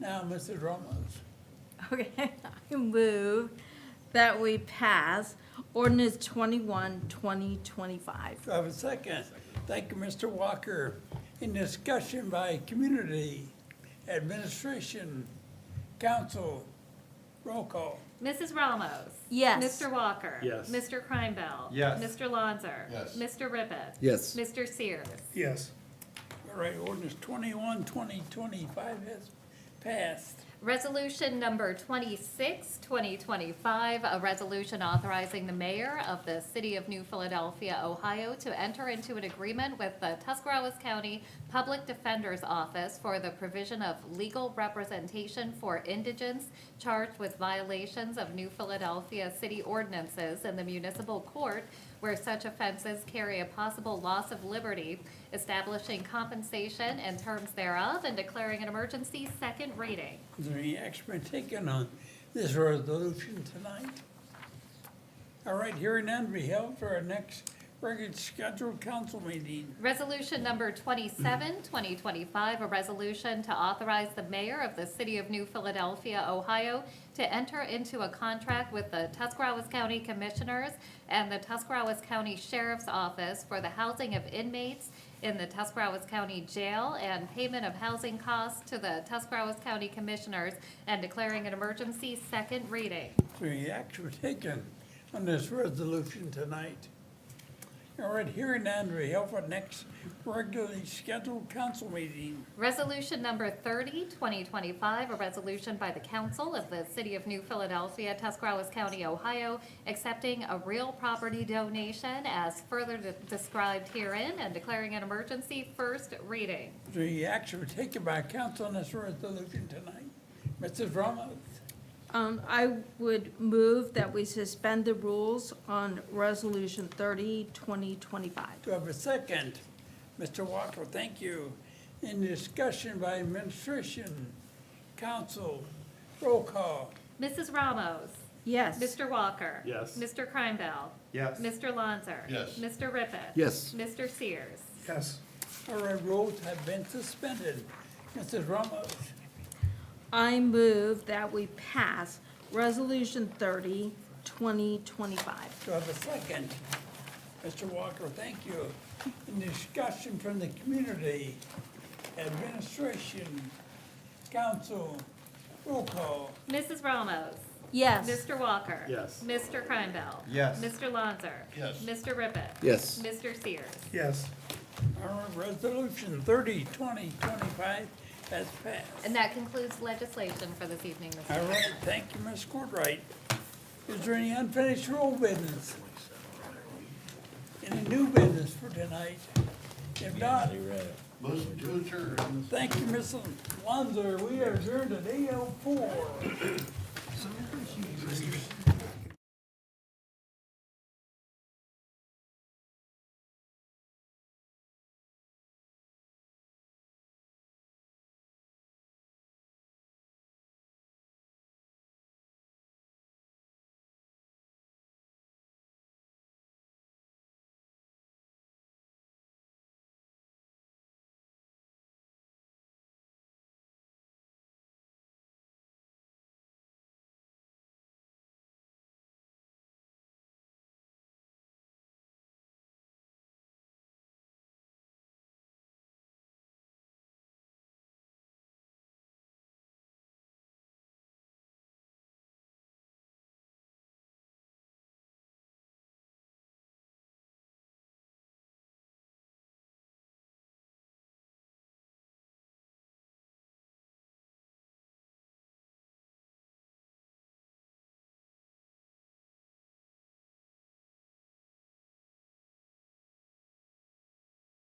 Q: Now, Mrs. Ramos.
I: Okay, I move that we pass ordinance 21, 2025.
Q: Do I have a second? Thank you, Mr. Walker. In discussion by community, administration, council, roll call.
N: Mrs. Ramos.
I: Yes.
N: Mr. Walker.
F: Yes.
N: Mr. Kreinbell.
A: Yes.
N: Mr. Lanzer.
E: Yes.
N: Mr. Rippet.
C: Yes.
N: Mr. Sears.
D: Yes.
Q: All right, ordinance 21, 2025 has passed.
N: Resolution number 26, 2025, a resolution authorizing the mayor of the city of New Philadelphia, Ohio, to enter into an agreement with the Tuscarawas County Public Defender's Office for the provision of legal representation for indigents charged with violations of New Philadelphia city ordinances in the municipal court where such offenses carry a possible loss of liberty, establishing compensation and terms thereof, and declaring an emergency. Second reading.
Q: Is there any action been taken on this resolution tonight? All right, hearing none, be held for our next regular scheduled council meeting.
N: Resolution number 27, 2025, a resolution to authorize the mayor of the city of New Philadelphia, Ohio, to enter into a contract with the Tuscarawas County Commissioners and the Tuscarawas County Sheriff's Office for the housing of inmates in the Tuscarawas County Jail and payment of housing costs to the Tuscarawas County Commissioners and declaring an emergency. Second reading.
Q: Is there any action taken on this resolution tonight? All right, hearing none, we held for next regularly scheduled council meeting.
N: Resolution number 30, 2025, a resolution by the council of the city of New Philadelphia, Tuscarawas County, Ohio, accepting a real property donation as further described herein and declaring an emergency. First reading.
Q: Is there any action taken by council on this resolution tonight? Mrs. Ramos?
I: I would move that we suspend the rules on resolution 30, 2025.
Q: Do I have a second? Mr. Walker, thank you. In discussion by administration, council, roll call.
N: Mrs. Ramos.
I: Yes.
N: Mr. Walker.
F: Yes.
N: Mr. Kreinbell.
A: Yes.
N: Mr. Lanzer.
E: Yes.
N: Mr. Rippet.
C: Yes.
N: Mr. Sears.
D: Yes.
Q: All right, rules have been suspended. Mrs. Ramos?
I: I move that we pass resolution 30, 2025.
Q: Do I have a second? Mr. Walker, thank you. In discussion from the community, administration, council, roll call.
N: Mrs. Ramos.
I: Yes.
N: Mr. Walker.
F: Yes.
N: Mr. Kreinbell.
A: Yes.
N: Mr. Lanzer.
E: Yes.
N: Mr. Rippet.
C: Yes.
N: Mr. Sears.
D: Yes.
Q: All right, resolution 30, 2025 has passed.
N: And that concludes legislation for this evening, Mr.
Q: All
N: Mayor.
Q: right, thank you, Ms. Courtright. Is there any unfinished old business? Any new business for tonight? If not,
E: Motion to adjourn.
Q: thank you, Ms. Lanzer. We are adjourned at 8:04.